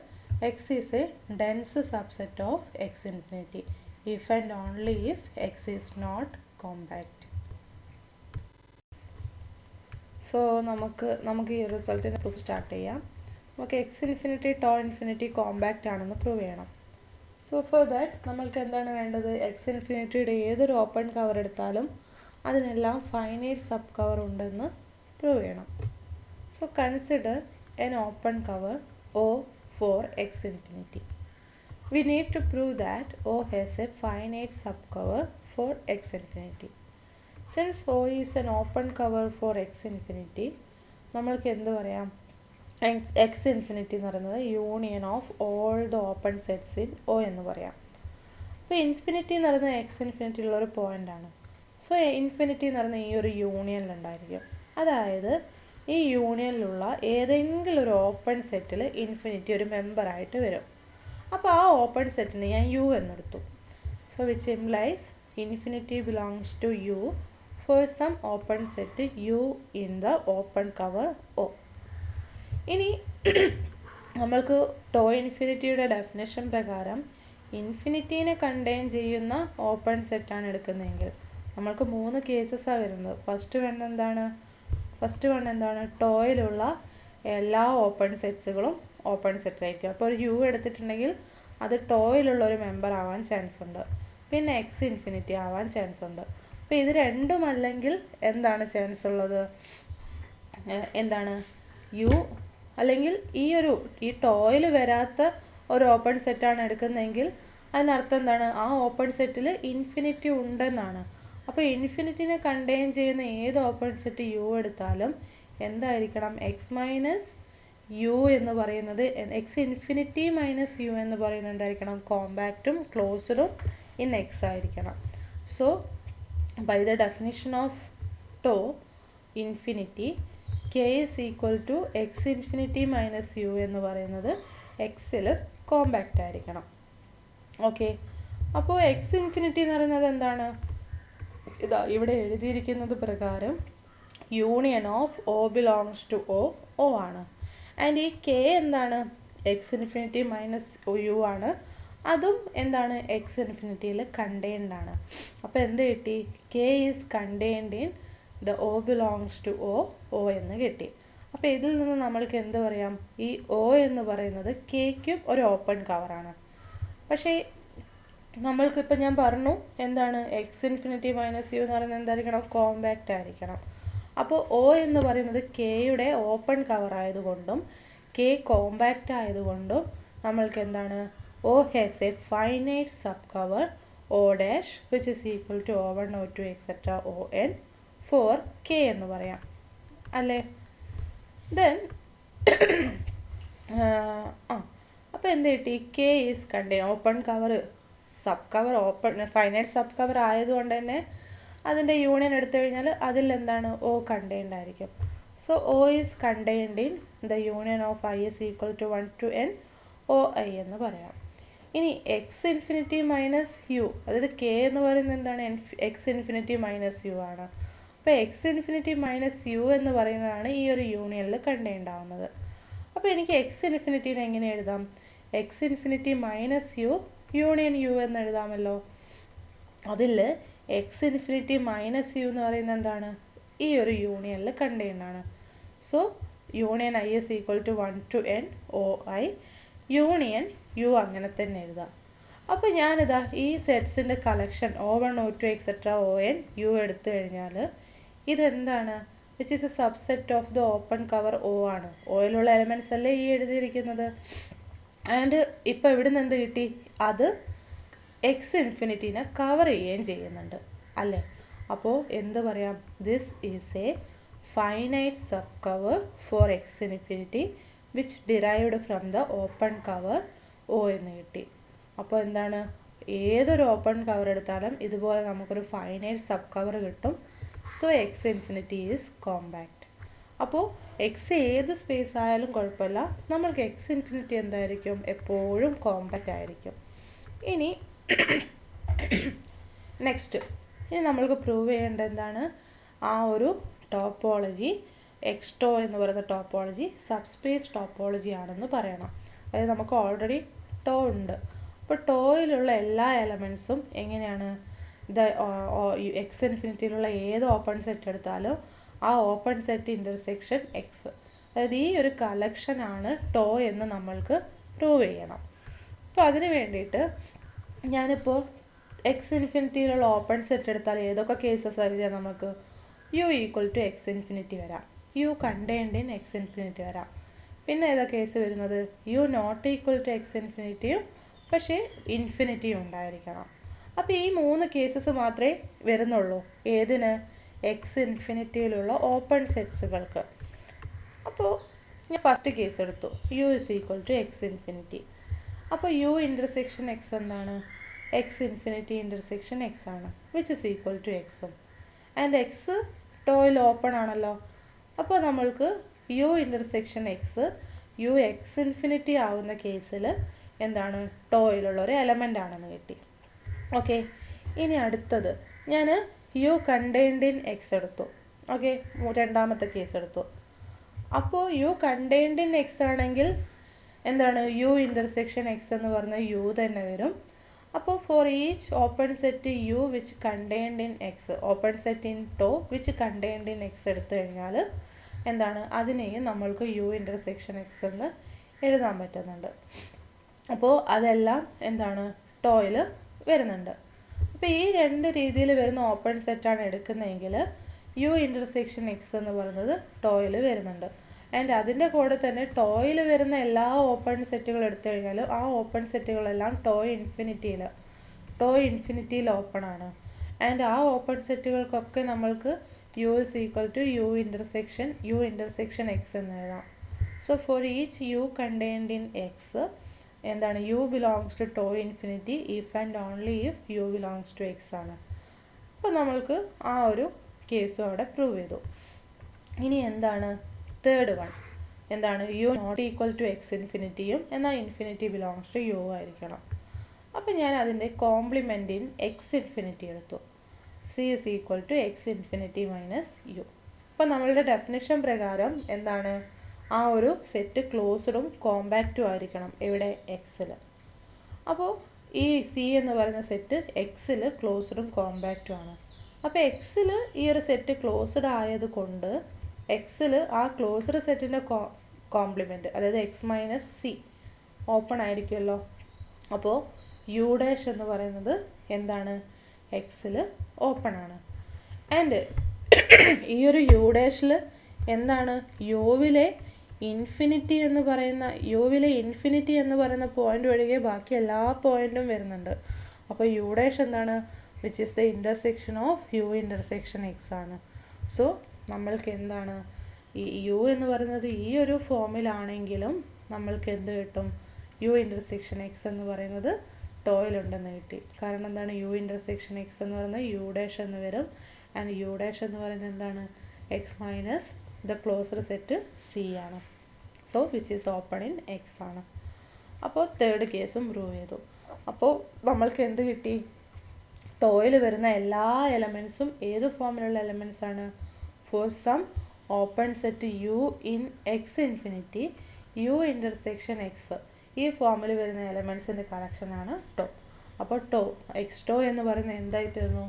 S1: X is a dense subset of X infinity if and only if X is not compact. So നമുക്ക് ഈ റിസൾട്ടിനെ പ്രൂഫ് സ്റ്റാർട്ട് ചെയ്യാം. നമുക്ക് X infinity tau infinity compact ആണെന്ന് പ്രൂവ് ചെയ്യണം. So for that നമ്മൾക്ക് എന്താണ് വേണ്ടത്? എക്സ് ഇൻഫിനിറ്റിയുടെ ഏതൊരു ഓപ്പൺ കവർ എടുത്താലും അതിനെല്ലാം ഫൈനൈറ്റ് സബ് കവർ ഉണ്ടെന്ന് പ്രൂവ് ചെയ്യണം. So consider an open cover O for x infinity. We need to prove that O has a finite subcover for x infinity. Since O is an open cover for x infinity, നമ്മൾക്ക് എന്ത് പറയാം? X infinity എന്ന് പറയുന്നത് union of all the open sets in O എന്ന് പറയാം. അപ്പോൾ infinity എന്ന് പറയുന്നത് എക്സ് ഇൻഫിനിറ്റിയിലുള്ളൊരു പോയിൻ്റാണ്. സോ ഇൻഫിനിറ്റി എന്ന് പറയുന്നത് ഈ ഒരു യൂണിയനിലുണ്ടായിരിക്കും. അതായത് ഈ യൂണിയനിലുള്ള ഏതെങ്കിലും ഒരു ഓപ്പൺ സെറ്റിൽ ഇൻഫിനിറ്റി ഒരു മെമ്പറായിട്ട് വരും. അപ്പോൾ ആ ഓപ്പൺ സെറ്റിന് ഞാൻ യു എന്നെടുത്തു. So which implies infinity belongs to U for some open set U in the open cover O. ഇനി നമ്മൾക്ക് ടോ ഇൻഫിനിറ്റിയുടെ ഡെഫിനേഷൻ പ്രകാരം ഇൻഫിനിറ്റീനെ കണ്ടെയ്ൻ ചെയ്യുന്ന ഓപ്പൺ സെറ്റാണ് എടുക്കുന്നതെങ്കിൽ നമ്മൾക്ക് 3 കേസസാണ് വരുന്നത്. ഫസ്റ്റ് വൺ എന്താണ്? ടോയിലുള്ള എല്ലാ ഓപ്പൺ സെറ്റ്സുകളും ഓപ്പൺ സെറ്റായിരിക്കും. അപ്പോൾ ഒരു യു എടുത്തിട്ടുണ്ടെങ്കിൽ അത് ടോയിലുള്ള ഒരു മെമ്പർ ആവാൻ ചാൻസ് ഉണ്ട്. പിന്നെ എക്സ് ഇൻഫിനിറ്റി ആവാൻ ചാൻസ് ഉണ്ട്. അപ്പോൾ ഇത് രണ്ടും അല്ലെങ്കിൽ എന്താണ് ചാൻസ് ഉള്ളത്? എന്താണ്? യു അല്ലെങ്കിൽ ഈ ടോയിൽ വരാത്ത ഒരു ഓപ്പൺ സെറ്റാണ് എടുക്കുന്നതെങ്കിൽ അതിനർത്ഥം എന്താണ്? ആ ഓപ്പൺ സെറ്റിൽ ഇൻഫിനിറ്റി ഉണ്ടെന്നാണ്. അപ്പോൾ ഇൻഫിനിറ്റിനെ കണ്ടെയ്ൻ ചെയ്യുന്ന ഏത് ഓപ്പൺ സെറ്റ് യു എടുത്താലും എന്തായിരിക്കണം? എക്സ് മൈനസ് യു എന്ന് പറയുന്നത്, എക്സ് ഇൻഫിനിറ്റി മൈനസ് യു എന്ന് പറയുന്നത് എന്തായിരിക്കണം? കോമ്പാക്റ്റും ക്ലോസ്ഡും ഇൻ എക്സ് ആയിരിക്കണം. So by the definition of tau infinity K is equal to X infinity minus U എന്ന് പറയുന്നത് എക്സിൽ കോമ്പാക്റ്റ് ആയിരിക്കണം. ഓക്കെ, അപ്പോൾ എക്സ് ഇൻഫിനിറ്റി എന്ന് പറയുന്നത് എന്താണ്? ഇതാ ഇവിടെ എഴുതിയിരിക്കുന്നത് പ്രകാരം union of O belongs to O ആണ്. ആൻഡ് ഈ കെ എന്താണ്? എക്സ് ഇൻഫിനിറ്റി മൈനസ് യു ആണ്. അതും എന്താണ്? എക്സ് ഇൻഫിനിറ്റിയിൽ കണ്ടെയ്ൻഡ് ആണ്. അപ്പോൾ എന്ത് കിട്ടി? K is contained in the O belongs to O എന്ന് കിട്ടി. അപ്പോൾ ഇതിൽ നിന്ന് നമ്മൾക്ക് എന്ത് പറയാം? ഈ ഒ എന്ന് പറയുന്നത് കെയ്ക്കും ഒരു ഓപ്പൺ കവറാണ്. പക്ഷേ നമ്മൾക്കിപ്പോൾ ഞാൻ പറഞ്ഞു എന്താണ്? എക്സ് ഇൻഫിനിറ്റി മൈനസ് യു എന്ന് പറയുന്നത് എന്തായിരിക്കണം? കോമ്പാക്റ്റ് ആയിരിക്കണം. അപ്പോൾ ഒ എന്ന് പറയുന്നത് കെയുടെ ഓപ്പൺ കവർ ആയതുകൊണ്ടും കെ കോമ്പാക്റ്റ് ആയതുകൊണ്ടും നമ്മൾക്ക് എന്താണ് O has a finite subcover O dash which is equal to O1 O2 etc. On for K എന്ന് പറയാം അല്ലേ. ദെൻ അപ്പോൾ എന്ത് കിട്ടി? K is contain open cover sub cover open finite sub cover ആയതുകൊണ്ട് തന്നെ അതിൻ്റെ യൂണിയൻ എടുത്തു കഴിഞ്ഞാൽ അതിൽ എന്താണ് O കണ്ടെയ്ൻഡ് ആയിരിക്കും. So O is contained in the union of I is equal to 1 to n OI എന്ന് പറയാം. ഇനി എക്സ് ഇൻഫിനിറ്റി മൈനസ് യു, അതായത് K എന്ന് പറയുന്നത് എന്താണ്? എക്സ് ഇൻഫിനിറ്റി മൈനസ് യു ആണ്. അപ്പോൾ എക്സ് ഇൻഫിനിറ്റി മൈനസ് യു എന്ന് പറയുന്നതാണ് ഈ ഒരു യൂണിയനിൽ കണ്ടെയ്ൻഡ്. അപ്പോൾ എനിക്ക് എക്സ് ഇൻഫിനിറ്റീനെ എങ്ങനെ എഴുതാം? X infinity minus U union U എന്ന് എഴുതാമല്ലോ. അതിൽ എക്സ് ഇൻഫിനിറ്റി മൈനസ് യു എന്ന് പറയുന്നത് എന്താണ്? ഈ ഒരു യൂണിയനിൽ കണ്ടെയ്ൻഡാണ്. So union I is equal to 1 to n OI union U അങ്ങനെ തന്നെ എഴുതാം. അപ്പോൾ ഞാനിതാ ഈ സെറ്റ്സിൻ്റെ collection O1 O2 etcetera ON U എടുത്തു കഴിഞ്ഞാൽ ഇതെന്താണ്? Which is a subset of the open cover O ആണ്. ഓയിലുള്ള എലമെൻറ്റ്സ് അല്ലേ ഈ എഴുതിയിരിക്കുന്നത്. ആൻഡ് ഇപ്പോൾ ഇവിടുന്ന് എന്ത് കിട്ടി? അത് എക്സ് ഇൻഫിനിറ്റീനെ കവർ ചെയ്യുകയും ചെയ്യുന്നുണ്ട് അല്ലേ. അപ്പോൾ എന്ത് പറയാം? This is a finite sub cover for X infinity which derived from the open cover O എന്ന് കിട്ടി. അപ്പോൾ എന്താണ്? ഏതൊരു ഓപ്പൺ കവർ എടുത്താലും ഇതുപോലെ നമുക്കൊരു ഫൈനൈറ്റ് സബ് കവർ കിട്ടും. So X infinity is compact. അപ്പോൾ എക്സ് ഏത് സ്പേസ് ആയാലും കുഴപ്പമില്ല, നമ്മൾക്ക് എക്സ് ഇൻഫിനിറ്റി എന്തായിരിക്കും? എപ്പോഴും കോമ്പാക്റ്റ് ആയിരിക്കും. ഇനി ഇനി നമ്മൾക്ക് പ്രൂവ് ചെയ്യേണ്ടത് എന്താണ്? ആ ഒരു ടോപ്പോളജി എക്സ്റ്റോ എന്ന് പറയുന്ന ടോപ്പോളജി സബ്സ്പേസ് ടോപ്പോളജി ആണെന്ന് പറയണം. അതായത് നമുക്ക് ഓൾറെഡി ടോ ഉണ്ട്. അപ്പോൾ ടോയിലുള്ള എല്ലാ എലമെൻറ്റ്സും എങ്ങനെയാണ്? എക്സ് ഇൻഫിനിറ്റിയിലുള്ള ഏത് ഓപ്പൺ സെറ്റ് എടുത്താലും ആ ഓപ്പൺ സെറ്റ് ഇൻ്റർസെക്ഷൻ എക്സ്, അതായത് ഈ ഒരു കളക്ഷനാണ് ടോ എന്ന് നമ്മൾക്ക് പ്രൂവ് ചെയ്യണം. അപ്പോൾ അതിന് വേണ്ടിയിട്ട് ഞാനിപ്പോൾ എക്സ് ഇൻഫിനിറ്റിയിലുള്ള ഓപ്പൺ സെറ്റ് എടുത്താൽ ഏതൊക്കെ കേസസ് അറിയാം നമുക്ക്? U equal to X infinity വരാം, U contained in X infinity വരാം. പിന്നെ ഏതാ കേസ് വരുന്നത്? U not equal to X ഇൻഫിനിറ്റിയും പക്ഷേ ഇൻഫിനിറ്റിയും ഉണ്ടായിരിക്കണം. അപ്പോൾ ഈ 3 കേസസ് മാത്രമേ വരുന്നുള്ളൂ. ഏതിന്? എക്സ് ഇൻഫിനിറ്റിയിലുള്ള ഓപ്പൺ സെറ്റ്സുകൾക്ക്. അപ്പോൾ ഞാൻ ഫസ്റ്റ് കേസ് എടുത്തു, U is equal to X infinity. അപ്പോൾ യു ഇൻ്റർസെക്ഷൻ എക്സ് എന്താണ്? എക്സ് ഇൻഫിനിറ്റി ഇൻ്റർസെക്ഷൻ എക്സ് ആണ്, വിച്ച് ഇസ് ഈക്വൽ ടു എക്സും. ആൻഡ് എക്സ് ടോയിൽ ഓപ്പൺ ആണല്ലോ. അപ്പോൾ നമ്മൾക്ക് U intersection X U X infinity ആവുന്ന കേസിൽ എന്താണ്? ടോയിലുള്ള ഒരു എലമെൻ്റ് ആണെന്ന് കിട്ടി. ഓക്കെ, ഇനി അടുത്തത് ഞാൻ യു കണ്ടെയ്ൻഡ് ഇൻ എക്സ് എടുത്തു. ഓക്കെ, രണ്ടാമത്തെ കേസ് എടുത്തു. അപ്പോൾ യു കണ്ടെയ്ൻഡ് ഇൻ എക്സ് ആണെങ്കിൽ എന്താണ്? യു ഇൻ്റർസെക്ഷൻ എക്സ് എന്ന് പറഞ്ഞാൽ യു തന്നെ വരും. അപ്പോൾ for each open set U which contained in X, open set in tau which contained in X എടുത്തു കഴിഞ്ഞാൽ എന്താണ്? അതിനെയും നമ്മൾക്ക് യു ഇൻ്റർസെക്ഷൻ എക്സ് എന്ന് എഴുതാൻ പറ്റുന്നുണ്ട്. അപ്പോൾ അതെല്ലാം എന്താണ്? ടോയിൽ വരുന്നുണ്ട്. അപ്പോൾ ഈ 2 രീതിയിൽ വരുന്ന ഓപ്പൺ സെറ്റാണ് എടുക്കുന്നതെങ്കിൽ യു ഇൻ്റർസെക്ഷൻ എക്സ് എന്ന് പറയുന്നത് ടോയിൽ വരുന്നുണ്ട്. ആൻഡ് അതിൻ്റെ കൂടെ തന്നെ ടോയിൽ വരുന്ന എല്ലാ ഓപ്പൺ സെറ്റുകൾ എടുത്തു കഴിഞ്ഞാലും ആ ഓപ്പൺ സെറ്റുകളെല്ലാം ടോ ഇൻഫിനിറ്റിയിൽ ഓപ്പൺ ആണ്. ആൻഡ് ആ ഓപ്പൺ സെറ്റുകൾക്കൊക്കെ നമ്മൾക്ക് U is equal to U intersection X എന്ന് എഴുതാം. So for each U contained in X എന്താണ്? U belongs to tau infinity if and only if U belongs to X ആണ്. അപ്പോൾ നമ്മൾക്ക് ആ ഒരു കേസും അവിടെ പ്രൂവ് ചെയ്തു. ഇനി എന്താണ്? തേർഡ് വൺ എന്താണ്? U not equal to X ഇൻഫിനിറ്റിയും എന്നാൽ ഇൻഫിനിറ്റി ബിലോങ്സ് ടു യു ആയിരിക്കണം. അപ്പോൾ ഞാൻ അതിൻ്റെ കോംപ്ലിമെൻ്റ് ഇൻ എക്സ് ഇൻഫിനിറ്റി എടുത്തു. C is equal to X infinity minus U. അപ്പോൾ നമ്മളുടെ ഡെഫിനിഷൻ പ്രകാരം എന്താണ്? ആ ഒരു സെറ്റ് ക്ലോസ്ഡും കോമ്പാക്റ്റും ആയിരിക്കണം. എവിടെ? എക്സിൽ. അപ്പോൾ ഈ സി എന്ന് പറയുന്ന സെറ്റ് എക്സിൽ ക്ലോസ്ഡും കോമ്പാക്റ്റും ആണ്. അപ്പോൾ എക്സിൽ ഈ ഒരു സെറ്റ് ക്ലോസ്ഡ് ആയത് കൊണ്ട് എക്സിൽ ആ ക്ലോസ്ഡ് സെറ്റിൻ്റെ കോംപ്ലിമെൻറ്റ് അതായത് എക്സ് മൈനസ് സി ഓപ്പൺ ആയിരിക്കുമല്ലോ. അപ്പോൾ യു ഡാഷ് എന്ന് പറയുന്നത് എന്താണ്? എക്സിൽ ഓപ്പൺ ആണ്. ആൻഡ് ഈ ഒരു യു ഡാഷിൽ എന്താണ്? യുവിലെ ഇൻഫിനിറ്റി എന്ന് പറയുന്ന യുവിലെ ഇൻഫിനിറ്റി എന്ന് പറയുന്ന പോയിൻ്റ് ഒഴികെ ബാക്കി എല്ലാ പോയിൻറ്റും വരുന്നുണ്ട്. അപ്പോൾ യു ഡാഷ് എന്താണ്? Which is the intersection of U intersection X ആണ്. സോ നമ്മൾക്ക് എന്താണ് ഈ യു എന്ന് പറയുന്നത് ഈ ഒരു ഫോമിലാണെങ്കിലും നമ്മൾക്ക് എന്ത് കിട്ടും? യു ഇൻ്റർസെക്ഷൻ എക്സ് എന്ന് പറയുന്നത് ടോയിലുണ്ടെന്ന് കിട്ടി. കാരണം എന്താണ്? യു ഇൻ്റർസെക്ഷൻ എക്സ് എന്ന് പറയുന്നത് യു ഡാഷ് എന്ന് വരും. ആൻഡ് യു ഡാഷ് എന്ന് പറയുന്നത് എന്താണ്? X minus the closed set C ആണ്. So which is open in X ആണ്. അപ്പോൾ തേർഡ് കേസും പ്രൂവ് ചെയ്തു. അപ്പോൾ നമ്മൾക്ക് എന്ത് കിട്ടി? ടോയിൽ വരുന്ന എല്ലാ എലമെൻസും ഏത് ഫോമിലുള്ള എലമെൻസ് ആണ്? For some open set U in X infinity U intersection X, ഈ ഫോമിൽ വരുന്ന എലമെൻസിൻ്റെ കളക്ഷനാണ് ടോ. അപ്പോൾ ടോ എക്സ് ടോ എന്ന് പറയുന്നത് എന്തായി തീർന്നു?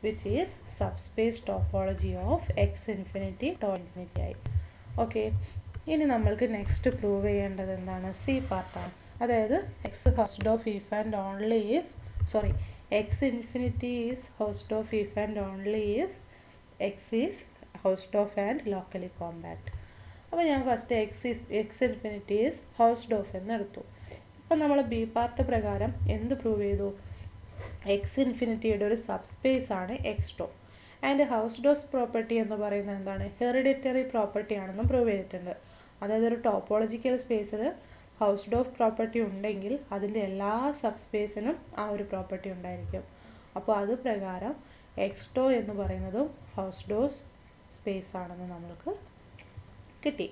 S1: Which is subspace topology of X infinity tau infinity ആയി. ഓക്കെ, ഇനി നമ്മൾക്ക് നെക്സ്റ്റ് പ്രൂവ് ചെയ്യേണ്ടത് എന്താണ്? സി പാർട്ടാണ്. അതായത് X Hausdorff if and only if X infinity is Hausdorff if and only if X is Hausdorff and locally compact. അപ്പോൾ ഞാൻ first X infinity is Hausdorff എന്ന് എടുത്തു. അപ്പോൾ നമ്മൾ ബി പാർട്ട് പ്രകാരം എന്ത് prove ചെയ്തു? X ഇൻഫിനിറ്റിയുടെ ഒരു സബ്സ്പേസ് ആണ് X tau. And Hausdorff property എന്ന് പറയുന്നത് എന്താണ്? ഹെറിഡിറ്ററി പ്രോപ്പർട്ടി ആണെന്നും പ്രൂവ് ചെയ്തിട്ടുണ്ട്. അതായത് ഒരു ടോപ്പോളജിക്കൽ സ്പേസിൽ ഹൗസ് ഡോഫ് പ്രോപ്പർട്ടി ഉണ്ടെങ്കിൽ അതിൻ്റെ എല്ലാ സബ്സ്പേസിനും ആ ഒരു പ്രോപ്പർട്ടി ഉണ്ടായിരിക്കും. അപ്പോൾ അത് പ്രകാരം എക്സ് ടോ എന്ന് പറയുന്നതും ഹൗസ് ഡോസ് സ്പേസ് ആണെന്ന് നമ്മൾക്ക് കിട്ടി.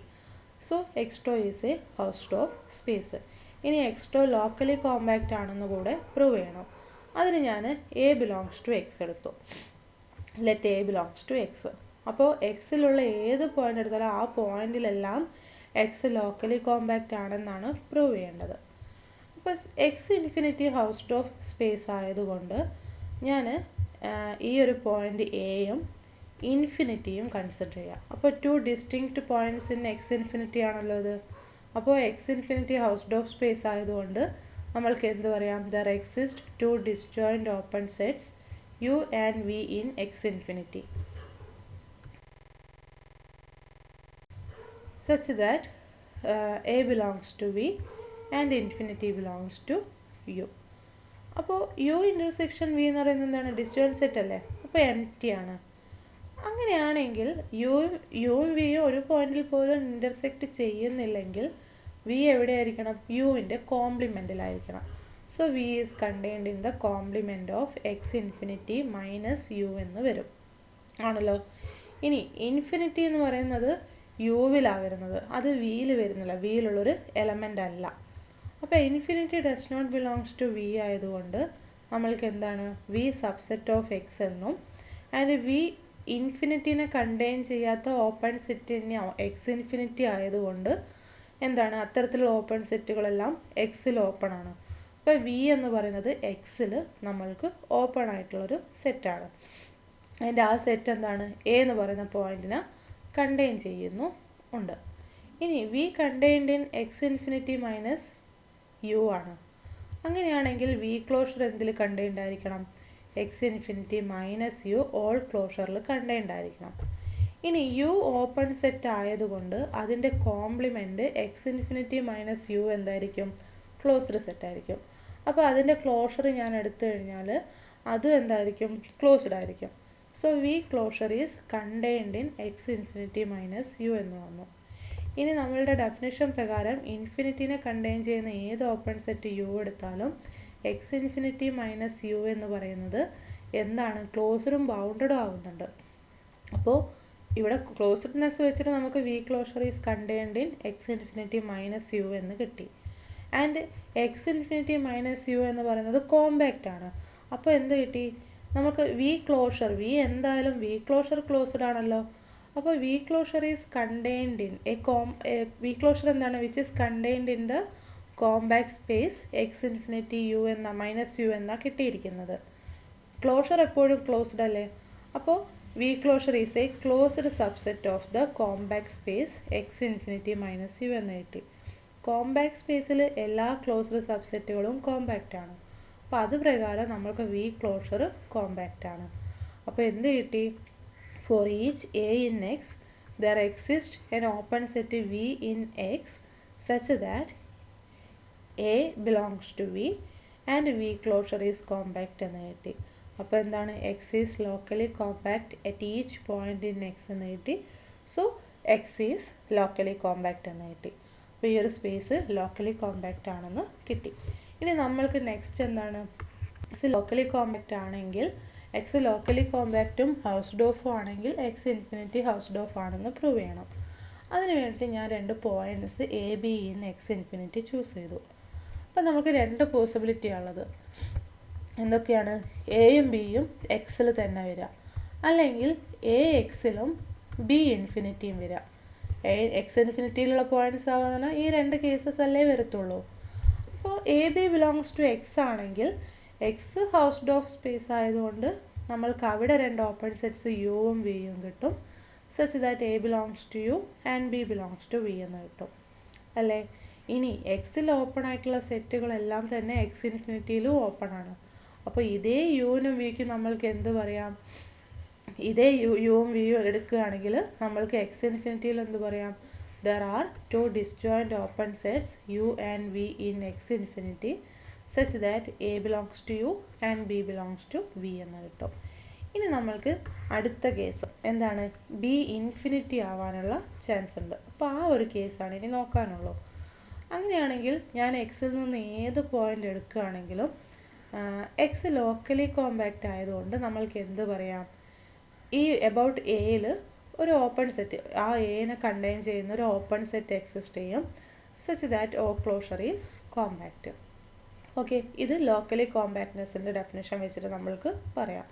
S1: So X tau is a Hausdorff space. ഇനി എക്സ് ടോ ലോക്കലി കോമ്പാക്റ്റ് ആണെന്ന് കൂടെ പ്രൂവ് ചെയ്യണം. അതിന് ഞാൻ എ ബിലോങ്സ് ടു എക്സ് എടുത്തു. Let A belongs to X. അപ്പോൾ എക്സിലുള്ള ഏത് പോയിൻ്റ് എടുത്താലും ആ പോയിന്റിലെല്ലാം എക്സ് ലോക്കലി കോമ്പാക്റ്റ് ആണെന്നാണ് പ്രൂവ് ചെയ്യേണ്ടത്. അപ്പോൾ X infinity Hausdorff space ആയതുകൊണ്ട് ഞാൻ ഈ ഒരു പോയിൻ്റ് എയും ഇൻഫിനിറ്റിയും കൺസിഡർ ചെയ്യാം. അപ്പോൾ two distinct points in X infinity ആണല്ലോ ഇത്. അപ്പോൾ X infinity Hausdorff space ആയതുകൊണ്ട് നമ്മൾക്ക് എന്ത് പറയാം? There exist two disjoint open sets U and V in X infinity such that A belongs to V and infinity belongs to U. അപ്പോൾ U intersection V എന്ന് പറയുന്നത് എന്താണ്? Disjoint set അല്ലേ? അപ്പോൾ എം ടി ആണ്. അങ്ങനെയാണെങ്കിൽ യുവും വിയും ഒരു പോയിന്റിൽ പോലും ഇൻ്റർസെക്റ്റ് ചെയ്യുന്നില്ലെങ്കിൽ വി എവിടെയായിരിക്കണം? യുവിൻ്റെ കോംപ്ലിമെൻറ്റിലായിരിക്കണം. So V is contained in the complement of X infinity minus U എന്ന് വരും ആണല്ലോ. ഇനി ഇൻഫിനിറ്റി എന്ന് പറയുന്നത് യുവിലാണ് വരുന്നത്, അത് വിയിൽ വരുന്നില്ല, വിയിലുള്ളൊരു എലമെൻ്റ് അല്ല. അപ്പോൾ infinity does not belongs to V ആയതുകൊണ്ട് നമ്മൾക്ക് എന്താണ്? വി സബ്സെറ്റ് ഓഫ് എക്സ് എന്നും ആൻഡ് വി ഇൻഫിനിറ്റിനെ കണ്ടെയ്ൻ ചെയ്യാത്ത ഓപ്പൺ സെറ്റിനെ എക്സ് ഇൻഫിനിറ്റി ആയതുകൊണ്ട് എന്താണ്? അത്തരത്തിലുള്ള ഓപ്പൺ സെറ്റുകളെല്ലാം എക്സിൽ ഓപ്പൺ ആണ്. അപ്പോൾ വി എന്ന് പറയുന്നത് എക്സിൽ നമ്മൾക്ക് ഓപ്പൺ ആയിട്ടുള്ളൊരു സെറ്റാണ്. അതിൻ്റെ ആ സെറ്റ് എന്താണ്? എ എന്ന് പറയുന്ന പോയിന്റിനെ കണ്ടെയ്ൻ ചെയ്യുന്നു ഉണ്ട്. ഇനി V contained in X infinity minus U ആണ്. അങ്ങനെയാണെങ്കിൽ വി ക്ലോഷർ എന്തിൽ കണ്ടെയ്ൻഡ് ആയിരിക്കണം? X infinity minus U all ക്ലോഷറിൽ കണ്ടെയ്ൻഡ് ആയിരിക്കണം. ഇനി യു ഓപ്പൺ സെറ്റ് ആയതുകൊണ്ട് അതിൻ്റെ complement X infinity minus U എന്തായിരിക്കും? ക്ലോസ്ഡ് സെറ്റ് ആയിരിക്കും. അപ്പോൾ അതിൻ്റെ ക്ലോഷർ ഞാൻ എടുത്തു കഴിഞ്ഞാൽ അതും എന്തായിരിക്കും? ക്ലോസ്ഡ് ആയിരിക്കും. So V closure is contained in X infinity minus U എന്ന് വന്നു. ഇനി നമ്മളുടെ ഡെഫിനിഷൻ പ്രകാരം ഇൻഫിനിറ്റിനെ കണ്ടെയ്ൻ ചെയ്യുന്ന ഏത് ഓപ്പൺ സെറ്റ് യു എടുത്താലും എക്സ് ഇൻഫിനിറ്റി മൈനസ് യു എന്ന് പറയുന്നത് എന്താണ്? ക്ലോസ്ഡും ബൗണ്ടഡും ആവുന്നുണ്ട്. അപ്പോൾ ഇവിടെ ക്ലോസ്ഡ്നെസ് വെച്ചിട്ട് നമുക്ക് V closure is contained in X infinity minus U എന്ന് കിട്ടി. And X infinity minus U എന്ന് പറയുന്നത് കോമ്പാക്റ്റ് ആണ്. അപ്പോൾ എന്ത് കിട്ടി? നമുക്ക് വി ക്ലോഷർ, വി എന്തായാലും വി ക്ലോഷർ ക്ലോസ്ഡ് ആണല്ലോ. അപ്പോൾ V closure is contained in V closure എന്താണ്? Which is contained in the compact space X infinity U എന്ന മൈനസ് യു എന്നാണ് കിട്ടിയിരിക്കുന്നത്. ക്ലോഷർ എപ്പോഴും ക്ലോസ്ഡ് അല്ലേ? അപ്പോൾ V closure is a closed subset of the compact space X infinity minus U എന്ന് കിട്ടി. Compact സ്പേസിൽ എല്ലാ ക്ലോസ്ഡ് സബ്സെറ്റുകളും കോമ്പാക്റ്റ് ആണ്. അപ്പോൾ അത് പ്രകാരം നമ്മൾക്ക് വി ക്ലോഷർ കോമ്പാക്റ്റ് ആണ്. അപ്പോൾ എന്ത് കിട്ടി? For each A in X there exists an open set V in X such that A belongs to V and V closure is compact എന്ന് കിട്ടി. അപ്പോൾ എന്താണ്, X is locally compact at each point in X എന്ന് കിട്ടി. So X is locally compact എന്ന് കിട്ടി. അപ്പോൾ ഈ ഒരു സ്പേസ് ലോക്കലി കോമ്പാക്റ്റ് ആണെന്ന് കിട്ടി. ഇനി നമ്മൾക്ക് നെക്സ്റ്റ് എന്താണ്, എക്സ് ലോക്കലി കോമ്പാക്റ്റ് ആണെങ്കിൽ എക്സ് ലോക്കലി കോമ്പാക്റ്റും ഹൗസ്ഡ് ഓഫും ആണെങ്കിൽ എക്സ് ഇൻഫിനിറ്റി ഹൗസ്ഡ് ഓഫ് ആണെന്ന് പ്രൂവ് ചെയ്യണം. അതിന് വേണ്ടിയിട്ട് ഞാൻ രണ്ട് points A be in X infinity choose ചെയ്തു. അപ്പം നമുക്ക് രണ്ട് പോസിബിലിറ്റി ഉള്ളത് എന്തൊക്കെയാണ്, എയും ബിയും എക്സിൽ തന്നെ വരിക, അല്ലെങ്കിൽ എ എക്സിലും ബി ഇൻഫിനിറ്റിയും വരിക. എക്സ് ഇൻഫിനിറ്റിയിലുള്ള പോയിൻറ്റ്സ് ആവുന്ന ഈ രണ്ട് കേസസ് അല്ലേ വരത്തുള്ളൂ. അപ്പോൾ A B belongs to X ആണെങ്കിൽ എക്സ് ഹൗസ്ഡ് ഓഫ് സ്പേസ് ആയതുകൊണ്ട് നമ്മൾക്ക് അവിടെ രണ്ട് ഓപ്പൺ സെറ്റ്സ് യുവും വിയും കിട്ടും. Such that A belongs to U and B belongs to V എന്ന് കിട്ടും അല്ലേ. ഇനി എക്സിൽ ഓപ്പൺ ആയിട്ടുള്ള സെറ്റുകളെല്ലാം തന്നെ എക്സ് ഇൻഫിനിറ്റിയിലും ഓപ്പൺ ആണ്. അപ്പോൾ ഇതേ യുവിനും വിക്കും നമ്മൾക്ക് എന്ത് പറയാം, ഇതേ യുവും വിയും എടുക്കുകയാണെങ്കിൽ നമ്മൾക്ക് എക്സ് ഇൻഫിനിറ്റിയിൽ എന്ത് പറയാം, there are two disjoint open sets U and V in X infinity such that A belongs to U and B belongs to V എന്ന് കിട്ടും. ഇനി നമ്മൾക്ക് അടുത്ത കേസ് എന്താണ്, ബി ഇൻഫിനിറ്റി ആവാനുള്ള ചാൻസ് ഉണ്ട്. അപ്പോൾ ആ ഒരു കേസാണ് ഇനി നോക്കാനുള്ളൂ. അങ്ങനെയാണെങ്കിൽ ഞാൻ എക്സിൽ നിന്ന് ഏത് പോയിൻ്റ് എടുക്കുകയാണെങ്കിലും എക്സ് ലോക്കലി കോമ്പാക്റ്റ് ആയതുകൊണ്ട് നമ്മൾക്ക് എന്ത് പറയാം, ഈ എബൌട്ട് എയിൽ ഒരു ഓപ്പൺ സെറ്റ്, ആ എനെ കണ്ടെയ്ൻ ചെയ്യുന്ന ഒരു ഓപ്പൺ സെറ്റ് എക്സിസ്റ്റ് ചെയ്യും such that O closure is compact. Okay, ഇത് ലോക്കലി കോമ്പാക്ട്നെസ്സിൻ്റെ ഡെഫിനേഷൻ വെച്ചിട്ട് നമ്മൾക്ക് പറയാം.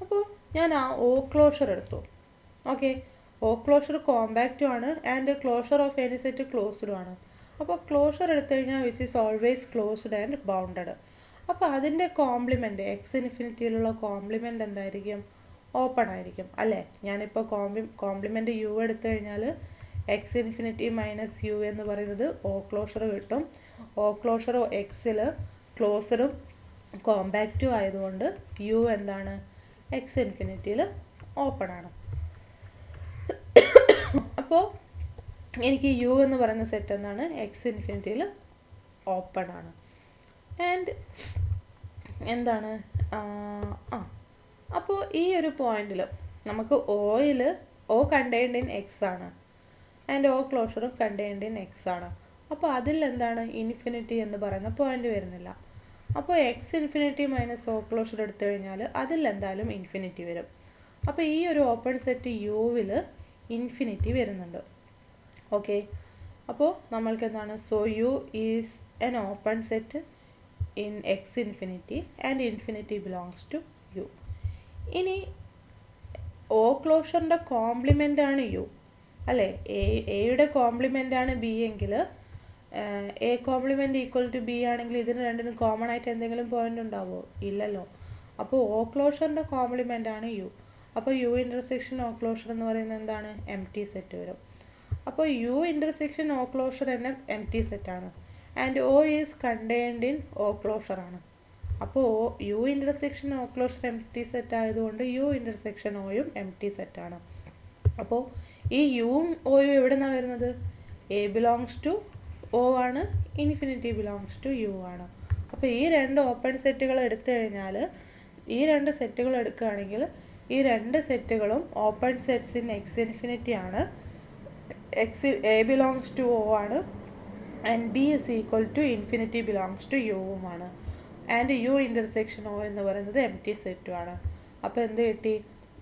S1: അപ്പോൾ ഞാൻ ആ ഓ ക്ലോഷർ എടുത്തു. ഓക്കെ, ഓ ക്ലോഷർ കോമ്പാക്റ്റും ആണ് and closure of any set ക്ലോസ്ഡും ആണ്. അപ്പോൾ ക്ലോഷർ എടുത്തു കഴിഞ്ഞാൽ which is always closed and bounded. അപ്പോൾ അതിൻ്റെ കോംപ്ലിമെൻറ്റ് എക്സ് ഇൻഫിനിറ്റിയിലുള്ള കോംപ്ലിമെൻറ്റ് എന്തായിരിക്കും, ഓപ്പൺ ആയിരിക്കും അല്ലേ. ഞാനിപ്പോൾ കോംപ്ലിമെൻറ്റ് യു എടുത്തു കഴിഞ്ഞാൽ എക്സ് ഇൻഫിനിറ്റി മൈനസ് യു എന്ന് പറയുന്നത് ഓ ക്ലോഷർ കിട്ടും. ഓ ക്ലോഷർ എക്സിൽ ക്ലോസറും കോമ്പാക്റ്റും ആയതുകൊണ്ട് യു എന്താണ്, എക്സ് ഇൻഫിനിറ്റിയിൽ ഓപ്പൺ ആണ്. അപ്പോൾ എനിക്ക് യു എന്ന് പറയുന്ന സെറ്റ് എന്താണ്, എക്സ് ഇൻഫിനിറ്റിയിൽ ഓപ്പൺ ആണ്. ആൻഡ് എന്താണ്, അപ്പോൾ ഈ ഒരു പോയിന്റിൽ നമുക്ക് ഓയിൽ ഓ കണ്ടെയ്ൻഡ് ഇൻ എക്സ് ആണ് ആൻഡ് ഓ ക്ലോഷറും കണ്ടെയ്ൻഡ് ഇൻ എക്സ് ആണ്. അപ്പോൾ അതിൽ എന്താണ്, ഇൻഫിനിറ്റി എന്ന് പറയുന്ന പോയിന്റ് വരുന്നില്ല. അപ്പോൾ X infinity minus O closure എടുത്തു കഴിഞ്ഞാൽ അതിൽ എന്തായാലും ഇൻഫിനിറ്റി വരും. അപ്പോൾ ഈ ഒരു ഓപ്പൺ സെറ്റ് യുവിൽ ഇൻഫിനിറ്റി വരുന്നുണ്ട്. ഓക്കെ, അപ്പോൾ നമ്മൾക്ക് എന്താണ്, so U is an open set in X infinity and infinity belongs to U. ഇനി ഓ ക്ലോഷറിൻ്റെ കോംപ്ലിമെൻ്റ് ആണ് യു അല്ലേ. എയുടെ കോംപ്ലിമെൻ്റ് ആണ് ബി എങ്കിൽ A complement equal to B ആണെങ്കിൽ ഇതിന് രണ്ടിനും കോമൺ ആയിട്ട് എന്തെങ്കിലും പോയിൻ്റ് ഉണ്ടാവുമോ, ഇല്ലല്ലോ. അപ്പോൾ ഓ ക്ലോഷറിൻ്റെ കോംപ്ലിമെൻ്റ് ആണ് യു. അപ്പോൾ യു ഇൻ്റർസെക്ഷൻ ഓ ക്ലോഷർ എന്ന് പറയുന്നത് എന്താണ്, എം ടി സെറ്റ് വരും. അപ്പോൾ യു ഇൻ്റർസെക്ഷൻ ഓ ക്ലോഷർ എന്ന എം ടി സെറ്റാണ് and O is contained in O closure ആണ്. അപ്പോൾ U intersection O closure empty set ആയതുകൊണ്ട് യു ഇൻ്റർസെക്ഷൻ ഓയും എം ടി സെറ്റാണ്. അപ്പോൾ ഈ യുവും ഒയും എവിടെ നിന്നാണ് വരുന്നത്, എ ബിലോങ്സ് ടു ഒ ആണ്, ഇൻഫിനിറ്റി ബിലോങ്സ് ടു യു ആണ്. അപ്പോൾ ഈ രണ്ട് ഓപ്പൺ സെറ്റുകൾ എടുത്തു കഴിഞ്ഞാൽ, ഈ രണ്ട് സെറ്റുകൾ എടുക്കുകയാണെങ്കിൽ ഈ രണ്ട് സെറ്റുകളും open sets in X infinity ആണ്. X a belongs to O ആണ് and B is equal to infinity belongs to യുവുമാണ്. ആൻഡ് യു ഇൻ്റർസെക്ഷൻ ഒ എന്ന് പറയുന്നത് എം ടി സെറ്റുമാണ്. അപ്പോൾ എന്ത് കിട്ടി,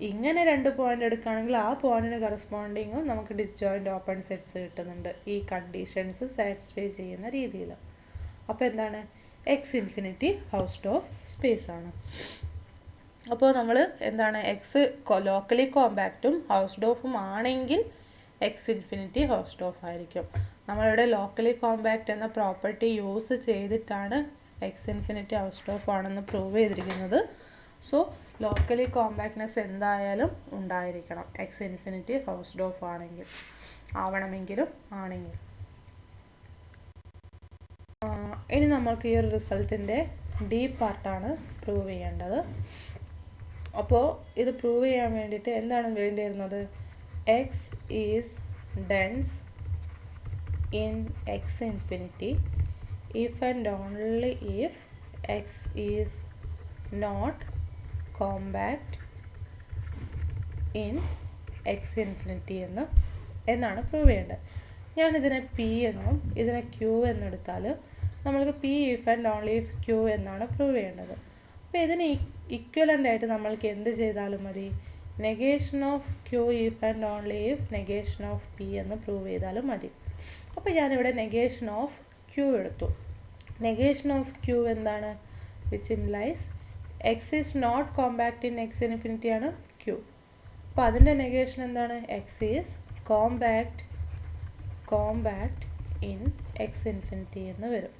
S1: ഇങ്ങനെ രണ്ട് പോയിൻ്റ് എടുക്കുകയാണെങ്കിൽ ആ പോയിൻറ്റിന് കറസ്പോണ്ടിങ്ങും നമുക്ക് ഡിസ്ജോയിൻ്റ് ഓപ്പൺ സെറ്റ്സ് കിട്ടുന്നുണ്ട് ഈ കണ്ടീഷൻസ് സാറ്റിസ്ഫൈ ചെയ്യുന്ന രീതിയിൽ. അപ്പോൾ എന്താണ്, X infinity Hausdorff space ആണ്. അപ്പോൾ നമ്മൾ എന്താണ്, എക്സ് ലോക്കലി കോമ്പാക്റ്റും ഹൗസ്ഡ് ഓഫും ആണെങ്കിൽ എക്സ് ഇൻഫിനിറ്റി ഹൗസ്ഡ് ഓഫ് ആയിരിക്കും. നമ്മളിവിടെ ലോക്കലി കോമ്പാക്റ്റ് എന്ന പ്രോപ്പർട്ടി യൂസ് ചെയ്തിട്ടാണ് എക്സ് ഇൻഫിനിറ്റി ഹൗസ്ഡ് ഓഫ് ആണെന്ന് പ്രൂവ് ചെയ്തിരിക്കുന്നത്. സോ ലോക്കലി കോമ്പാക്ട്നെസ് എന്തായാലും ഉണ്ടായിരിക്കണം എക്സ് ഇൻഫിനിറ്റി ഹൗസ്ഡ് ഓഫ് ആണെങ്കിൽ, ആവണമെങ്കിലും ആണെങ്കിൽ. ഇനി നമ്മൾക്ക് ഈ ഒരു റിസൾട്ടിൻ്റെ ഡി പാർട്ടാണ് പ്രൂവ് ചെയ്യേണ്ടത്. അപ്പോൾ ഇത് പ്രൂവ് ചെയ്യാൻ വേണ്ടിയിട്ട് എന്താണ് വേണ്ടിയിരുന്നത്, x is dense in x infinity if and only if x is not compact in x infinity എന്നാണ് പ്രൂവ് ചെയ്യേണ്ടത്. ഞാനിതിനെ പി എന്നും ഇതിനെ ക്യൂ എന്നെടുത്താൽ നമ്മൾക്ക് P if and only if Q എന്നാണ് പ്രൂവ് ചെയ്യേണ്ടത്. അപ്പോൾ ഇതിന് ഇക്വലൻ്റ് ആയിട്ട് നമ്മൾക്ക് എന്ത് ചെയ്താലും മതി, negation of Q if and only if negation of P എന്ന് പ്രൂവ് ചെയ്താലും മതി. അപ്പോൾ ഞാനിവിടെ നെഗേഷൻ ഓഫ് ക്യൂ എടുത്തു. നെഗേഷൻ ഓഫ് ക്യൂ എന്താണ്? Which implies X is not compact in X infinity Q ക്യൂ. അപ്പോൾ അതിൻ്റെ നെഗേഷൻ എന്താണ്? X is compact in X infinity എന്ന് വരും.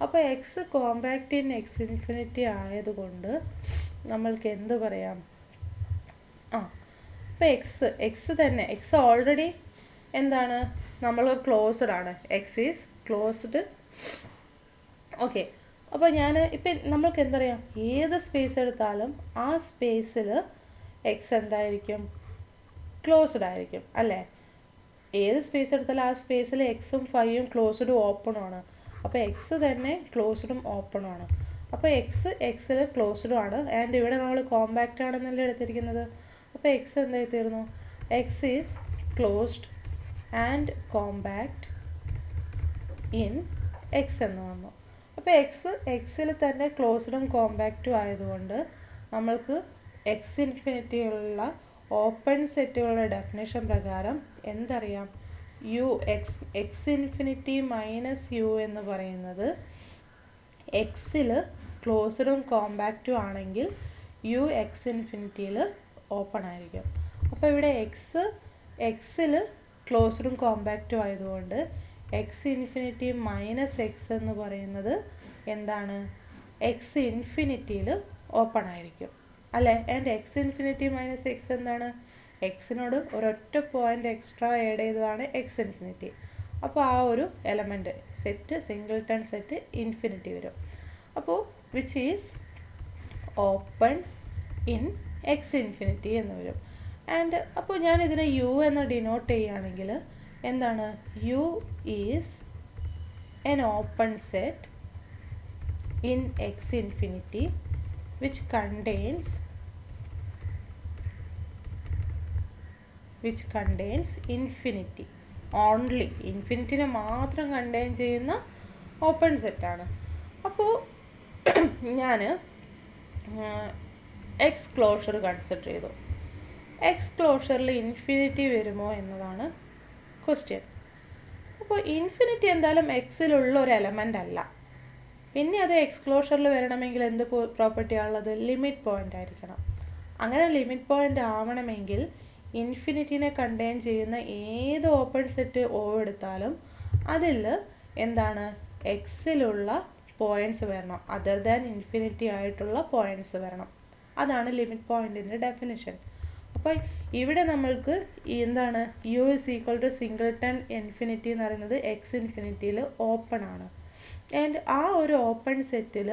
S1: അപ്പോൾ X compact in X infinity ആയതുകൊണ്ട് നമ്മൾക്ക് എന്ത് പറയാം? അപ്പോൾ എക്സ് തന്നെ, എക്സ് ഓൾറെഡി എന്താണ്, നമ്മൾ ക്ലോസ്ഡ് ആണ്, എക്സ് ഈസ് ക്ലോസ്ഡ്. ഓക്കെ, അപ്പോൾ ഇപ്പം നമ്മൾക്ക് എന്തറിയാം, ഏത് സ്പേസ് എടുത്താലും ആ സ്പേസിൽ എക്സ് എന്തായിരിക്കും? ക്ലോസ്ഡ് ആയിരിക്കും അല്ലേ? ഏത് സ്പേസ് എടുത്താലും ആ സ്പേസിൽ എക്സും ഫൈയും ക്ലോസ്ഡും ഓപ്പണും ആണ്. അപ്പോൾ എക്സ് തന്നെ ക്ലോസ്ഡും ഓപ്പണും ആണ്. അപ്പോൾ എക്സിൽ ക്ലോസ്ഡും ആണ്. ആൻഡ് ഇവിടെ നമ്മൾ കോമ്പാക്റ്റ് ആണെന്നല്ലേ എടുത്തിരിക്കുന്നത്. അപ്പോൾ എക്സ് എന്തായി തീർന്നു? X is closed and compact in X എന്ന് വന്നു. അപ്പോൾ എക്സിൽ തന്നെ ക്ലോസ്ഡും കോമ്പാക്റ്റും ആയതുകൊണ്ട് നമ്മൾക്ക് എക്സ് ഇൻഫിനിറ്റിയുള്ള ഓപ്പൺ സെറ്റുകളുടെ ഡെഫിനേഷൻ പ്രകാരം എന്തറിയാം? എക്സ് ഇൻഫിനിറ്റി മൈനസ് യു എന്ന് പറയുന്നത് എക്സിൽ ക്ലോസ്ഡും കോമ്പാക്റ്റും ആണെങ്കിൽ യു എക്സ് ഇൻഫിനിറ്റിയിൽ ഓപ്പൺ ആയിരിക്കും. അപ്പോൾ ഇവിടെ എക്സിൽ ക്ലോസ്ഡും കോമ്പാക്റ്റും ആയതുകൊണ്ട് എക്സ് ഇൻഫിനിറ്റി മൈനസ് എക്സ് എന്ന് പറയുന്നത് എന്താണ്? എക്സ് ഇൻഫിനിറ്റിയിൽ ഓപ്പൺ ആയിരിക്കും അല്ലേ? And X infinity minus X എന്താണ്? എക്സിനോട് ഒരൊറ്റ പോയിൻ്റ് എക്സ്ട്രാ ആഡ് ചെയ്തതാണ് എക്സ് ഇൻഫിനിറ്റി. അപ്പോൾ ആ ഒരു element set, singleton set infinity വരും. അപ്പോൾ which is open in X infinity എന്ന് വരും. ആൻഡ് അപ്പോൾ ഞാനിതിനെ യു എന്ന് ഡിനോട്ട് ചെയ്യുകയാണെങ്കിൽ എന്താണ്? U is an open set in X infinity which contains infinity only. ഇൻഫിനിറ്റിനെ മാത്രം കണ്ടെയ്ൻ ചെയ്യുന്ന ഓപ്പൺ സെറ്റാണ്. അപ്പോൾ ഞാൻ എക്സ് ക്ലോഷർ കൺസിഡർ ചെയ്തു. എക്സ് ക്ലോഷറിൽ ഇൻഫിനിറ്റി വരുമോ എന്നതാണ് ക്വസ്റ്റ്യൻ. അപ്പോൾ ഇൻഫിനിറ്റി എന്തായാലും എക്സിലുള്ള ഒരു എലമെൻ്റ് അല്ല. പിന്നെ അത് എക്സ്ക്ലോഷറിൽ വരണമെങ്കിൽ എന്ത് പ്രോപ്പർട്ടിയാണുള്ളത്? ലിമിറ്റ് പോയിൻ്റ് ആയിരിക്കണം. അങ്ങനെ ലിമിറ്റ് പോയിൻ്റ് ആവണമെങ്കിൽ ഇൻഫിനിറ്റിനെ കണ്ടെയ്ൻ ചെയ്യുന്ന ഏത് ഓപ്പൺ സെറ്റ് ഓ എടുത്താലും അതിൽ എന്താണ്? എക്സിലുള്ള പോയിൻറ്റ്സ് വരണം, അതർ ദാൻ ഇൻഫിനിറ്റി ആയിട്ടുള്ള പോയിൻറ്റ്സ് വരണം. അതാണ് ലിമിറ്റ് പോയിൻറ്റിൻ്റെ ഡെഫിനിഷൻ. അപ്പോൾ ഇവിടെ നമ്മൾക്ക് എന്താണ്? U is equal to singleton infinity എന്ന് പറയുന്നത് എക്സ് ഇൻഫിനിറ്റിയിൽ ഓപ്പൺ ആണ്. ആൻഡ് ആ ഒരു ഓപ്പൺ സെറ്റിൽ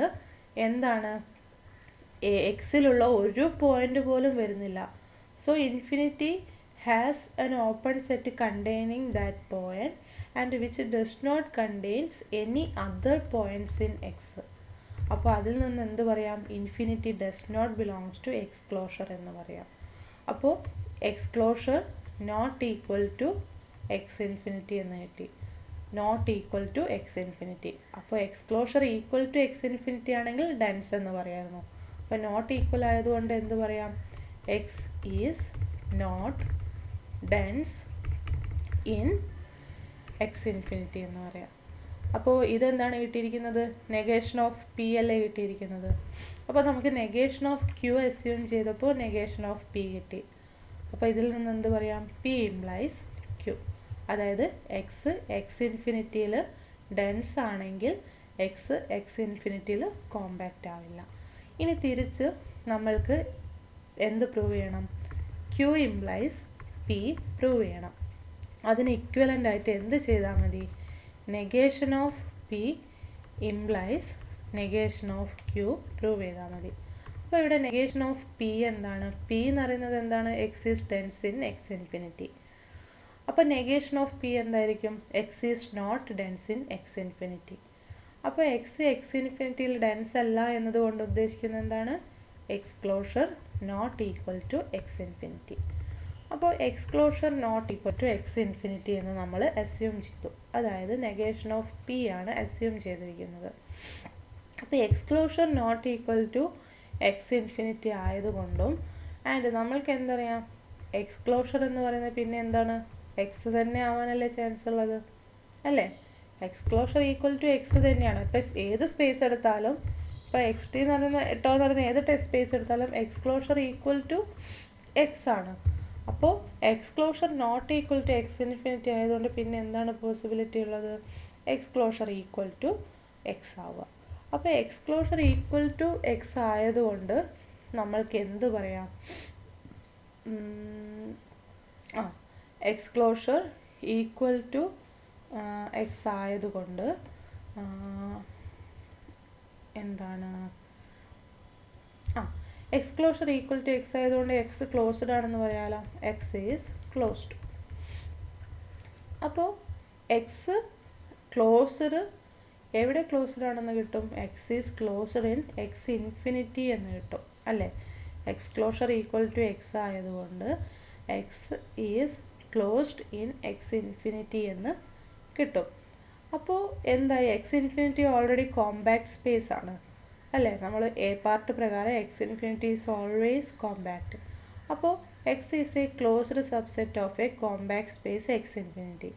S1: എന്താണ്? എക്സിലുള്ള ഒരു പോയിൻ്റ് പോലും വരുന്നില്ല. So infinity has an open set containing that point and which does not contains any other points in X. അപ്പോൾ അതിൽ നിന്ന് എന്ത് പറയാം? Infinity does not belongs to X closure എന്ന് പറയാം. അപ്പോൾ X closure not equal to X infinity എന്ന് കിട്ടി. Not equal to X infinity. അപ്പോൾ X closure equal to X infinity ആണെങ്കിൽ ഡെൻസ് എന്ന് പറയാമായിരുന്നു. അപ്പോൾ നോട്ട് ഈക്വൽ ആയതുകൊണ്ട് എന്ത് പറയാം? X is not dense in X infinity എന്ന് പറയാം. അപ്പോൾ ഇതെന്താണ് കിട്ടിയിരിക്കുന്നത്? നെഗേഷൻ ഓഫ് പി അല്ലേ കിട്ടിയിരിക്കുന്നത്. അപ്പോൾ നമുക്ക് നെഗേഷൻ ഓഫ് ക്യൂ അസ്യൂം ചെയ്തപ്പോൾ നെഗേഷൻ ഓഫ് പി കിട്ടി. അപ്പോൾ ഇതിൽ നിന്ന് എന്ത് പറയാം? P implies Q. അതായത് എക്സ് ഇൻഫിനിറ്റിയിൽ ഡെൻസ് ആണെങ്കിൽ എക്സ് ഇൻഫിനിറ്റിയിൽ കോമ്പാക്റ്റ് ആവില്ല. ഇനി തിരിച്ച് നമ്മൾക്ക് എന്ത് പ്രൂവ് ചെയ്യണം? ക്യൂ ഇംപ്ലൈസ് പി പ്രൂവ് ചെയ്യണം. അതിന് ഇക്വലൻ്റ് ആയിട്ട് എന്ത് ചെയ്താൽ മതി? Negation of P implies negation of Q prove ചെയ്താൽ മതി. അപ്പോൾ ഇവിടെ നെഗേഷൻ ഓഫ് പി എന്താണ്? പി എന്ന് പറയുന്നത് എന്താണ്? X is dense in X infinity. അപ്പോൾ നെഗേഷൻ ഓഫ് പി എന്തായിരിക്കും? X is not dense in X infinity. അപ്പോൾ എക്സ് ഇൻഫിനിറ്റിയിൽ ഡെൻസ് അല്ല എന്നതുകൊണ്ട് ഉദ്ദേശിക്കുന്നത് എന്താണ്? X closure not equal to X infinity. അപ്പോൾ X closure not equal to X infinity എന്ന് നമ്മൾ അസ്യൂം ചെയ്തു. അതായത് നെഗേഷൻ ഓഫ് പി ആണ് അസ്യൂം ചെയ്തിരിക്കുന്നത്. അപ്പോൾ X closure not equal to X infinity ആയതുകൊണ്ടും ആൻഡ് നമ്മൾക്ക് എന്തറിയാം, എക്സ് ക്ലോഷർ എന്ന് പറയുന്നത് പിന്നെ എന്താണ്? എക്സ് തന്നെ ആവാനല്ലേ ചാൻസ് ഉള്ളത്, അല്ലേ? X closure equal to X തന്നെയാണ്. ഇപ്പോൾ ഏത് സ്പേസ് എടുത്താലും, ഇപ്പോൾ എക്സ് ടി എന്ന് പറയുന്ന എട്ടോ എന്ന് പറയുന്ന ഏത് ടെസ്റ്റ് സ്പേസ് എടുത്താലും X closure equal to X ആണ്. അപ്പോൾ X closure not equal to X infinity ആയതുകൊണ്ട് പിന്നെ എന്താണ് പോസിബിലിറ്റി ഉള്ളത്? X closure equal to X ആവുക. അപ്പോൾ X closure equal to X ആയതുകൊണ്ട് നമ്മൾക്ക് എന്ത് പറയാം? X closure equal to X ആയതുകൊണ്ട് എന്താണ്? X closure equal to X ആയതുകൊണ്ട് എക്സ് ക്ലോസ്ഡ് ആണെന്ന് പറയാലോ. X is closed. അപ്പോൾ എക്സ് ക്ലോസ്ഡ് എവിടെ ക്ലോസ്ഡ് ആണെന്ന് കിട്ടും? X is closed in X infinity എന്ന് കിട്ടും, അല്ലേ? X closure equal to X ആയതുകൊണ്ട് X is closed in X infinity എന്ന് കിട്ടും. അപ്പോൾ എന്തായി? X infinity already compact space ആണ്, അല്ലേ? നമ്മൾ എ പാർട്ട് പ്രകാരം X infinity is always compact. അപ്പോൾ X is a closed subset of a compact space X infinity.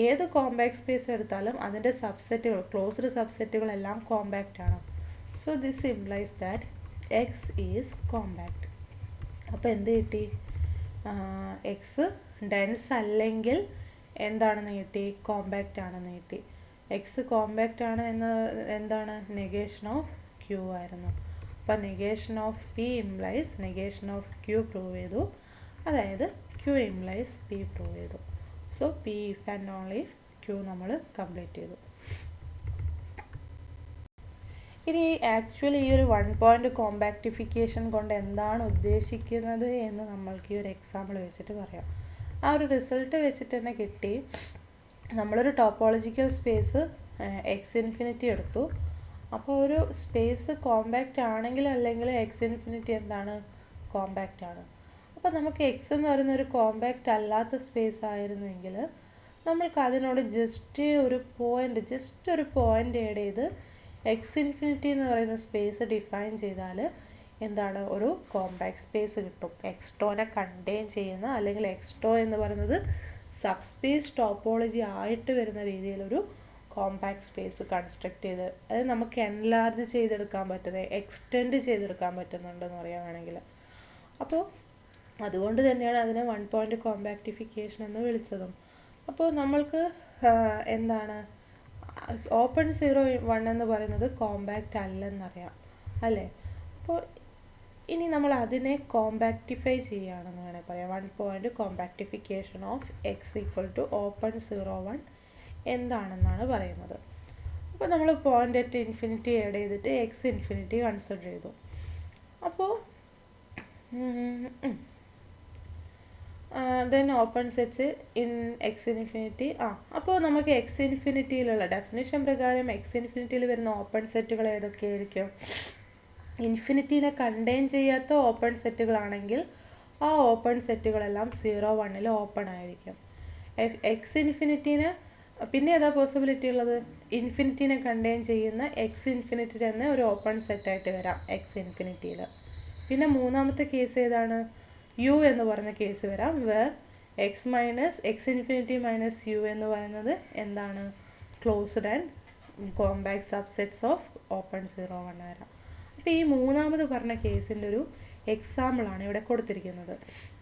S1: ഏത് കോമ്പാക്ട് സ്പേസ് എടുത്താലും അതിൻ്റെ സബ്സെറ്റുകൾ, ക്ലോസ്ഡ് സബ്സെറ്റുകളെല്ലാം കോമ്പാക്റ്റ് ആണ്. So this implies that X is compact. അപ്പോൾ എന്ത് കിട്ടി? എക്സ് ഡെൻസ് അല്ലെങ്കിൽ എന്താണെന്ന് കിട്ടി? കോമ്പാക്റ്റ് ആണെന്ന് കിട്ടി. എക്സ് കോമ്പാക്റ്റ് ആണ് എന്ന് എന്താണ്? നെഗേഷൻ ഓഫ് ക്യൂ ആയിരുന്നു. അപ്പോൾ negation of P implies negation of Q prove ചെയ്തു. അതായത് ക്യൂ ഇംപ്ലൈസ് പി പ്രൂവ് ചെയ്തു. So P if and only Q നമ്മൾ കംപ്ലീറ്റ് ചെയ്തു. ഇനി ആക്ച്വലി ഈ ഒരു 1 പോയിൻ്റ് കോമ്പാക്റ്റിഫിക്കേഷൻ കൊണ്ട് എന്താണ് ഉദ്ദേശിക്കുന്നത് എന്ന് നമ്മൾക്ക് ഈ ഒരു എക്സാമ്പിൾ വെച്ചിട്ട് പറയാം. ആ ഒരു റിസൾട്ട് വെച്ചിട്ട് തന്നെ കിട്ടി. നമ്മളൊരു ടോപ്പോളജിക്കൽ സ്പേസ് എക്സ് ഇൻഫിനിറ്റി എടുത്തു. അപ്പോൾ ഒരു സ്പേസ് കോമ്പാക്റ്റ് ആണെങ്കിൽ അല്ലെങ്കിൽ എക്സ് ഇൻഫിനിറ്റി എന്താണ്? കോമ്പാക്റ്റ് ആണ്. അപ്പോൾ നമുക്ക് എക്സ് എന്ന് പറയുന്ന ഒരു കോമ്പാക്റ്റ് അല്ലാത്ത സ്പേസ് ആയിരുന്നുവെങ്കിൽ നമ്മൾക്ക് അതിനോട് ജസ്റ്റ് ഒരു പോയിൻ്റ് ആഡ് ചെയ്ത് എക്സ് ഇൻഫിനിറ്റി എന്ന് പറയുന്ന സ്പേസ് ഡിഫൈൻ ചെയ്താൽ എന്താണ്? ഒരു കോമ്പാക്റ്റ് സ്പേസ് കിട്ടും. എക്സ്ട്രോനെ കണ്ടെയ്ൻ ചെയ്യുന്ന, അല്ലെങ്കിൽ എക്സ്ട്രോ എന്ന് പറയുന്നത് സബ് സ്പേസ് ടോപ്പോളജി ആയിട്ട് വരുന്ന രീതിയിലൊരു കോമ്പാക്റ്റ് സ്പേസ് കൺസ്ട്രക്ട് ചെയ്ത് അത് നമുക്ക് എൻലാർജ് ചെയ്തെടുക്കാൻ പറ്റുന്നത്, എക്സ്റ്റെൻഡ് ചെയ്തെടുക്കാൻ പറ്റുന്നുണ്ടെന്ന് പറയുകയാണെങ്കിൽ. അപ്പോൾ അതുകൊണ്ട് തന്നെയാണ് അതിനെ 1 പോയിൻ്റ് കോമ്പാക്റ്റിഫിക്കേഷൻ എന്ന് വിളിച്ചതും. അപ്പോൾ നമ്മൾക്ക് എന്താണ്? ഓപ്പൺ 0 1 എന്ന് പറയുന്നത് കോമ്പാക്റ്റ് അല്ലെന്നറിയാം, അല്ലേ? അപ്പോൾ ഇനി നമ്മൾ അതിനെ കോമ്പാക്റ്റിഫൈ ചെയ്യുകയാണെന്ന് വേണമെങ്കിൽ പറയാം. 1 point compactification of X equal to open 0 1 എന്താണെന്നാണ് പറയുന്നത്. അപ്പോൾ നമ്മൾ പോയിൻ്റ് അറ്റ് ഇൻഫിനിറ്റി ആഡ് ചെയ്തിട്ട് എക്സ് ഇൻഫിനിറ്റി കൺസിഡർ ചെയ്തു. അപ്പോൾ then open sets in X infinity. അപ്പോൾ നമുക്ക് എക്സ് ഇൻഫിനിറ്റിയിലുള്ള ഡെഫിനിഷൻ പ്രകാരം എക്സ് ഇൻഫിനിറ്റിയിൽ വരുന്ന ഓപ്പൺ സെറ്റുകൾ ഏതൊക്കെയായിരിക്കും? ഇൻഫിനിറ്റീനെ കണ്ടെയ്ൻ ചെയ്യാത്ത ഓപ്പൺ സെറ്റുകളാണെങ്കിൽ ആ ഓപ്പൺ സെറ്റുകളെല്ലാം 0 1 ഓപ്പൺ ആയിരിക്കും. എക്സ് ഇൻഫിനിറ്റീനെ പിന്നെ ഏതാ പോസിബിലിറ്റി ഉള്ളത്? ഇൻഫിനിറ്റീനെ കണ്ടെയ്ൻ ചെയ്യുന്ന എക്സ് ഇൻഫിനിറ്റി തന്നെ ഒരു ഓപ്പൺ സെറ്റായിട്ട് വരാം എക്സ് ഇൻഫിനിറ്റിയിൽ. പിന്നെ മൂന്നാമത്തെ കേസ് ഏതാണ്? യു എന്ന് പറയുന്ന കേസ് വരാം, where X infinity minus U എന്ന് പറയുന്നത് എന്താണ്? Closed and compact subsets of open 0 1 വരാം. അപ്പോൾ ഈ മൂന്നാമത് പറഞ്ഞ കേസിൻ്റെ ഒരു എക്സാമ്പിളാണ് ഇവിടെ കൊടുത്തിരിക്കുന്നത്.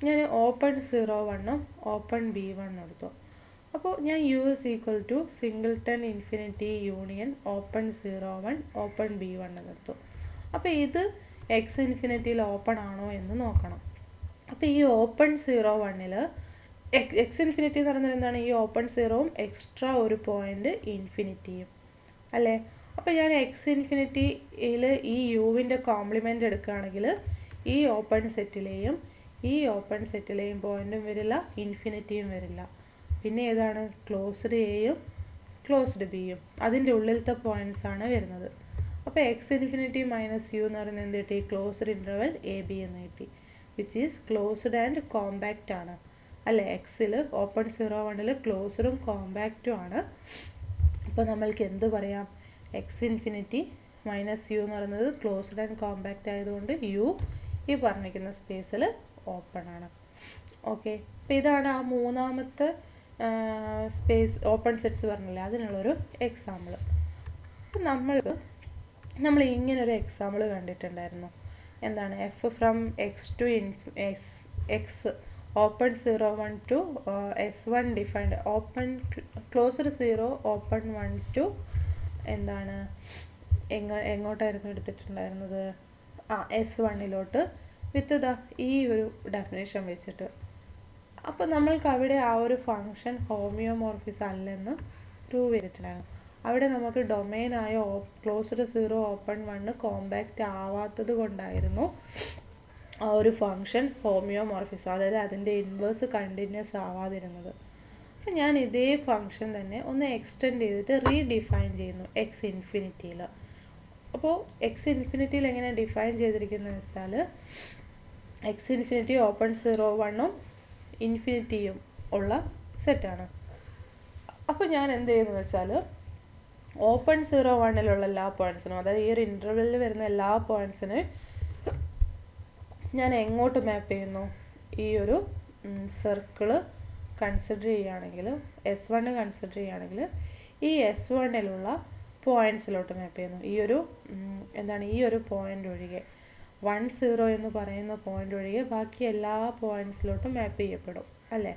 S1: ഞാൻ ഓപ്പൺ 0 1 ഓപ്പൺ B1 എടുത്തു. അപ്പോൾ ഞാൻ U is equal to singleton infinity union open 0 1 open B1 എടുത്തു. അപ്പോൾ ഇത് എക്സ് ഇൻഫിനിറ്റിയിൽ ഓപ്പൺ ആണോ എന്ന് നോക്കണം. അപ്പോൾ ഈ ഓപ്പൺ 0 1 എക്സ് ഇൻഫിനിറ്റി എന്ന് പറയുന്നത് എന്താണ്? ഈ ഓപ്പൺ 0ഉം എക്സ്ട്രാ ഒരു പോയിൻ്റ് ഇൻഫിനിറ്റിയും, അല്ലേ? അപ്പോൾ ഞാൻ എക്സ് ഇൻഫിനിറ്റിയിൽ ഈ യുവിൻ്റെ കോംപ്ലിമെൻ്റ് എടുക്കുകയാണെങ്കിൽ ഈ ഓപ്പൺ സെറ്റിലെയും പോയിൻറ്റും വരില്ല, ഇൻഫിനിറ്റിയും വരില്ല. പിന്നെ ഏതാണ് ക്ലോസ്ഡ് എയും ക്ലോസ്ഡ് ബിയും, അതിൻ്റെ ഉള്ളിലത്തെ പോയിൻറ്റ്സ് ആണ് വരുന്നത്. അപ്പോൾ എക്സ് ഇൻഫിനിറ്റി മൈനസ് യു എന്ന് പറയുന്നത് എന്ത് കിട്ടി? ക്ലോസ്ഡ് ഇൻ്റർവൽ എ ബി എന്ന് കിട്ടി, which is closed and compact ആണ് അല്ലേ. എക്സിൽ ഓപ്പൺ 0, 1 ക്ലോസ്ഡും കോമ്പാക്റ്റും ആണ്. അപ്പോൾ നമ്മൾക്ക് എന്ത് പറയാം? എക്സ് ഇൻഫിനിറ്റി മൈനസ് യു എന്ന് പറയുന്നത് ക്ലോസ്ഡ് ആൻഡ് കോമ്പാക്റ്റ് ആയതുകൊണ്ട് യു ഈ പറഞ്ഞിരിക്കുന്ന സ്പേസിൽ ഓപ്പൺ ആണ്. ഓക്കെ, അപ്പോൾ ഇതാണ് ആ മൂന്നാമത്തെ സ്പേസ് ഓപ്പൺ സെറ്റ്സ് പറഞ്ഞില്ലേ, അതിനുള്ളൊരു എക്സാമ്പിൾ. നമ്മൾ ഇങ്ങനൊരു എക്സാമ്പിൾ കണ്ടിട്ടുണ്ടായിരുന്നു. എന്താണ്? F from X to X open 0, 1 to S1 defined open closed 0 open 1 to എന്താണ് എങ്ങോട്ടായിരുന്നു എടുത്തിട്ടുണ്ടായിരുന്നത്? S1 വിത്ത് ഈ ഒരു ഡെഫിനേഷൻ വെച്ചിട്ട്. അപ്പോൾ നമ്മൾക്ക് അവിടെ ആ ഒരു ഫങ്ഷൻ ഹോമിയോമോർഫിസ് അല്ലെന്ന് പ്രൂവ് ചെയ്തിട്ടുണ്ടായിരുന്നു. അവിടെ നമുക്ക് ഡൊമെയിനായ ക്ലോസ്ഡ് 0 ഓപ്പൺ 1 കോമ്പാക്റ്റ് ആവാത്തത് കൊണ്ടായിരുന്നു ആ ഒരു ഫങ്ഷൻ ഹോമിയോമോർഫിസ്, അതായത് അതിൻ്റെ ഇൻവേഴ്സ് കണ്ടിന്യൂസ് ആവാതിരുന്നത്. അപ്പം ഞാൻ ഇതേ ഫങ്ഷൻ തന്നെ ഒന്ന് എക്സ്റ്റെൻഡ് ചെയ്തിട്ട് റീഡിഫൈൻ ചെയ്യുന്നു എക്സ് ഇൻഫിനിറ്റിയിൽ. അപ്പോൾ എക്സ് ഇൻഫിനിറ്റിയിൽ എങ്ങനെ ഡിഫൈൻ ചെയ്തിരിക്കുന്നതെന്ന് വെച്ചാൽ എക്സ് ഇൻഫിനിറ്റി ഓപ്പൺ 0, 1 ഇൻഫിനിറ്റിയും ഉള്ള സെറ്റാണ്. അപ്പോൾ ഞാൻ എന്ത് ചെയ്യുന്നത് വെച്ചാൽ ഓപ്പൺ 0, 1 എല്ലാ പോയിൻറ്റ്സിനും, അതായത് ഈ ഒരു ഇൻ്റർവെല്ലിൽ വരുന്ന എല്ലാ പോയിൻറ്റ്സിനും ഞാൻ എങ്ങോട്ട് മാപ്പ് ചെയ്യുന്നു? ഈ ഒരു സർക്കിള് കൺസിഡർ ചെയ്യുകയാണെങ്കിൽ, S1 കൺസിഡർ ചെയ്യുകയാണെങ്കിൽ ഈ S1 പോയിൻറ്റ്സിലോട്ട് മാപ്പ് ചെയ്യുന്നു. ഈ ഒരു പോയിൻ്റ് ഒഴികെ 1, 0 എന്ന് പറയുന്ന പോയിൻ്റ് ഒഴികെ ബാക്കി എല്ലാ പോയിൻറ്റ്സിലോട്ടും മാപ്പ് ചെയ്യപ്പെടും അല്ലേ.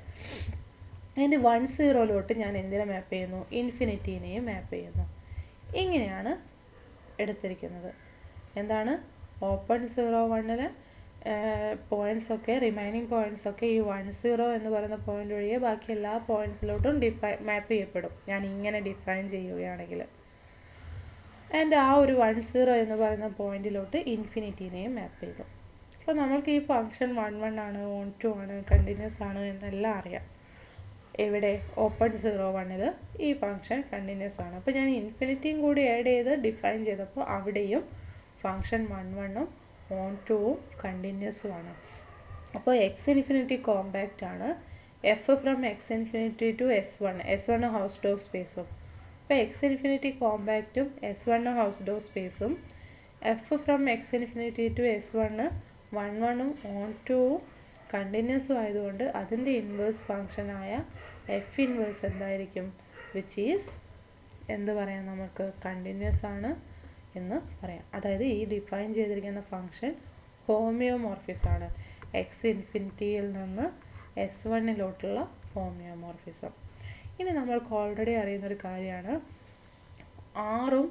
S1: അതിൻ്റെ 1, 0 ഞാൻ എന്തിനെ മാപ്പ് ചെയ്യുന്നു? ഇൻഫിനിറ്റീനെയും മാപ്പ് ചെയ്യുന്നു. ഇങ്ങനെയാണ് എടുത്തിരിക്കുന്നത്. എന്താണ്? ഓപ്പൺ 0, 1 പോയിൻറ്റ്സൊക്കെ റിമൈനിങ് പോയിൻറ്റ്സൊക്കെ ഈ 1, 0 എന്ന് പറയുന്ന പോയിൻ്റ് ഒഴികെ ബാക്കി എല്ലാ പോയിൻറ്റ്സിലോട്ടും മാപ്പ് ചെയ്യപ്പെടും ഞാൻ ഇങ്ങനെ ഡിഫൈൻ ചെയ്യുകയാണെങ്കിൽ. ആൻഡ് ആ ഒരു 1, 0 എന്ന് പറയുന്ന പോയിൻറ്റിലോട്ട് ഇൻഫിനിറ്റീനെയും മാപ്പ് ചെയ്തു. അപ്പോൾ നമ്മൾക്ക് ഈ ഫങ്ഷൻ 1, 1 ആണ്, 1, 2 ആണ്, കണ്ടിന്യൂസ് ആണ് എന്നെല്ലാം അറിയാം. ഇവിടെ ഓപ്പൺ 0, 1 ഈ ഫങ്ഷൻ കണ്ടിന്യൂസ് ആണ്. അപ്പോൾ ഞാൻ ഇൻഫിനിറ്റിയും കൂടി ആഡ് ചെയ്ത് ഡിഫൈൻ ചെയ്തപ്പോൾ അവിടെയും ഫങ്ഷൻ 1, 1 1, 2 കണ്ടിന്യൂസും ആണ്. അപ്പോൾ എക്സ് ഇൻഫിനിറ്റി കോമ്പാക്റ്റ് ആണ്. F from X infinity to S1 Hausdorff സ്പേസും. അപ്പോൾ എക്സ് ഇൻഫിനിറ്റി കോമ്പാക്റ്റും S1 ഹൗസ് ഡോർ സ്പേസും, F from X infinity to S1 1, 1 1, 2 കണ്ടിന്യൂസും ആയതുകൊണ്ട് അതിൻ്റെ ഇൻവേഴ്സ് ഫങ്ഷനായ എഫ് ഇൻവേഴ്സ് എന്തായിരിക്കും? വിച്ച് ഈസ് എന്ത് പറയാം നമുക്ക്? കണ്ടിന്യൂസ് ആണ് എന്ന് പറയാം. അതായത് ഈ ഡിഫൈൻ ചെയ്തിരിക്കുന്ന ഫങ്ഷൻ ഹോമിയോമോർഫിസ് ആണ്. എക്സ് ഇൻഫിനിറ്റിയിൽ നിന്ന് S1 ഹോമിയോമോർഫിസം. ഇനി നമ്മൾക്ക് ഓൾറെഡി അറിയുന്നൊരു കാര്യമാണ് ആറും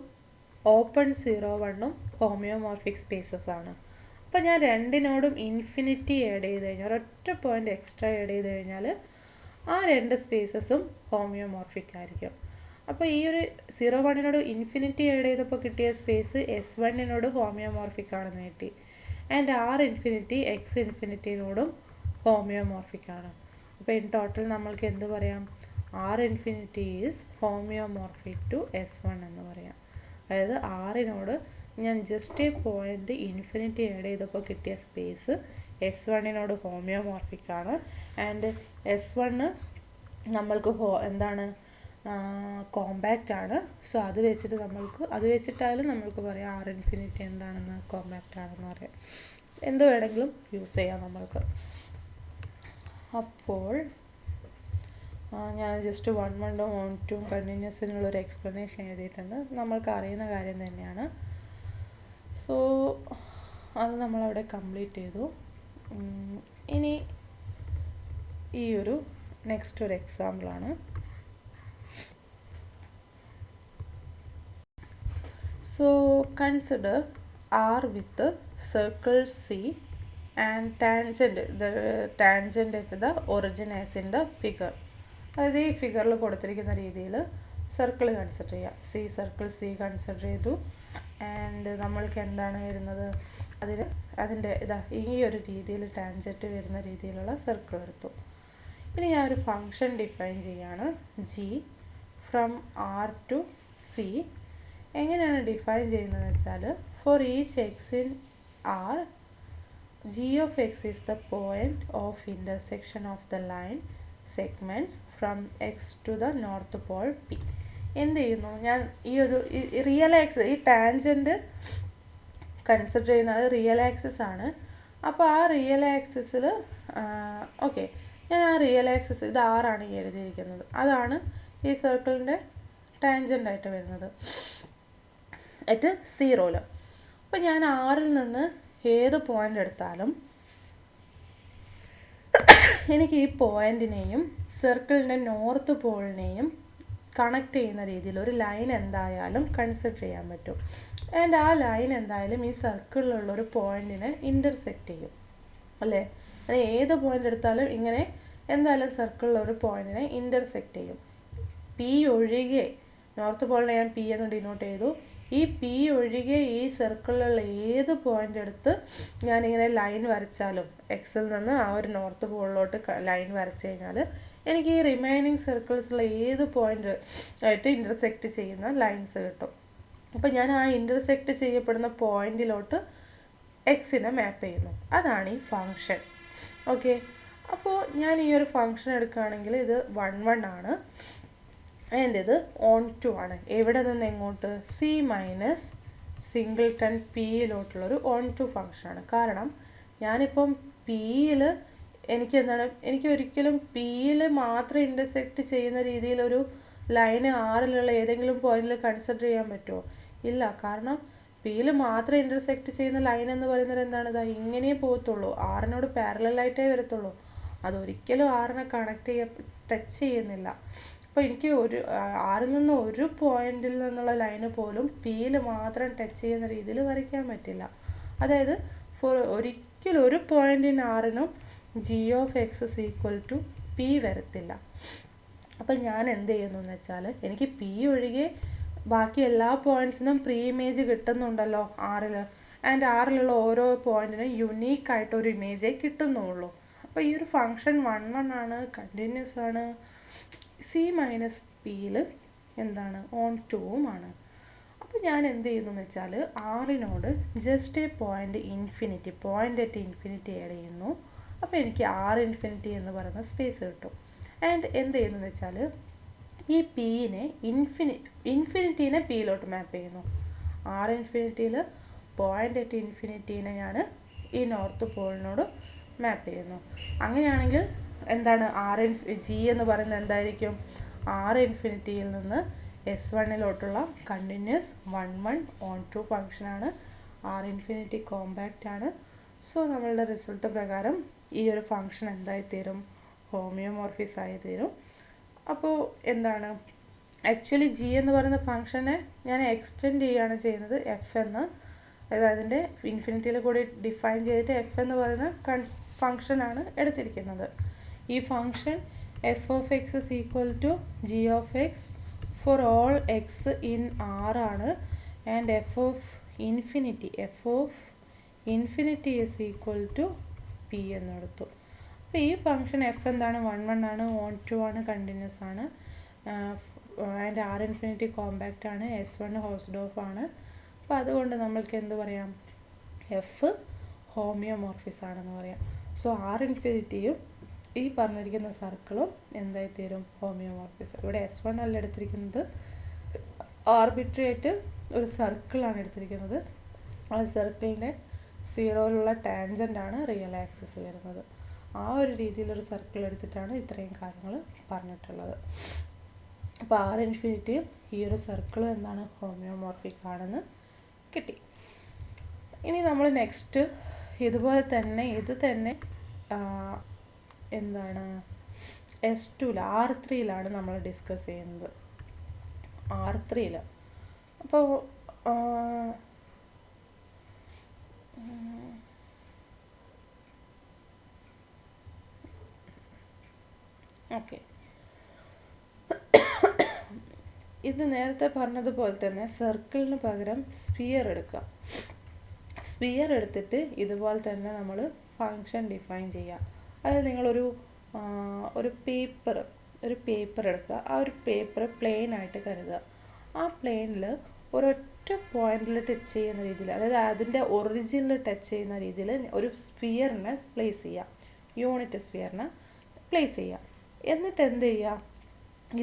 S1: ഓപ്പൺ 0, 1 ഹോമിയോമോർഫിക് സ്പേസസ് ആണ്. അപ്പോൾ ഞാൻ രണ്ടിനോടും ഇൻഫിനിറ്റി ആഡ് ചെയ്ത് കഴിഞ്ഞാൽ, ഒരൊറ്റ പോയിൻ്റ് എക്സ്ട്രാ ആഡ് ചെയ്ത് കഴിഞ്ഞാൽ ആ രണ്ട് സ്പേസസും ഹോമിയോമോർഫിക് ആയിരിക്കും. അപ്പോൾ ഈ ഒരു 0, 1 ഇൻഫിനിറ്റി ആഡ് ചെയ്തപ്പോൾ കിട്ടിയ സ്പേസ് S1 ഹോമിയോമോർഫിക് ആണെന്ന് കിട്ടി. ആൻഡ് ആർ ഇൻഫിനിറ്റി എക്സ് ഇൻഫിനിറ്റിനോടും ഹോമിയോമോർഫിക് ആണ്. അപ്പോൾ ഇൻ ടോട്ടൽ നമ്മൾക്ക് എന്ത് പറയാം? R infinity is homeomorphic to S1 എന്ന് പറയാം. അതായത് ആറിനോട് ഞാൻ ജസ്റ്റ് ഈ പോയിൻ്റ് ഇൻഫിനിറ്റി ആഡ് ചെയ്തപ്പോൾ കിട്ടിയ സ്പേസ് S1 ഹോമിയോമോർഫിക് ആണ്. ആൻഡ് S1 നമ്മൾക്ക് എന്താണ്? കോമ്പാക്റ്റ് ആണ്. സോ അത് വെച്ചിട്ടായാലും നമ്മൾക്ക് പറയാം ആർ ഇൻഫിനിറ്റി എന്താണെന്ന്, കോമ്പാക്റ്റ് ആണെന്ന് പറയാം. എന്ത് വേണമെങ്കിലും യൂസ് ചെയ്യാം നമ്മൾക്ക്. അപ്പോൾ ഞാൻ ജസ്റ്റ് 1, 1 1, 2 കണ്ടിന്യൂസിനുള്ളൊരു എക്സ്പ്ലനേഷൻ എഴുതിയിട്ടുണ്ട്. നമ്മൾക്ക് അറിയുന്ന കാര്യം തന്നെയാണ്. സോ അത് നമ്മളവിടെ കംപ്ലീറ്റ് ചെയ്തു. ഇനി ഈ ഒരു നെക്സ്റ്റ് ഒരു എക്സാമ്പിളാണ്. So consider R with circle C and tangent at the origin as in the figure. അതായത് ഈ ഫിഗറിൽ കൊടുത്തിരിക്കുന്ന രീതിയിൽ സർക്കിൾ കൺസിഡർ ചെയ്യുക. സർക്കിൾ സി കൺസിഡർ ചെയ്തു. ആൻഡ് നമ്മൾക്ക് എന്താണ് വരുന്നത്? അതിൻ്റെ ഈ ഒരു രീതിയിൽ ടാൻജൻറ്റ് വരുന്ന രീതിയിലുള്ള സർക്കിൾ എടുത്തു. ഇനി ഞാൻ ഒരു ഫംഗ്ഷൻ ഡിഫൈൻ ചെയ്യാണ്, G from R to C. എങ്ങനെയാണ് ഡിഫൈൻ ചെയ്യുന്നതെന്ന് വെച്ചാൽ, for each X in R, G of X is the point of intersection of the line segments from X to the north pole P. എന്ത് ചെയ്യുന്നു, ഞാൻ ഈ ഒരു real axis, ഈ tangent consider ചെയ്യുന്നത് റിയൽ ആക്സിസ് ആണ്. അപ്പോൾ ആ റിയൽ ആക്സിസിൽ ഓക്കെ, ഞാൻ ആ റിയൽ ആക്സിസ്, ഇത് ആറാണ് ഈ എഴുതിയിരിക്കുന്നത്, അതാണ് ഈ സർക്കിളിൻ്റെ ടാൻജൻ്റായിട്ട് വരുന്നത് അറ്റ് 0. അപ്പോൾ ഞാൻ ആറിൽ നിന്ന് ഏത് പോയിൻ്റ് എടുത്താലും എനിക്ക് ഈ പോയിൻറ്റിനെയും സർക്കിളിൻ്റെ നോർത്ത് പോളിനെയും കണക്ട് ചെയ്യുന്ന രീതിയിൽ ഒരു ലൈൻ എന്തായാലും കൺസിഡർ ചെയ്യാൻ പറ്റും. ആൻഡ് ആ ലൈൻ എന്തായാലും ഈ സർക്കിളിലുള്ളൊരു പോയിൻറ്റിനെ ഇൻ്റർസെക്റ്റ് ചെയ്യും, അല്ലേ? അത് ഏത് പോയിൻ്റ് എടുത്താലും ഇങ്ങനെ എന്തായാലും സർക്കിളിലൊരു പോയിൻറ്റിനെ ഇൻ്റർസെക്റ്റ് ചെയ്യും. പി ഒഴികെ, നോർത്ത് പോളിനെ ഞാൻ പി എന്ന് ഡിനോട്ട് ചെയ്തു, ഈ പി ഒഴികെ ഈ സർക്കിളിലുള്ള ഏത് പോയിൻ്റ് എടുത്ത് ഞാനിങ്ങനെ ലൈൻ വരച്ചാലും, എക്സിൽ നിന്ന് ആ ഒരു നോർത്ത് പോളിലോട്ട് ലൈൻ വരച്ച് കഴിഞ്ഞാൽ എനിക്ക് ഈ റിമൈനിങ് സർക്കിൾസിലുള്ള ഏത് പോയിൻ്റ് ആയിട്ട് ഇൻ്റർസെക്റ്റ് ചെയ്യുന്ന ലൈൻസ് കിട്ടും. അപ്പോൾ ഞാൻ ആ ഇൻ്റർസെക്റ്റ് ചെയ്യപ്പെടുന്ന പോയിൻറ്റിലോട്ട് എക്സിനെ മാപ്പ് ചെയ്യുന്നു, അതാണ് ഈ ഫങ്ഷൻ. ഓക്കെ, അപ്പോൾ ഞാൻ ഈ ഒരു ഫങ്ഷൻ എടുക്കുകയാണെങ്കിൽ ഇത് 1 1 ആണ്, ആൻഡ് ഇത് ഓൺ 2 ആണ്. എവിടെ നിന്ന് എങ്ങോട്ട്? സി മൈനസ് സിംഗിൾട്ടൺ പിയിലോട്ടുള്ളൊരു ഓൺ 2 ഫങ്ഷനാണ്. കാരണം ഞാനിപ്പം പിയിൽ എനിക്ക് ഒരിക്കലും പിയിൽ മാത്രം ഇൻ്റർസെക്റ്റ് ചെയ്യുന്ന രീതിയിലൊരു ലൈന് ആറിലുള്ള ഏതെങ്കിലും പോയിന്റിൽ കൺസിഡർ ചെയ്യാൻ പറ്റുമോ? ഇല്ല. കാരണം പിയിൽ മാത്രം ഇൻ്റർസെക്റ്റ് ചെയ്യുന്ന ലൈൻ എന്ന് പറയുന്നത് എന്താണ്? ഇതാ ഇങ്ങനെ പോകത്തുള്ളൂ, ആറിനോട് പാരലായിട്ടേ വരത്തുള്ളൂ, അതൊരിക്കലും ആറിനെ ടച്ച് ചെയ്യുന്നില്ല. അപ്പോൾ എനിക്ക് ആറിൽ നിന്ന് ഒരു പോയിന്റിൽ നിന്നുള്ള ലൈന് പോലും പിയിൽ മാത്രം ടച്ച് ചെയ്യുന്ന രീതിയിൽ വരയ്ക്കാൻ പറ്റില്ല. അതായത് ഒരിക്കലും ഒരു പോയിന്റിന് ആറിനും G of X is equal to P വരത്തില്ല. അപ്പം ഞാൻ എന്ത് ചെയ്യുന്നു എന്ന് വെച്ചാൽ, എനിക്ക് പി ഒഴികെ ബാക്കി എല്ലാ പോയിൻറ്റ്സിനും പ്രീ ഇമേജ് കിട്ടുന്നുണ്ടല്ലോ ആറിൽ, ആൻഡ് ആറിലുള്ള ഓരോ പോയിൻറ്റിനും യുണീക്കായിട്ടൊരു ഇമേജേ കിട്ടുന്നുള്ളൂ. അപ്പോൾ ഈ ഒരു ഫങ്ഷൻ 1 1 ആണ്, കണ്ടിന്യൂസ് ആണ്. സി മൈനസ് പിയിൽ എന്താണ്? ഓൺ 2 ആണ്. അപ്പോൾ ഞാൻ എന്ത് ചെയ്യുന്നു എന്ന് വെച്ചാൽ, ആറിനോട് just a point at infinity add ചെയ്യുന്നു. അപ്പോൾ എനിക്ക് ആർ ഇൻഫിനിറ്റി എന്ന് പറയുന്ന സ്പേസ് കിട്ടും. ആൻഡ് എന്ത് ചെയ്യുന്നു എന്ന് വെച്ചാൽ, ഈ പിയിനെ ഇൻഫിനിറ്റീനെ പിയിലോട്ട് മാപ്പ് ചെയ്യുന്നു. ആർ ഇൻഫിനിറ്റിയിൽ പോയിൻ്റ് അറ്റ് ഇൻഫിനിറ്റീനെ ഞാൻ ഈ നോർത്ത് പോളിനോട് മാപ്പ് ചെയ്യുന്നു. അങ്ങനെയാണെങ്കിൽ എന്താണ് ജി എന്ന് പറയുന്നത് എന്തായിരിക്കും? ആർ ഇൻഫിനിറ്റിയിൽ നിന്ന് S1ലോട്ടുള്ള കണ്ടിന്യൂസ് 1 1 ഓൺ 2 ഫങ്ഷനാണ്. ആർ ഇൻഫിനിറ്റി കോമ്പാക്റ്റ് ആണ്. സോ നമ്മളുടെ റിസൾട്ട് പ്രകാരം ഈ ഒരു ഫങ്ഷൻ എന്തായിത്തീരും? ഹോമിയോമോർഫിസ് ആയി തീരും. അപ്പോൾ എന്താണ്, ആക്ച്വലി ജി എന്ന് പറയുന്ന ഫങ്ഷനെ ഞാൻ എക്സ്റ്റെൻഡ് ചെയ്യുകയാണ് ചെയ്യുന്നത് എഫ് എന്ന്, അതായത് അതിൻ്റെ ഇൻഫിനിറ്റിയിൽ കൂടി ഡിഫൈൻ ചെയ്തിട്ട് എഫ് എന്ന് പറയുന്ന ഫങ്ഷനാണ് എടുത്തിരിക്കുന്നത്. ഈ function F of X is equal to G of X for all X in R ആണ്. And F of infinity is equal to P എന്നെടുത്തു. അപ്പോൾ ഈ ഫങ്ഷൻ എഫ് എന്താണ്? 1 1 ആണ്, ഓൺ 2 ആണ്, കണ്ടിന്യൂസ് ആണ്, ആൻഡ് ആർ ഇൻഫിനിറ്റി കോമ്പാക്റ്റ് ആണ്, S1 ഹോസ്ഡോഫ് ആണ്. അപ്പോൾ അതുകൊണ്ട് നമ്മൾക്ക് എന്ത് പറയാം? എഫ് ഹോമിയോമോർഫിസ് ആണെന്ന് പറയാം. സോ ആർ ഇൻഫിനിറ്റിയും ഈ പറഞ്ഞിരിക്കുന്ന സർക്കിളും എന്തായിത്തീരും? ഹോമിയോമോർഫിസ്. ഇവിടെ S1 അല്ല എടുത്തിരിക്കുന്നത്, ആർബിട്രറി ആയിട്ട് ഒരു സർക്കിളാണ് എടുത്തിരിക്കുന്നത്. ആ സർക്കിളിൻ്റെ 0യിലുള്ള ടാൻജൻ്റാണ് റിയൽ ആക്സിസ് വരുന്നത്. ആ ഒരു രീതിയിലൊരു സർക്കിൾ എടുത്തിട്ടാണ് ഇത്രയും കാര്യങ്ങൾ പറഞ്ഞിട്ടുള്ളത്. അപ്പോൾ ആർ ഇൻഫിനിറ്റിയും ഈ ഒരു സർക്കിളും എന്താണ്? ഹോമിയോമോർഫിക് ആണെന്ന് കിട്ടി. ഇനി നമ്മൾ നെക്സ്റ്റ് ഇതുപോലെ തന്നെ എന്താണ് S2 R3 നമ്മൾ ഡിസ്കസ് ചെയ്യുന്നത്. R3 അപ്പോൾ ഓക്കെ, ഇത് നേരത്തെ പറഞ്ഞതുപോലെ തന്നെ സർക്കിളിന് പകരം സ്ഫിയർ എടുക്കുക. സ്ഫിയർ എടുത്തിട്ട് ഇതുപോലെ തന്നെ നമ്മൾ ഫങ്ഷൻ ഡിഫൈൻ ചെയ്യുക. അതായത് നിങ്ങളൊരു ഒരു പേപ്പർ എടുക്കുക. ആ ഒരു പേപ്പർ പ്ലെയിൻ ആയിട്ട് കരുതുക. ആ പ്ലെയിനിൽ ഒരൊറ്റ പോയിന്റിൽ ടച്ച് ചെയ്യുന്ന രീതിയിൽ, അതായത് അതിൻ്റെ ഒറിജിനിൽ ടച്ച് ചെയ്യുന്ന രീതിയിൽ ഒരു സ്ഫിയറിനെ പ്ലേസ് ചെയ്യുക. യൂണിറ്റ് സ്ഫിയറിനെ പ്ലേസ് ചെയ്യുക. എന്നിട്ട് എന്ത് ചെയ്യുക,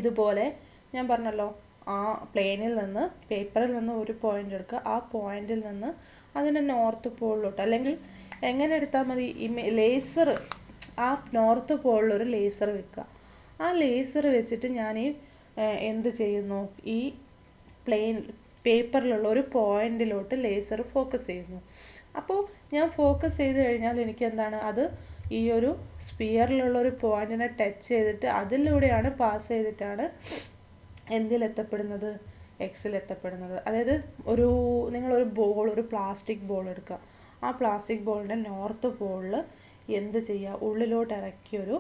S1: ഇതുപോലെ ഞാൻ പറഞ്ഞല്ലോ, ആ പ്ലെയിനിൽ നിന്ന്, പേപ്പറിൽ നിന്ന് ഒരു പോയിന്റ് എടുക്കുക. ആ പോയിന്റിൽ നിന്ന് അതിനെ നോർത്ത് പോളിലോട്ട്, അല്ലെങ്കിൽ എങ്ങനെ എടുത്താൽ മതി, ലേസർ, ആ നോർത്ത് പോളിലൊരു ലേസർ വെക്കുക. ആ ലേസർ വെച്ചിട്ട് ഞാൻ എന്ത് ചെയ്യുന്നു, ഈ പേപ്പറിലുള്ള ഒരു പോയിന്റിലോട്ട് ലേസർ ഫോക്കസ് ചെയ്യുന്നു. അപ്പോൾ ഞാൻ ഫോക്കസ് ചെയ്ത് കഴിഞ്ഞാൽ എനിക്ക് എന്താണ്, അത് ഈ ഒരു സ്ഫിയറിലുള്ള ഒരു പോയിന്റിനെ ടച്ച് ചെയ്തിട്ട് അതിലൂടെയാണ് പാസ് ചെയ്തിട്ടാണ് എന്തിലെത്തപ്പെടുന്നത്, എക്സിലെത്തപ്പെടുന്നത്. അതായത് നിങ്ങളൊരു ഒരു പ്ലാസ്റ്റിക് ബോൾ എടുക്കുക. ആ പ്ലാസ്റ്റിക് ബോളിൻ്റെ നോർത്ത് പോളിൽ എന്ത് ചെയ്യുക, ഉള്ളിലോട്ട് ഇറക്കിയൊരു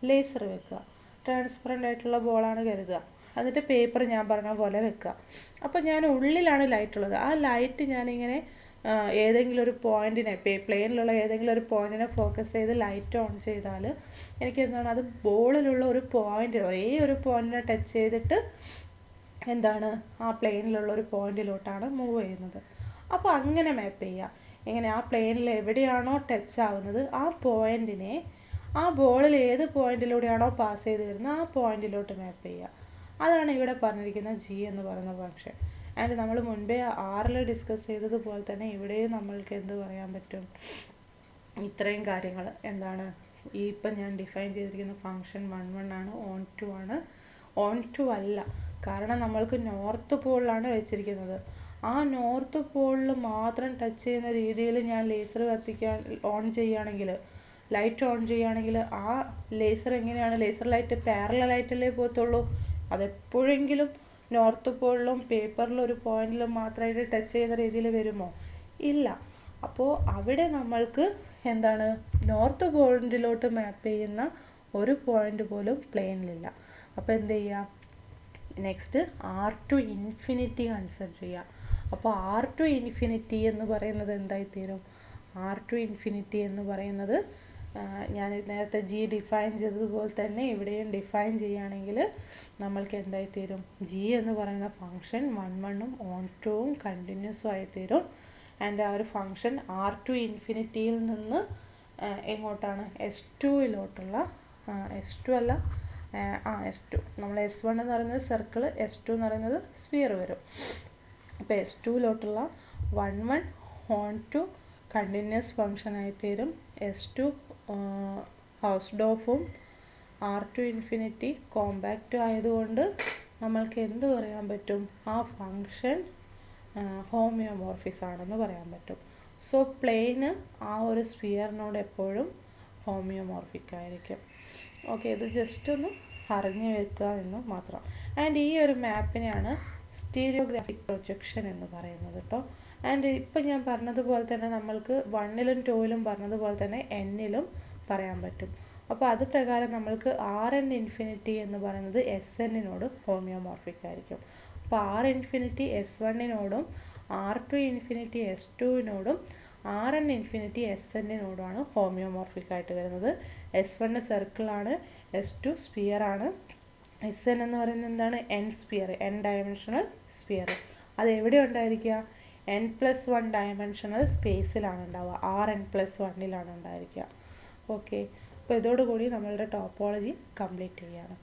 S1: ലേസർ വെക്കുക. ട്രാൻസ്പെറൻ്റ് ആയിട്ടുള്ള ബോളാണ് കരുതുക. എന്നിട്ട് പേപ്പർ ഞാൻ പറഞ്ഞ പോലെ വെക്കുക. അപ്പോൾ ഞാൻ ഉള്ളിലാണ് ലൈറ്റ് ഉള്ളത്. ആ ലൈറ്റ് ഞാനിങ്ങനെ ഏതെങ്കിലും ഒരു പോയിന്റിനെ, പ്ലെയിനിലുള്ള ഏതെങ്കിലും ഒരു പോയിന്റിനെ ഫോക്കസ് ചെയ്ത് ലൈറ്റ് ഓൺ ചെയ്താൽ എനിക്ക് എന്താണ്, അത് ബോളിലുള്ള ഒരു പോയിന്റ്, ഒരേ ഒരു പോയിന്റിനെ ടച്ച് ചെയ്തിട്ട് എന്താണ്, ആ പ്ലെയിനിലുള്ള ഒരു പോയിന്റിലോട്ടാണ് മൂവ് ചെയ്യുന്നത്. അപ്പോൾ അങ്ങനെ മാപ്പ് ചെയ്യുക. എങ്ങനെ, ആ പ്ലെയിനിൽ എവിടെയാണോ ടച്ച് ആവുന്നത് ആ പോയിന്റിനെ ആ ബോളിൽ ഏത് പോയിന്റിലൂടെയാണോ പാസ് ചെയ്ത് വരുന്നത് ആ പോയിന്റിലോട്ട് മാപ്പ് ചെയ്യുക. അതാണ് ഇവിടെ പറഞ്ഞിരിക്കുന്ന ജി എന്ന് പറയുന്ന ഫംഗ്ഷൻ. ആൻഡ് നമ്മൾ മുൻപേ 6 ഡിസ്കസ് ചെയ്തതുപോലെ തന്നെ ഇവിടെയും നമ്മൾക്ക് എന്ത് പറയാൻ പറ്റും, ഇത്രയും കാര്യങ്ങൾ എന്താണ്, ഇപ്പം ഞാൻ ഡിഫൈൻ ചെയ്തിരിക്കുന്ന ഫംഗ്ഷൻ 1 ആണ്, ഓൺ 2 ആണ്. ഓൺ 2 അല്ല, കാരണം നമ്മൾക്ക് നോർത്ത് പോളിലാണ് വെച്ചിരിക്കുന്നത്. ആ നോർത്ത് പോളിൽ മാത്രം ടച്ച് ചെയ്യുന്ന രീതിയിൽ ഞാൻ ലേസർ ഓൺ ചെയ്യുകയാണെങ്കിൽ, ലൈറ്റ് ഓൺ ചെയ്യുകയാണെങ്കിൽ ആ ലേസർ എങ്ങനെയാണ്, ലേസർ ലൈറ്റ് പാരലലായിട്ടല്ലേ പോകത്തുള്ളൂ. അതെപ്പോഴെങ്കിലും നോർത്ത് പോളിലും പേപ്പറിലും ഒരു പോയിന്റിലും മാത്രമായിട്ട് ടച്ച് ചെയ്യുന്ന രീതിയിൽ വരുമോ? ഇല്ല. അപ്പോൾ അവിടെ നമ്മൾക്ക് എന്താണ്, നോർത്ത് പോയിന്റിലോട്ട് മാപ്പ് ചെയ്യുന്ന ഒരു പോയിന്റ് പോലും പ്ലെയിനിലില്ല. അപ്പോൾ എന്ത് ചെയ്യുക, next R to infinity consider ചെയ്യുക. അപ്പോൾ R to ഇൻഫിനിറ്റി എന്ന് പറയുന്നത് എന്തായിത്തീരും, R to ഇൻഫിനിറ്റി എന്ന് പറയുന്നത് ഞാൻ നേരത്തെ ജി ഡിഫൈൻ ചെയ്തതുപോലെ തന്നെ ഇവിടെയും ഡിഫൈൻ ചെയ്യുകയാണെങ്കിൽ നമ്മൾക്ക് എന്തായിത്തീരും, ജി എന്ന് പറയുന്ന ഫംഗ്ഷൻ 1 ഓൺ 2 കണ്ടിന്യൂസും ആയിത്തീരും. ആൻഡ് ആ ഒരു ഫംഗ്ഷൻ R to ഇൻഫിനിറ്റിയിൽ നിന്ന് എങ്ങോട്ടാണ്, S2 അല്ല, S2, നമ്മൾ S1 എന്ന് പറയുന്നത് സർക്കിൾ, S2 എന്ന് പറയുന്നത് സ്ഫിയർ വരും. അപ്പോൾ S2 1 ഓൺ 2 കണ്ടിന്യൂസ് ഫംഗ്ഷൻ ആയിത്തീരും. S2 ഹൗസ്ഡോഫും R to ഇൻഫിനിറ്റി കോമ്പാക്റ്റും ആയതുകൊണ്ട് നമ്മൾക്ക് എന്ത് പറയാൻ പറ്റും, ആ ഫംഗ്ഷൻ ഹോമിയോമോർഫിസ് ആണെന്ന് പറയാൻ പറ്റും. സോ പ്ലെയിന് ആ ഒരു സ്ഫിയറിനോട് എപ്പോഴും ഹോമിയോമോർഫിക് ആയിരിക്കും. ഓക്കെ, ഇത് ജസ്റ്റ് ഒന്ന് അറിഞ്ഞു വെക്കുക എന്ന് മാത്രം. ആൻഡ് ഈ ഒരു മാപ്പിനെയാണ് സ്റ്റീരിയോഗ്രാഫിക് പ്രൊജക്ഷൻ എന്ന് പറയുന്നത് കേട്ടോ. ആൻഡ് ഇപ്പം ഞാൻ പറഞ്ഞതുപോലെ തന്നെ നമ്മൾക്ക് 1ലും 2ലും പറഞ്ഞതുപോലെ തന്നെ Nലും പറയാൻ പറ്റും. അപ്പോൾ അത് പ്രകാരം നമ്മൾക്ക് Rn ഇൻഫിനിറ്റി എന്ന് പറയുന്നത് Snനോട് ഹോമിയോമോർഫിക് ആയിരിക്കും. അപ്പോൾ R ഇൻഫിനിറ്റി S1നോടും R2 ഇൻഫിനിറ്റി S2നോടും Rn ഇൻഫിനിറ്റി Snനോടുമാണ് ഹോമിയോമോർഫിക് ആയിട്ട് വരുന്നത്. S1 സർക്കിളാണ്, S2 സ്ഫിയറാണ്, Sn എന്ന് പറയുന്നത് എന്താണ്, n ഡയമെൻഷണൽ സ്ഫിയർ. അത് എവിടെ ഉണ്ടായിരിക്കുക, n+1 ഡയമെൻഷണൽ സ്പേസിലാണ് ഉണ്ടാവുക, Rn+1ലാണ് ഉണ്ടായിരിക്കുക. ഓക്കെ, അപ്പോൾ ഇതോടുകൂടി നമ്മളുടെ ടോപ്പോളജി കംപ്ലീറ്റ് ചെയ്യുകയാണ്.